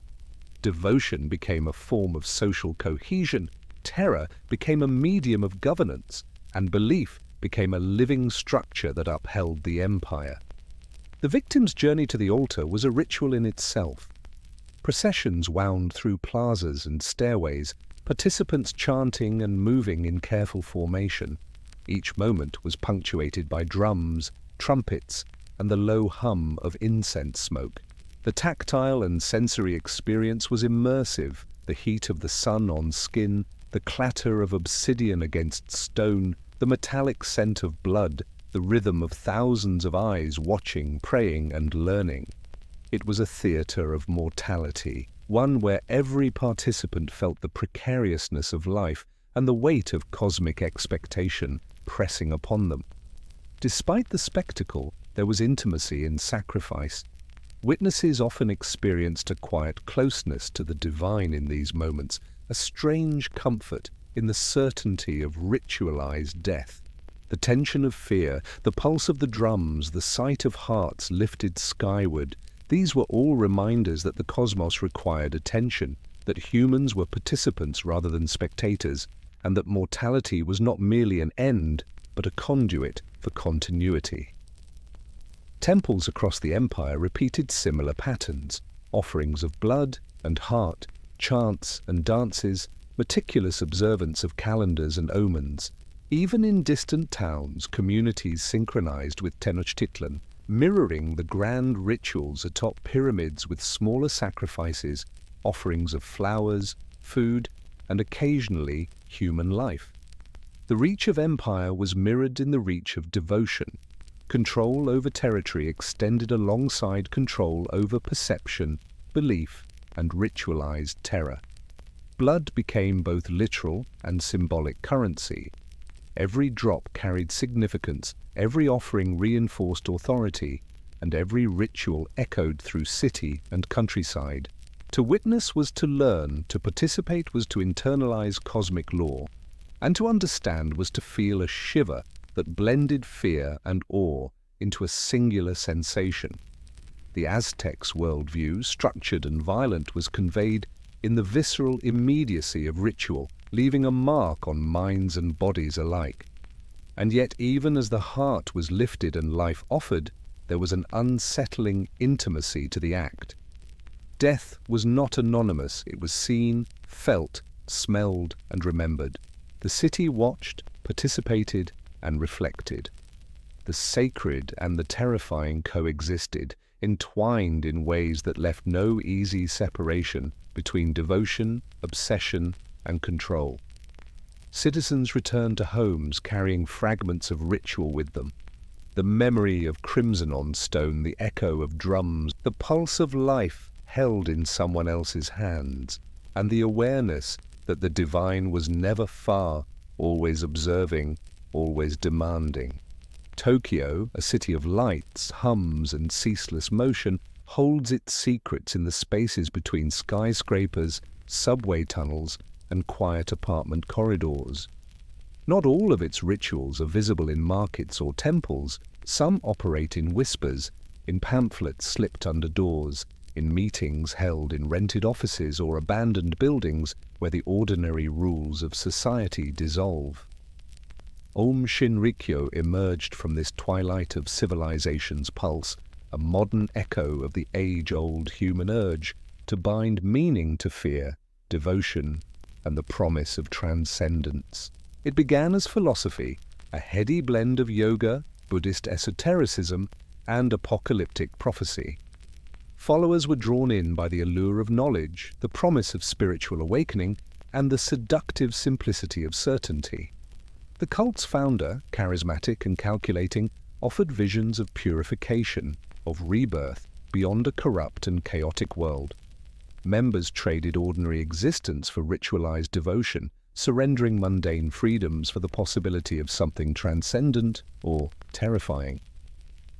S1: Devotion became a form of social cohesion, terror became a medium of governance, and belief became a living structure that upheld the empire. The victim's journey to the altar was a ritual in itself. Processions wound through plazas and stairways, participants chanting and moving in careful formation. Each moment was punctuated by drums, trumpets, and the low hum of incense smoke. The tactile and sensory experience was immersive, the heat of the sun on skin, the clatter of obsidian against stone, the metallic scent of blood, the rhythm of thousands of eyes watching, praying, and learning. It was a theatre of mortality, one where every participant felt the precariousness of life and the weight of cosmic expectation pressing upon them. Despite the spectacle, there was intimacy in sacrifice. Witnesses often experienced a quiet closeness to the divine in these moments, a strange comfort in the certainty of ritualized death. The tension of fear, the pulse of the drums, the sight of hearts lifted skyward, these were all reminders that the cosmos required attention, that humans were participants rather than spectators, and that mortality was not merely an end, but a conduit for continuity. Temples across the empire repeated similar patterns, offerings of blood and heart, chants and dances, meticulous observance of calendars and omens. Even in distant towns, communities synchronized with Tenochtitlan, mirroring the grand rituals atop pyramids with smaller sacrifices, offerings of flowers, food, and occasionally human life. The reach of empire was mirrored in the reach of devotion. Control over territory extended alongside control over perception, belief, and ritualized terror. Blood became both literal and symbolic currency. Every drop carried significance, every offering reinforced authority, and every ritual echoed through city and countryside. To witness was to learn, to participate was to internalize cosmic law, and to understand was to feel a shiver that blended fear and awe into a singular sensation. The Aztecs' worldview, structured and violent, was conveyed in the visceral immediacy of ritual, leaving a mark on minds and bodies alike. And yet, even as the heart was lifted and life offered, there was an unsettling intimacy to the act. Death was not anonymous, it was seen, felt, smelled, and remembered. The city watched, participated, and reflected. The sacred and the terrifying coexisted, entwined in ways that left no easy separation between devotion, obsession, and control. Citizens returned to homes carrying fragments of ritual with them. The memory of crimson on stone, the echo of drums, the pulse of life held in someone else's hands, and the awareness that the divine was never far, always observing, always demanding. Tokyo, a city of lights, hums, and ceaseless motion, holds its secrets in the spaces between skyscrapers, subway tunnels, and quiet apartment corridors. Not all of its rituals are visible in markets or temples. Some operate in whispers, in pamphlets slipped under doors, in meetings held in rented offices or abandoned buildings where the ordinary rules of society dissolve. Om Shinrikyo emerged from this twilight of civilization's pulse, a modern echo of the age-old human urge to bind meaning to fear, devotion, and the promise of transcendence. It began as philosophy, a heady blend of yoga, Buddhist esotericism, and apocalyptic prophecy. Followers were drawn in by the allure of knowledge, the promise of spiritual awakening, and the seductive simplicity of certainty. The cult's founder, charismatic and calculating, offered visions of purification, of rebirth, beyond a corrupt and chaotic world. Members traded ordinary existence for ritualized devotion, surrendering mundane freedoms for the possibility of something transcendent or terrifying.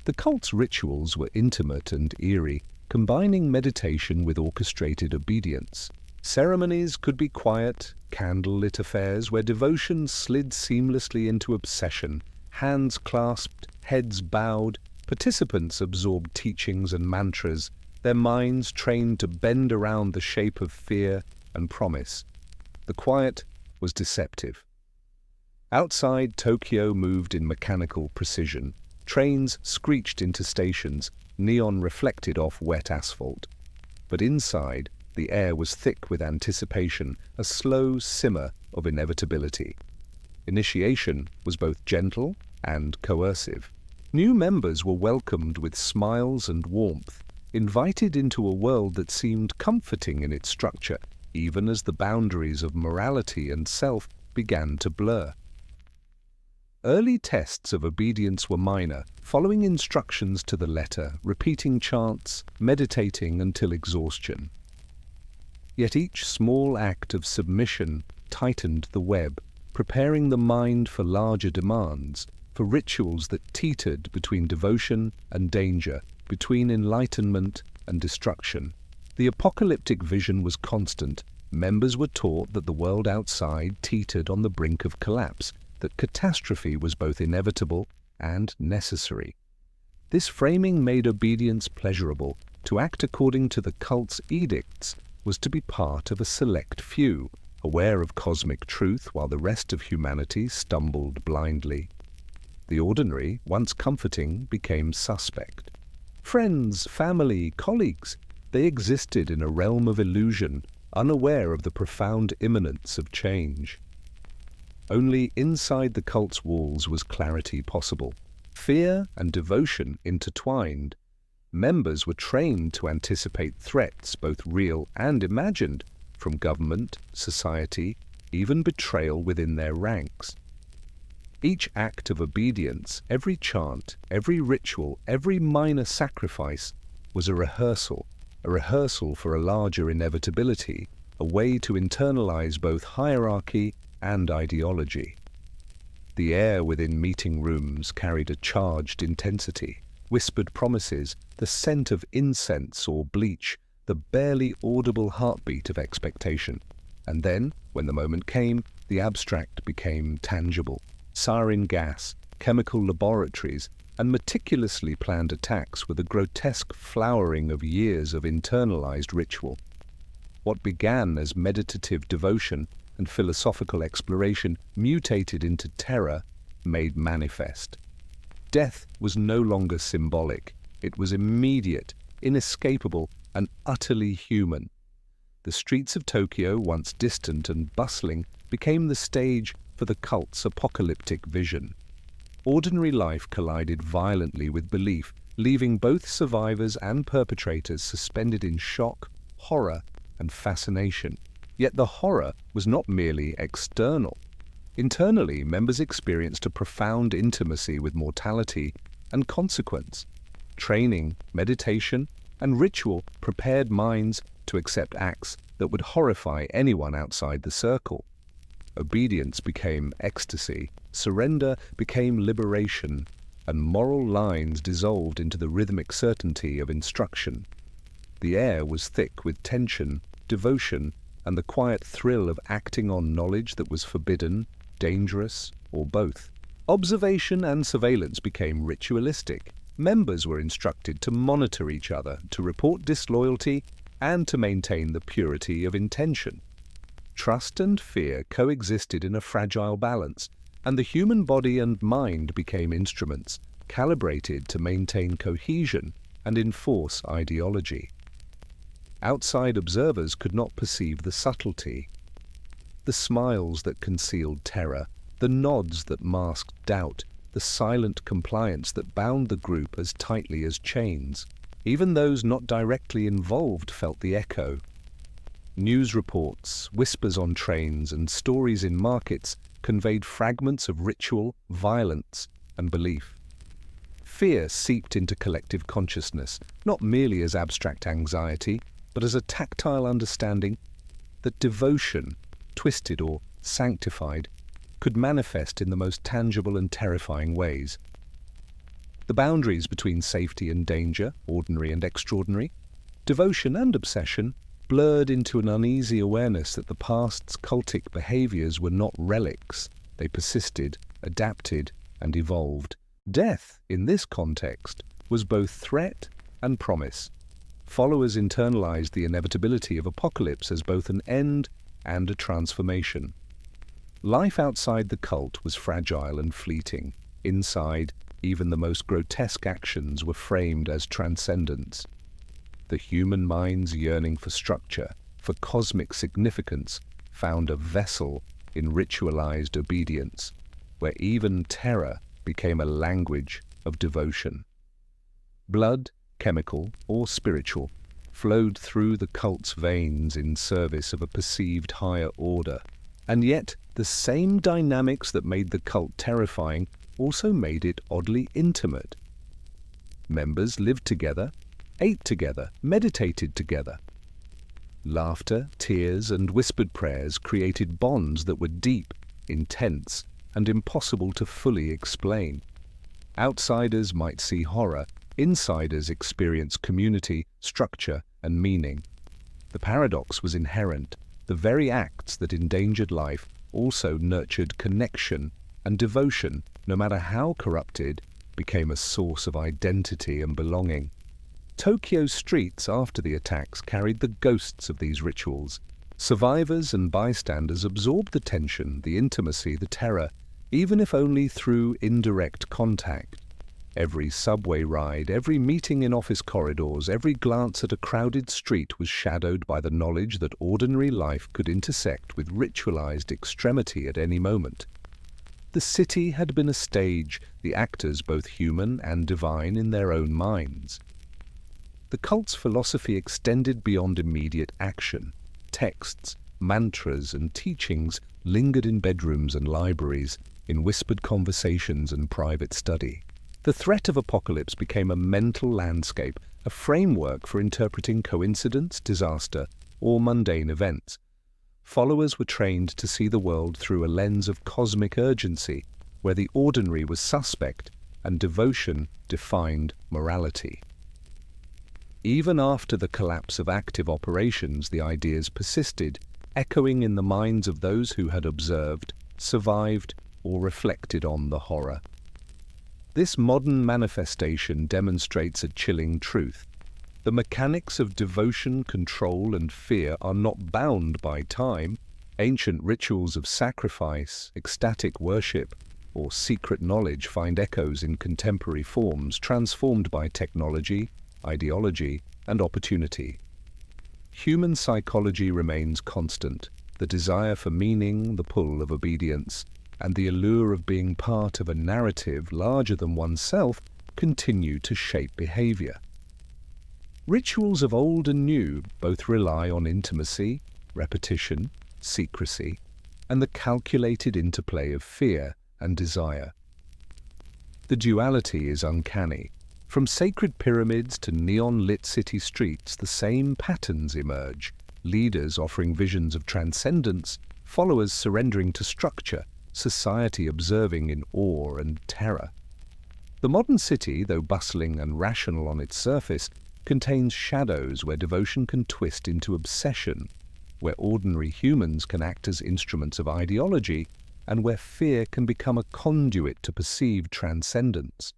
S1: The cult's rituals were intimate and eerie, combining meditation with orchestrated obedience. Ceremonies could be quiet, candle-lit affairs where devotion slid seamlessly into obsession, hands clasped, heads bowed, participants absorbed teachings and mantras, their minds trained to bend around the shape of fear and promise. The quiet was deceptive. Outside, Tokyo moved in mechanical precision. Trains screeched into stations, neon reflected off wet asphalt. But inside, the air was thick with anticipation, a slow simmer of inevitability. Initiation was both gentle and coercive. New members were welcomed with smiles and warmth, invited into a world that seemed comforting in its structure, even as the boundaries of morality and self began to blur. Early tests of obedience were minor, following instructions to the letter, repeating chants, meditating until exhaustion. Yet each small act of submission tightened the web, preparing the mind for larger demands, for rituals that teetered between devotion and danger, between enlightenment and destruction. The apocalyptic vision was constant. Members were taught that the world outside teetered on the brink of collapse, that catastrophe was both inevitable and necessary. This framing made obedience pleasurable. To act according to the cult's edicts was to be part of a select few, aware of cosmic truth while the rest of humanity stumbled blindly. The ordinary, once comforting, became suspect. Friends, family, colleagues, they existed in a realm of illusion, unaware of the profound imminence of change. Only inside the cult's walls was clarity possible. Fear and devotion intertwined. Members were trained to anticipate threats, both real and imagined, from government, society, even betrayal within their ranks. Each act of obedience, every chant, every ritual, every minor sacrifice was a rehearsal for a larger inevitability, a way to internalize both hierarchy and ideology. The air within meeting rooms carried a charged intensity, whispered promises, the scent of incense or bleach, the barely audible heartbeat of expectation. And then, when the moment came, the abstract became tangible. Sarin gas, chemical laboratories, and meticulously planned attacks were the grotesque flowering of years of internalized ritual. What began as meditative devotion and philosophical exploration mutated into terror made manifest. Death was no longer symbolic. It was immediate, inescapable, and utterly human. The streets of Tokyo, once distant and bustling, became the stage for the cult's apocalyptic vision. Ordinary life collided violently with belief, leaving both survivors and perpetrators suspended in shock, horror, and fascination. Yet the horror was not merely external. Internally, members experienced a profound intimacy with mortality and consequence. Training, meditation, and ritual prepared minds to accept acts that would horrify anyone outside the circle. Obedience became ecstasy, surrender became liberation, and moral lines dissolved into the rhythmic certainty of instruction. The air was thick with tension, devotion, and the quiet thrill of acting on knowledge that was forbidden, dangerous, or both. Observation and surveillance became ritualistic. Members were instructed to monitor each other, to report disloyalty, and to maintain the purity of intention. Trust and fear coexisted in a fragile balance, and the human body and mind became instruments, calibrated to maintain cohesion and enforce ideology. Outside observers could not perceive the subtlety. The smiles that concealed terror, the nods that masked doubt, the silent compliance that bound the group as tightly as chains. Even those not directly involved felt the echo. News reports, whispers on trains, and stories in markets conveyed fragments of ritual, violence, and belief. Fear seeped into collective consciousness, not merely as abstract anxiety, but as a tactile understanding that devotion, twisted or sanctified, could manifest in the most tangible and terrifying ways. The boundaries between safety and danger, ordinary and extraordinary, devotion and obsession, blurred into an uneasy awareness that the past's cultic behaviors were not relics. They persisted, adapted, and evolved, Death, in this context, was both threat and promise. Followers internalized the inevitability of apocalypse as both an end and a transformation. Life outside the cult was fragile and fleeting. Inside, even the most grotesque actions were framed as transcendence. The human mind's yearning for structure, for cosmic significance, found a vessel in ritualized obedience, where even terror became a language of devotion. Blood, chemical or spiritual, flowed through the cult's veins in service of a perceived higher order. And yet, the same dynamics that made the cult terrifying also made it oddly intimate. Members lived together, ate together, meditated together. Laughter, tears, and whispered prayers created bonds that were deep, intense, and impossible to fully explain. Outsiders might see horror, insiders experience community, structure, and meaning. The paradox was inherent. The very acts that endangered life also nurtured connection, and devotion, no matter how corrupted, became a source of identity and belonging. Tokyo's streets after the attacks carried the ghosts of these rituals. Survivors and bystanders absorbed the tension, the intimacy, the terror, even if only through indirect contact. Every subway ride, every meeting in office corridors, every glance at a crowded street was shadowed by the knowledge that ordinary life could intersect with ritualized extremity at any moment. The city had been a stage, the actors both human and divine in their own minds. The cult's philosophy extended beyond immediate action. Texts, mantras, and teachings lingered in bedrooms and libraries, in whispered conversations and private study. The threat of apocalypse became a mental landscape, a framework for interpreting coincidence, disaster, or mundane events. Followers were trained to see the world through a lens of cosmic urgency, where the ordinary was suspect and devotion defined morality. Even after the collapse of active operations, the ideas persisted, echoing in the minds of those who had observed, survived, or reflected on the horror. This modern manifestation demonstrates a chilling truth. The mechanics of devotion, control, and fear are not bound by time. Ancient rituals of sacrifice, ecstatic worship, or secret knowledge find echoes in contemporary forms transformed by technology, ideology, and opportunity. Human psychology remains constant. The desire for meaning, the pull of obedience, and the allure of being part of a narrative larger than oneself continue to shape behavior. Rituals of old and new both rely on intimacy, repetition, secrecy, and the calculated interplay of fear and desire. The duality is uncanny. From sacred pyramids to neon-lit city streets, the same patterns emerge. Leaders offering visions of transcendence, followers surrendering to structure, society observing in awe and terror. The modern city, though bustling and rational on its surface, contains shadows where devotion can twist into obsession, where ordinary humans can act as instruments of ideology, and where fear can become a conduit to perceived transcendence.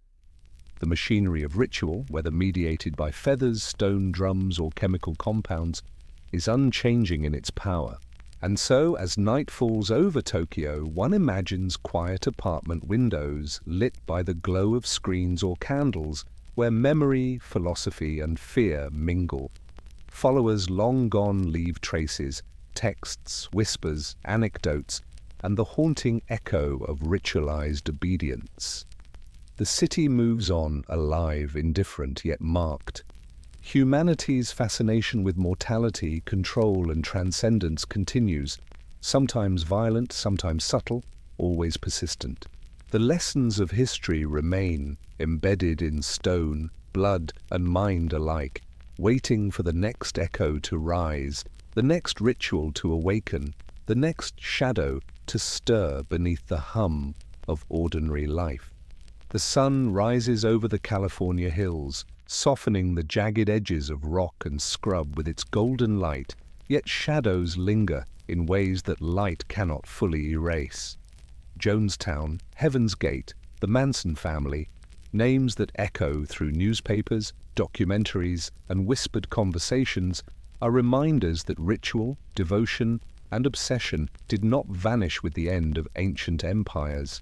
S1: The machinery of ritual, whether mediated by feathers, stone drums, or chemical compounds, is unchanging in its power. And so, as night falls over Tokyo, one imagines quiet apartment windows lit by the glow of screens or candles, where memory, philosophy, and fear mingle. Followers long gone leave traces, texts, whispers, anecdotes, and the haunting echo of ritualized obedience. The city moves on, alive, indifferent, yet marked. Humanity's fascination with mortality, control, and transcendence continues, sometimes violent, sometimes subtle, always persistent. The lessons of history remain, embedded in stone, blood, and mind alike, waiting for the next echo to rise, the next ritual to awaken, the next shadow to stir beneath the hum of ordinary life. The sun rises over the California hills, softening the jagged edges of rock and scrub with its golden light, yet shadows linger in ways that light cannot fully erase. Jonestown, Heaven's Gate, the Manson family, names that echo through newspapers, documentaries, and whispered conversations are reminders that ritual, devotion, and obsession did not vanish with the end of ancient empires.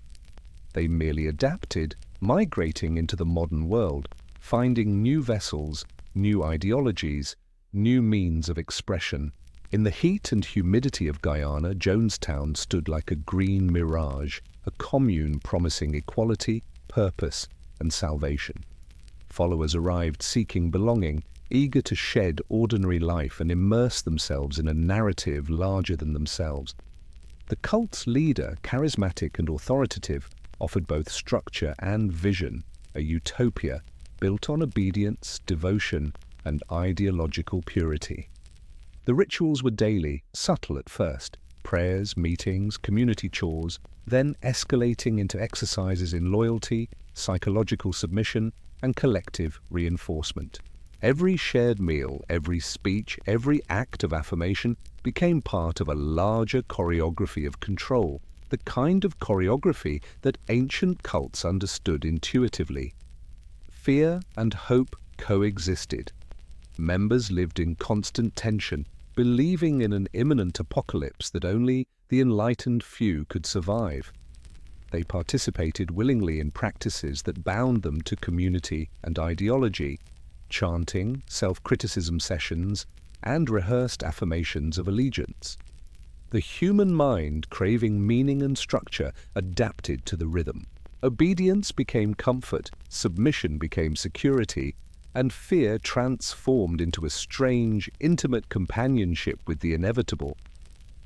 S1: They merely adapted, migrating into the modern world, finding new vessels, new ideologies, new means of expression. In the heat and humidity of Guyana, Jonestown stood like a green mirage, a commune promising equality, purpose, and salvation. Followers arrived seeking belonging, eager to shed ordinary life and immerse themselves in a narrative larger than themselves. The cult's leader, charismatic and authoritative, offered both structure and vision, a utopia built on obedience, devotion, and ideological purity. The rituals were daily, subtle at first, prayers, meetings, community chores, then escalating into exercises in loyalty, psychological submission, and collective reinforcement. Every shared meal, every speech, every act of affirmation became part of a larger choreography of control, the kind of choreography that ancient cults understood intuitively. Fear and hope coexisted. Members lived in constant tension, believing in an imminent apocalypse that only the enlightened few could survive. They participated willingly in practices that bound them to community and ideology, chanting, self-criticism sessions, and rehearsed affirmations of allegiance. The human mind, craving meaning and structure, adapted to the rhythm. Obedience became comfort, submission became security, and fear transformed into a strange, intimate companionship with the inevitable.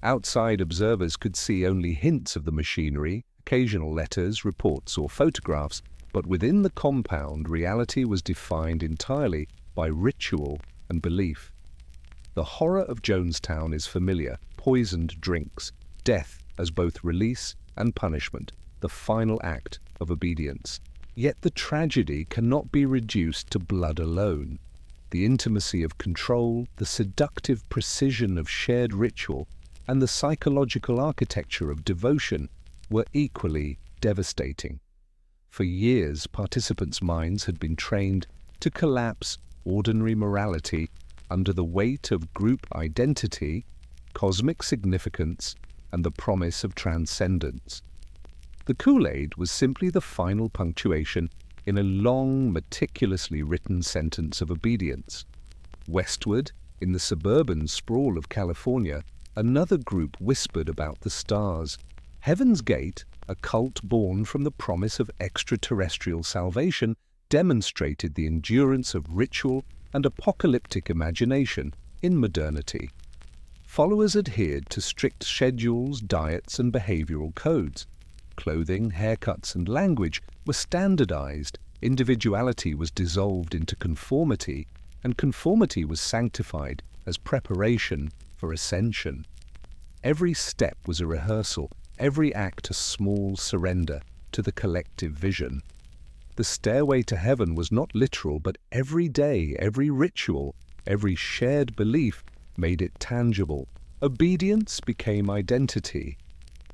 S1: Outside observers could see only hints of the machinery, occasional letters, reports, or photographs, but within the compound, reality was defined entirely by ritual and belief. The horror of Jonestown is familiar: poisoned drinks, death as both release and punishment, the final act of obedience. Yet the tragedy cannot be reduced to blood alone. The intimacy of control, the seductive precision of shared ritual, and the psychological architecture of devotion were equally devastating. For years, participants' minds had been trained to collapse ordinary morality under the weight of group identity, cosmic significance, and the promise of transcendence. The Kool-Aid was simply the final punctuation in a long, meticulously written sentence of obedience. Westward, in the suburban sprawl of California, another group whispered about the stars. Heaven's Gate, a cult born from the promise of extraterrestrial salvation, demonstrated the endurance of ritual and apocalyptic imagination in modernity. Followers adhered to strict schedules, diets, and behavioral codes. Clothing, haircuts, and language were standardized, individuality was dissolved into conformity, and conformity was sanctified as preparation for ascension. Every step was a rehearsal, every act a small surrender to the collective vision. The stairway to heaven was not literal, but every day, every ritual, every shared belief made it tangible. Obedience became identity,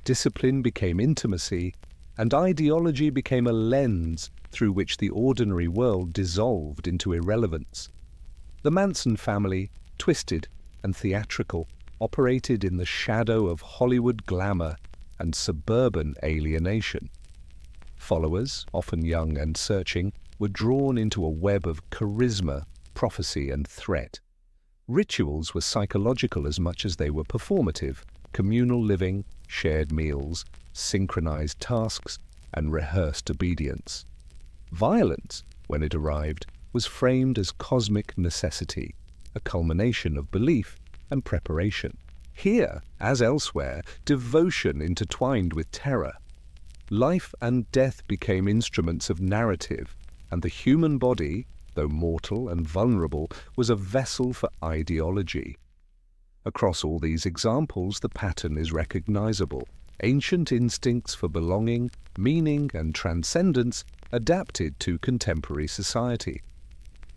S1: discipline became intimacy, and ideology became a lens through which the ordinary world dissolved into irrelevance. The Manson family, twisted and theatrical, operated in the shadow of Hollywood glamour and suburban alienation. Followers, often young and searching, were drawn into a web of charisma, prophecy, and threat. Rituals were psychological as much as they were performative: communal living, shared meals, synchronized tasks, and rehearsed obedience. Violence, when it arrived, was framed as cosmic necessity, a culmination of belief and preparation. Here, as elsewhere, devotion intertwined with terror. Life and death became instruments of narrative, and the human body, though mortal and vulnerable, was a vessel for ideology. Across all these examples, the pattern is recognizable. Ancient instincts for belonging, meaning, and transcendence adapted to contemporary society.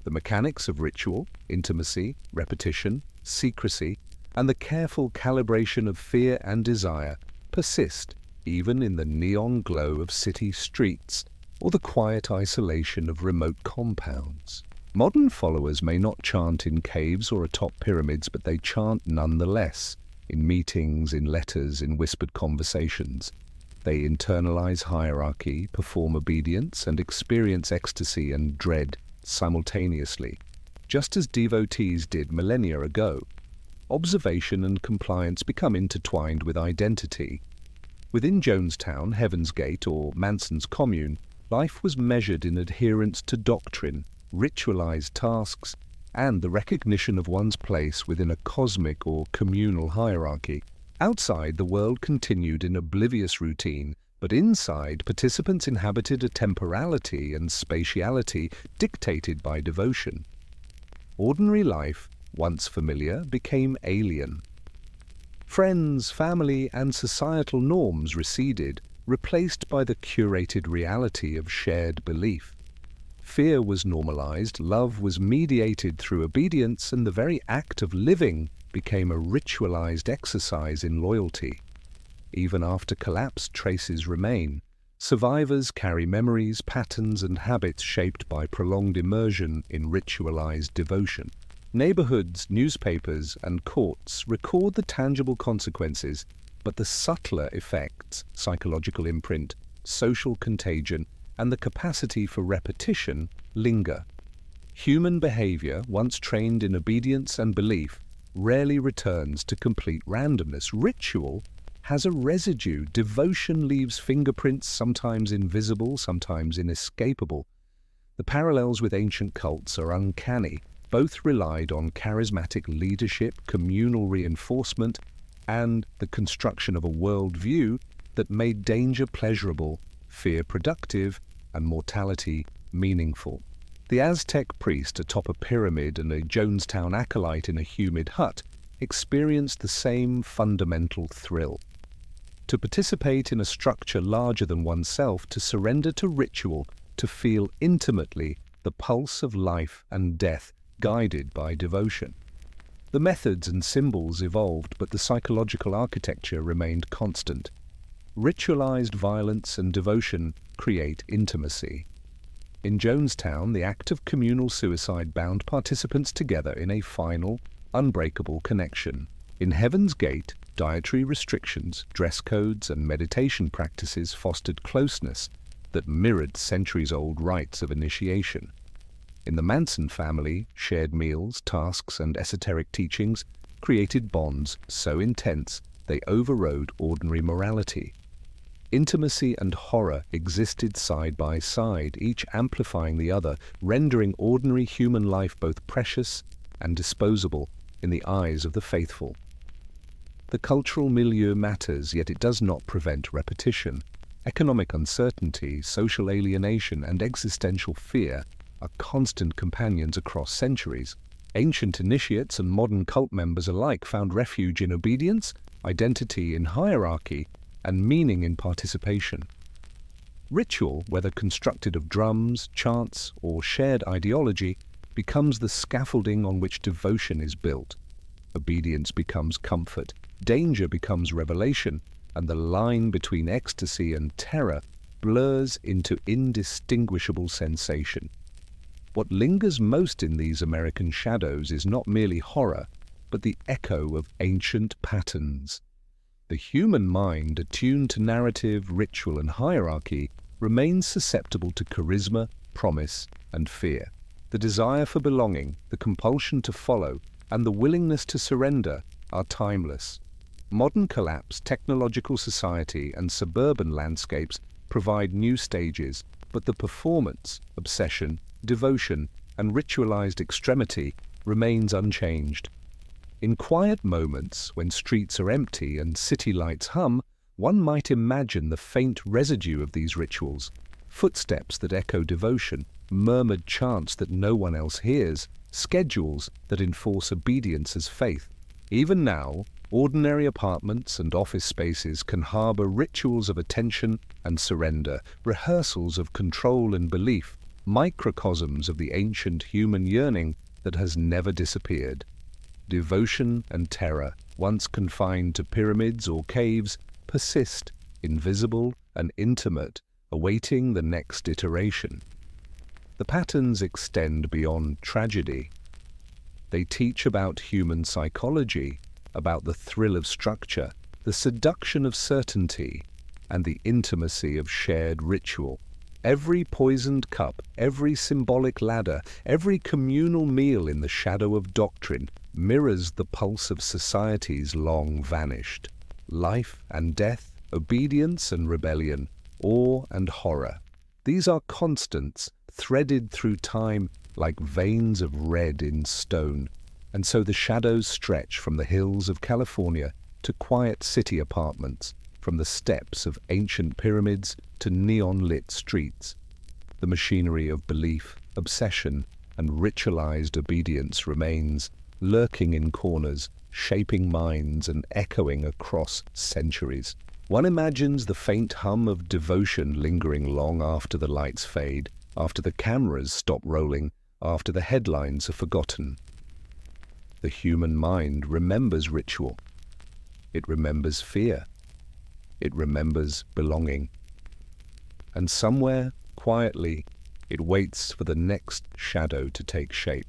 S1: The mechanics of ritual, intimacy, repetition, secrecy, and the careful calibration of fear and desire persist even in the neon glow of city streets, or the quiet isolation of remote compounds. Modern followers may not chant in caves or atop pyramids, but they chant nonetheless, in meetings, in letters, in whispered conversations. They internalize hierarchy, perform obedience, and experience ecstasy and dread simultaneously, just as devotees did millennia ago. Observation and compliance become intertwined with identity. Within Jonestown, Heaven's Gate, or Manson's commune, life was measured in adherence to doctrine, ritualized tasks, and the recognition of one's place within a cosmic or communal hierarchy. Outside, the world continued in oblivious routine, but inside, participants inhabited a temporality and spatiality dictated by devotion. Ordinary life, once familiar, became alien. Friends, family, and societal norms receded, replaced by the curated reality of shared belief. Fear was normalized, love was mediated through obedience, and the very act of living became a ritualized exercise in loyalty. Even after collapse, traces remain. Survivors carry memories, patterns, and habits shaped by prolonged immersion in ritualized devotion. Neighborhoods, newspapers, and courts record the tangible consequences, but the subtler effects, psychological imprint, social contagion, and the capacity for repetition linger. Human behavior, once trained in obedience and belief, rarely returns to complete randomness. Ritual has a residue. Devotion leaves fingerprints, sometimes invisible, sometimes inescapable. The parallels with ancient cults are uncanny. Both relied on charismatic leadership, communal reinforcement, and the construction of a worldview that made danger pleasurable, fear productive, and mortality meaningful. The Aztec priest atop a pyramid and a Jonestown acolyte in a humid hut experienced the same fundamental thrill. To participate in a structure larger than oneself, to surrender to ritual, to feel intimately the pulse of life and death, guided by devotion. The methods and symbols evolved, but the psychological architecture remained constant. Ritualized violence and devotion create intimacy. In Jonestown, the act of communal suicide bound participants together in a final, unbreakable connection. In Heaven's Gate, dietary restrictions, dress codes, and meditation practices fostered closeness that mirrored centuries-old rites of initiation. In the Manson family, shared meals, tasks, and esoteric teachings created bonds so intense they overrode ordinary morality. Intimacy and horror existed side by side, each amplifying the other, rendering ordinary human life both precious and disposable in the eyes of the faithful. The cultural milieu matters, yet it does not prevent repetition. Economic uncertainty, social alienation, and existential fear are constant companions across centuries. Ancient initiates and modern cult members alike found refuge in obedience, identity in hierarchy, and meaning in participation. Ritual, whether constructed of drums, chants, or shared ideology, becomes the scaffolding on which devotion is built. Obedience becomes comfort, danger becomes revelation, and the line between ecstasy and terror blurs into indistinguishable sensation. What lingers most in these American shadows is not merely horror, but the echo of ancient patterns. The human mind, attuned to narrative, ritual, and hierarchy, remains susceptible to charisma, promise, and fear. The desire for belonging, the compulsion to follow, and the willingness to surrender are timeless. Modern collapse, technological society, and suburban landscapes provide new stages, but the performance, obsession, devotion, and ritualized extremity remains unchanged. In quiet moments, when streets are empty and city lights hum, one might imagine the faint residue of these rituals, footsteps that echo devotion, murmured chants that no one else hears, schedules that enforce obedience as faith. Even now, ordinary apartments and office spaces can harbor rituals of attention and surrender, rehearsals of control and belief, microcosms of the ancient human yearning that has never disappeared. Devotion and terror, once confined to pyramids or caves, persist, invisible and intimate, awaiting the next iteration. The patterns extend beyond tragedy. They teach about human psychology, about the thrill of structure, the seduction of certainty, and the intimacy of shared ritual. Every poisoned cup, every symbolic ladder, every communal meal in the shadow of doctrine mirrors the pulse of societies long vanished. Life and death, obedience and rebellion, awe and horror. These are constants, threaded through time like veins of red in stone. And so the shadows stretch from the hills of California to quiet city apartments, from the steps of ancient pyramids to neon-lit streets. The machinery of belief, obsession, and ritualized obedience remains, lurking in corners, shaping minds and echoing across centuries. One imagines the faint hum of devotion lingering long after the lights fade, after the cameras stop rolling, after the headlines are forgotten. The human mind remembers ritual. It remembers fear. It remembers belonging. And somewhere, quietly, it waits for the next shadow to take shape,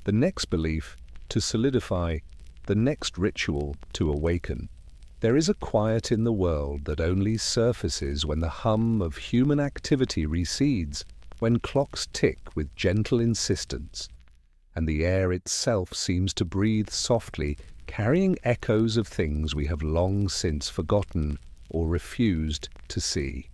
S1: the next belief to solidify, the next ritual to awaken. There is a quiet in the world that only surfaces when the hum of human activity recedes, when clocks tick with gentle insistence, and the air itself seems to breathe softly, carrying echoes of things we have long since forgotten or refused to see.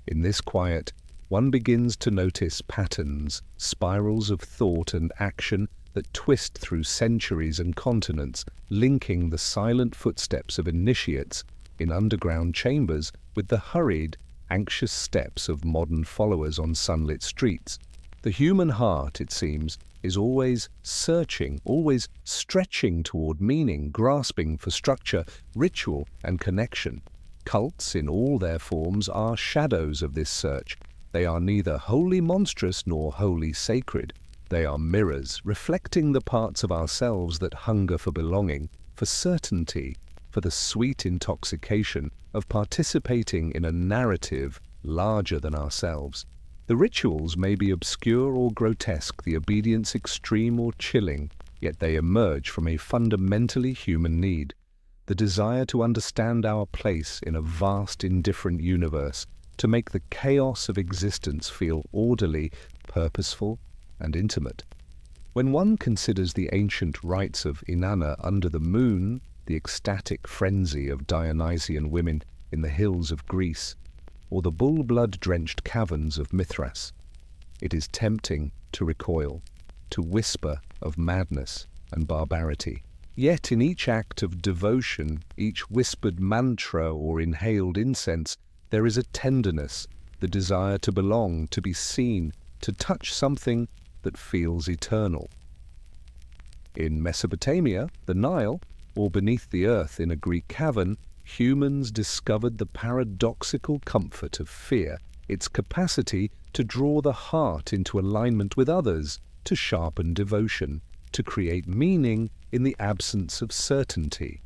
S1: In this quiet, one begins to notice patterns, spirals of thought and action that twist through centuries and continents, linking the silent footsteps of initiates in underground chambers with the hurried, anxious steps of modern followers on sunlit streets. The human heart, it seems, is always searching, always stretching toward meaning, grasping for structure, ritual, and connection. Cults, in all their forms, are shadows of this search. They are neither wholly monstrous nor wholly sacred. They are mirrors, reflecting the parts of ourselves that hunger for belonging, for certainty, for the sweet intoxication of participating in a narrative larger than ourselves. The rituals may be obscure or grotesque, the obedience extreme or chilling, yet they emerge from a fundamentally human need, the desire to understand our place in a vast, indifferent universe, to make the chaos of existence feel orderly, purposeful, and intimate. When one considers the ancient rites of Inanna under the moon, the ecstatic frenzy of Dionysian women in the hills of Greece, or the bull-blood-drenched caverns of Mithras, it is tempting to recoil, to whisper of madness and barbarity. Yet in each act of devotion, each whispered mantra or inhaled incense, there is a tenderness, the desire to belong, to be seen, to touch something that feels eternal. In Mesopotamia, the Nile, or beneath the earth in a Greek cavern, humans discovered the paradoxical comfort of fear, its capacity to draw the heart into alignment with others, to sharpen devotion, to create meaning in the absence of certainty.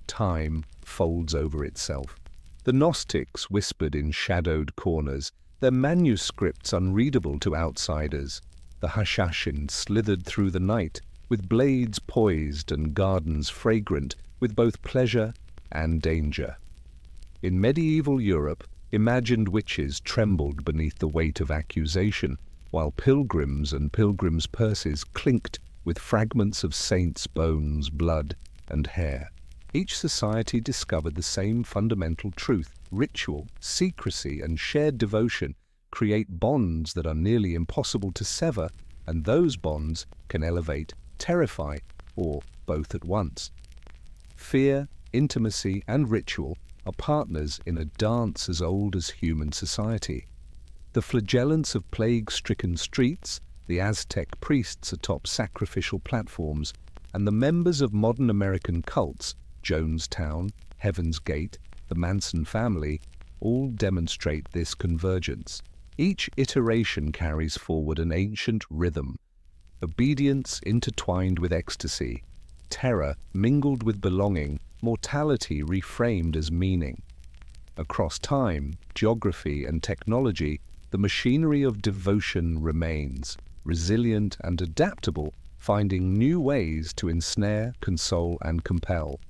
S1: Time folds over itself. The Gnostics whispered in shadowed corners, their manuscripts unreadable to outsiders. The Hashashin slithered through the night, with blades poised and gardens fragrant with both pleasure and danger. In medieval Europe, imagined witches trembled beneath the weight of accusation, while pilgrims and pilgrims' purses clinked with fragments of saints' bones, blood, and hair. Each society discovered the same fundamental truth: ritual, secrecy, and shared devotion create bonds that are nearly impossible to sever, and those bonds can elevate, terrify, or both at once. Fear, intimacy, and ritual are partners in a dance as old as human society. The Flagellants of plague-stricken streets, the Aztec priests atop sacrificial platforms, and the members of modern American cults, Jonestown, Heaven's Gate, the Manson family, all demonstrate this convergence. Each iteration carries forward an ancient rhythm, obedience intertwined with ecstasy, terror mingled with belonging, mortality reframed as meaning. Across time, geography, and technology, the machinery of devotion remains, resilient and adaptable, finding new ways to ensnare, console, and compel.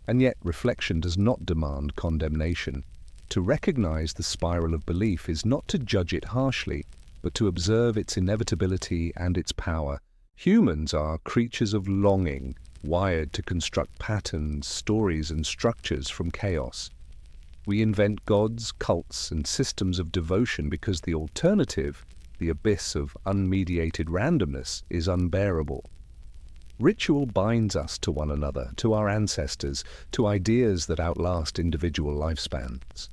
S1: And yet, reflection does not demand condemnation. To recognize the spiral of belief is not to judge it harshly, but to observe its inevitability and its power. Humans are creatures of longing, wired to construct patterns, stories, and structures from chaos. We invent gods, cults, and systems of devotion because the alternative, the abyss of unmediated randomness, is unbearable. Ritual binds us to one another, to our ancestors, to ideas that outlast individual lifespans.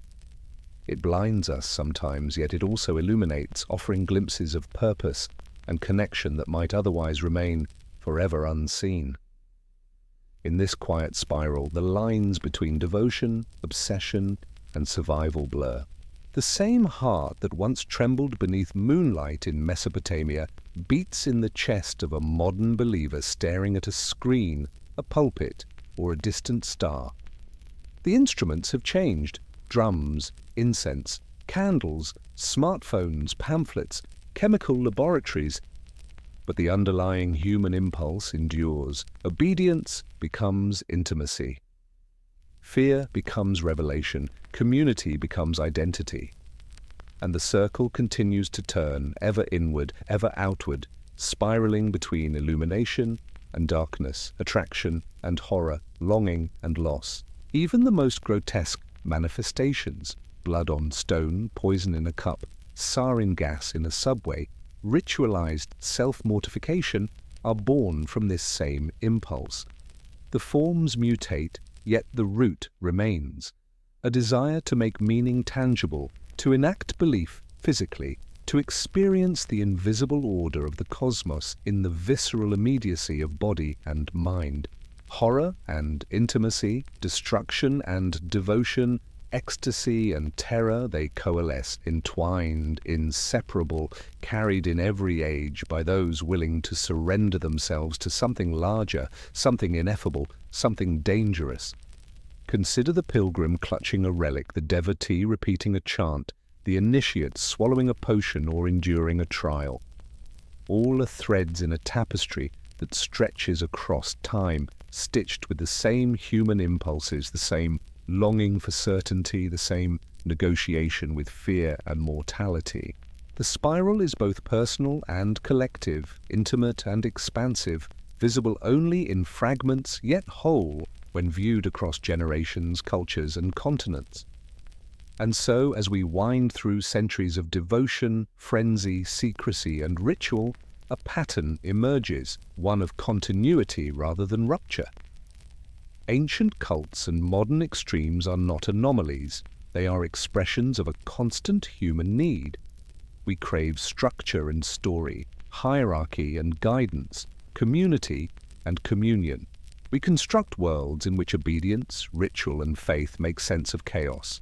S1: It blinds us sometimes, yet it also illuminates, offering glimpses of purpose and connection that might otherwise remain forever unseen. In this quiet spiral, the lines between devotion, obsession, and survival blur. The same heart that once trembled beneath moonlight in Mesopotamia beats in the chest of a modern believer staring at a screen, a pulpit, or a distant star. The instruments have changed: drums, incense, candles, smartphones, pamphlets, chemical laboratories. But the underlying human impulse endures. Obedience becomes intimacy. Fear becomes revelation. Community becomes identity. And the circle continues to turn, ever inward, ever outward, spiraling between illumination and darkness, attraction and horror, longing and loss. Even the most grotesque manifestations, blood on stone, poison in a cup, sarin gas in a subway, ritualized self-mortification, are born from this same impulse. The forms mutate, yet the root remains. A desire to make meaning tangible, to enact belief physically, to experience the invisible order of the cosmos in the visceral immediacy of body and mind. Horror and intimacy, destruction and devotion, ecstasy and terror, they coalesce, entwined, inseparable, carried in every age by those willing to surrender themselves to something larger, something ineffable, something dangerous. Consider the pilgrim clutching a relic, the devotee repeating a chant, the initiate swallowing a potion or enduring a trial. All are threads in a tapestry that stretches across time, stitched with the same human impulses, the same longing for certainty, the same negotiation with fear and mortality. The spiral is both personal and collective, intimate and expansive, visible only in fragments, yet whole when viewed across generations, cultures, and continents. And so, as we wind through centuries of devotion, frenzy, secrecy, and ritual, a pattern emerges, one of continuity rather than rupture. Ancient cults and modern extremes are not anomalies. They are expressions of a constant human need. We crave structure and story, hierarchy and guidance, community and communion. We construct worlds in which obedience, ritual, and faith make sense of chaos.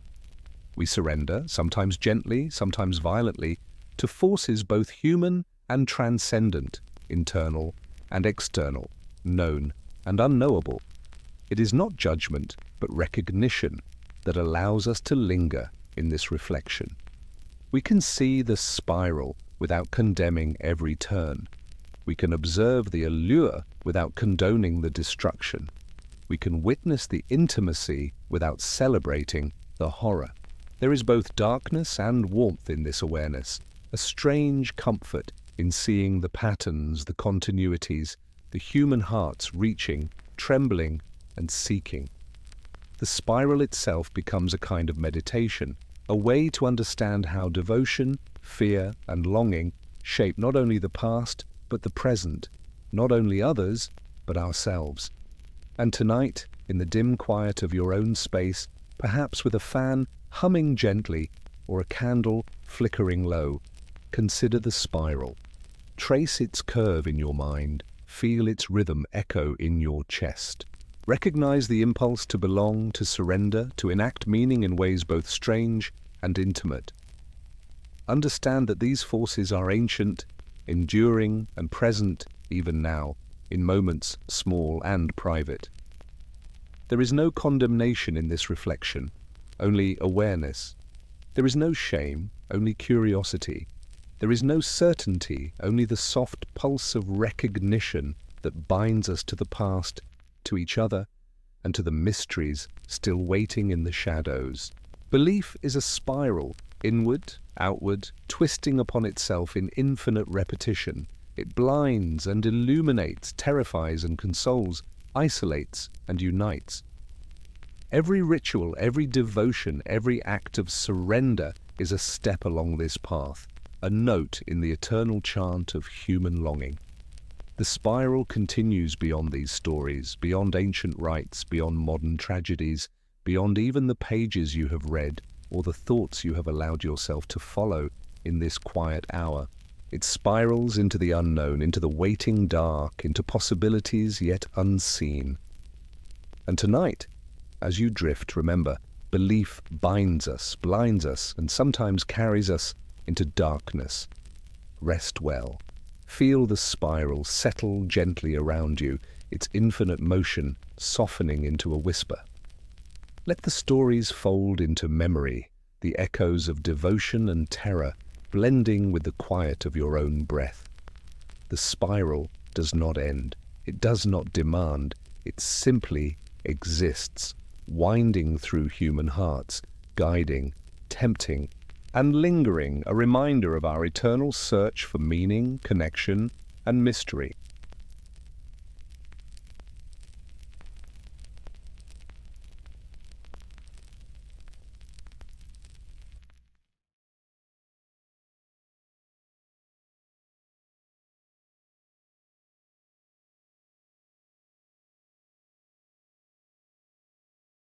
S1: We surrender, sometimes gently, sometimes violently, to forces both human and transcendent, internal and external, known and unknowable. It is not judgment, but recognition that allows us to linger in this reflection. We can see the spiral without condemning every turn. We can observe the allure without condoning the destruction. We can witness the intimacy without celebrating the horror. There is both darkness and warmth in this awareness, a strange comfort in seeing the patterns, the continuities, the human hearts reaching, trembling, and seeking. The spiral itself becomes a kind of meditation, a way to understand how devotion, fear, and longing shape not only the past, but the present, not only others, but ourselves. And tonight, in the dim quiet of your own space, perhaps with a fan humming gently or a candle flickering low, consider the spiral. Trace its curve in your mind, feel its rhythm echo in your chest. Recognize the impulse to belong, to surrender, to enact meaning in ways both strange and intimate. Understand that these forces are ancient, enduring, and present even now, in moments small and private. There is no condemnation in this reflection, only awareness. There is no shame, only curiosity. There is no certainty, only the soft pulse of recognition that binds us to the past, to each other, and to the mysteries still waiting in the shadows. Belief is a spiral, inward, outward, twisting upon itself in infinite repetition. It blinds and illuminates, terrifies and consoles, isolates and unites. Every ritual, every devotion, every act of surrender is a step along this path, a note in the eternal chant of human longing. The spiral continues beyond these stories, beyond ancient rites, beyond modern tragedies, beyond even the pages you have read or the thoughts you have allowed yourself to follow in this quiet hour. It spirals into the unknown, into the waiting dark, into possibilities yet unseen. And tonight, as you drift, remember, belief binds us, blinds us, and sometimes carries us into darkness. Rest well. Feel the spiral settle gently around you, its infinite motion softening into a whisper. Let the stories fold into memory, the echoes of devotion and terror blending with the quiet of your own breath. The spiral does not end. It does not demand. It simply exists, winding through human hearts, guiding, tempting, and lingering, a reminder of our eternal search for meaning, connection, and mystery.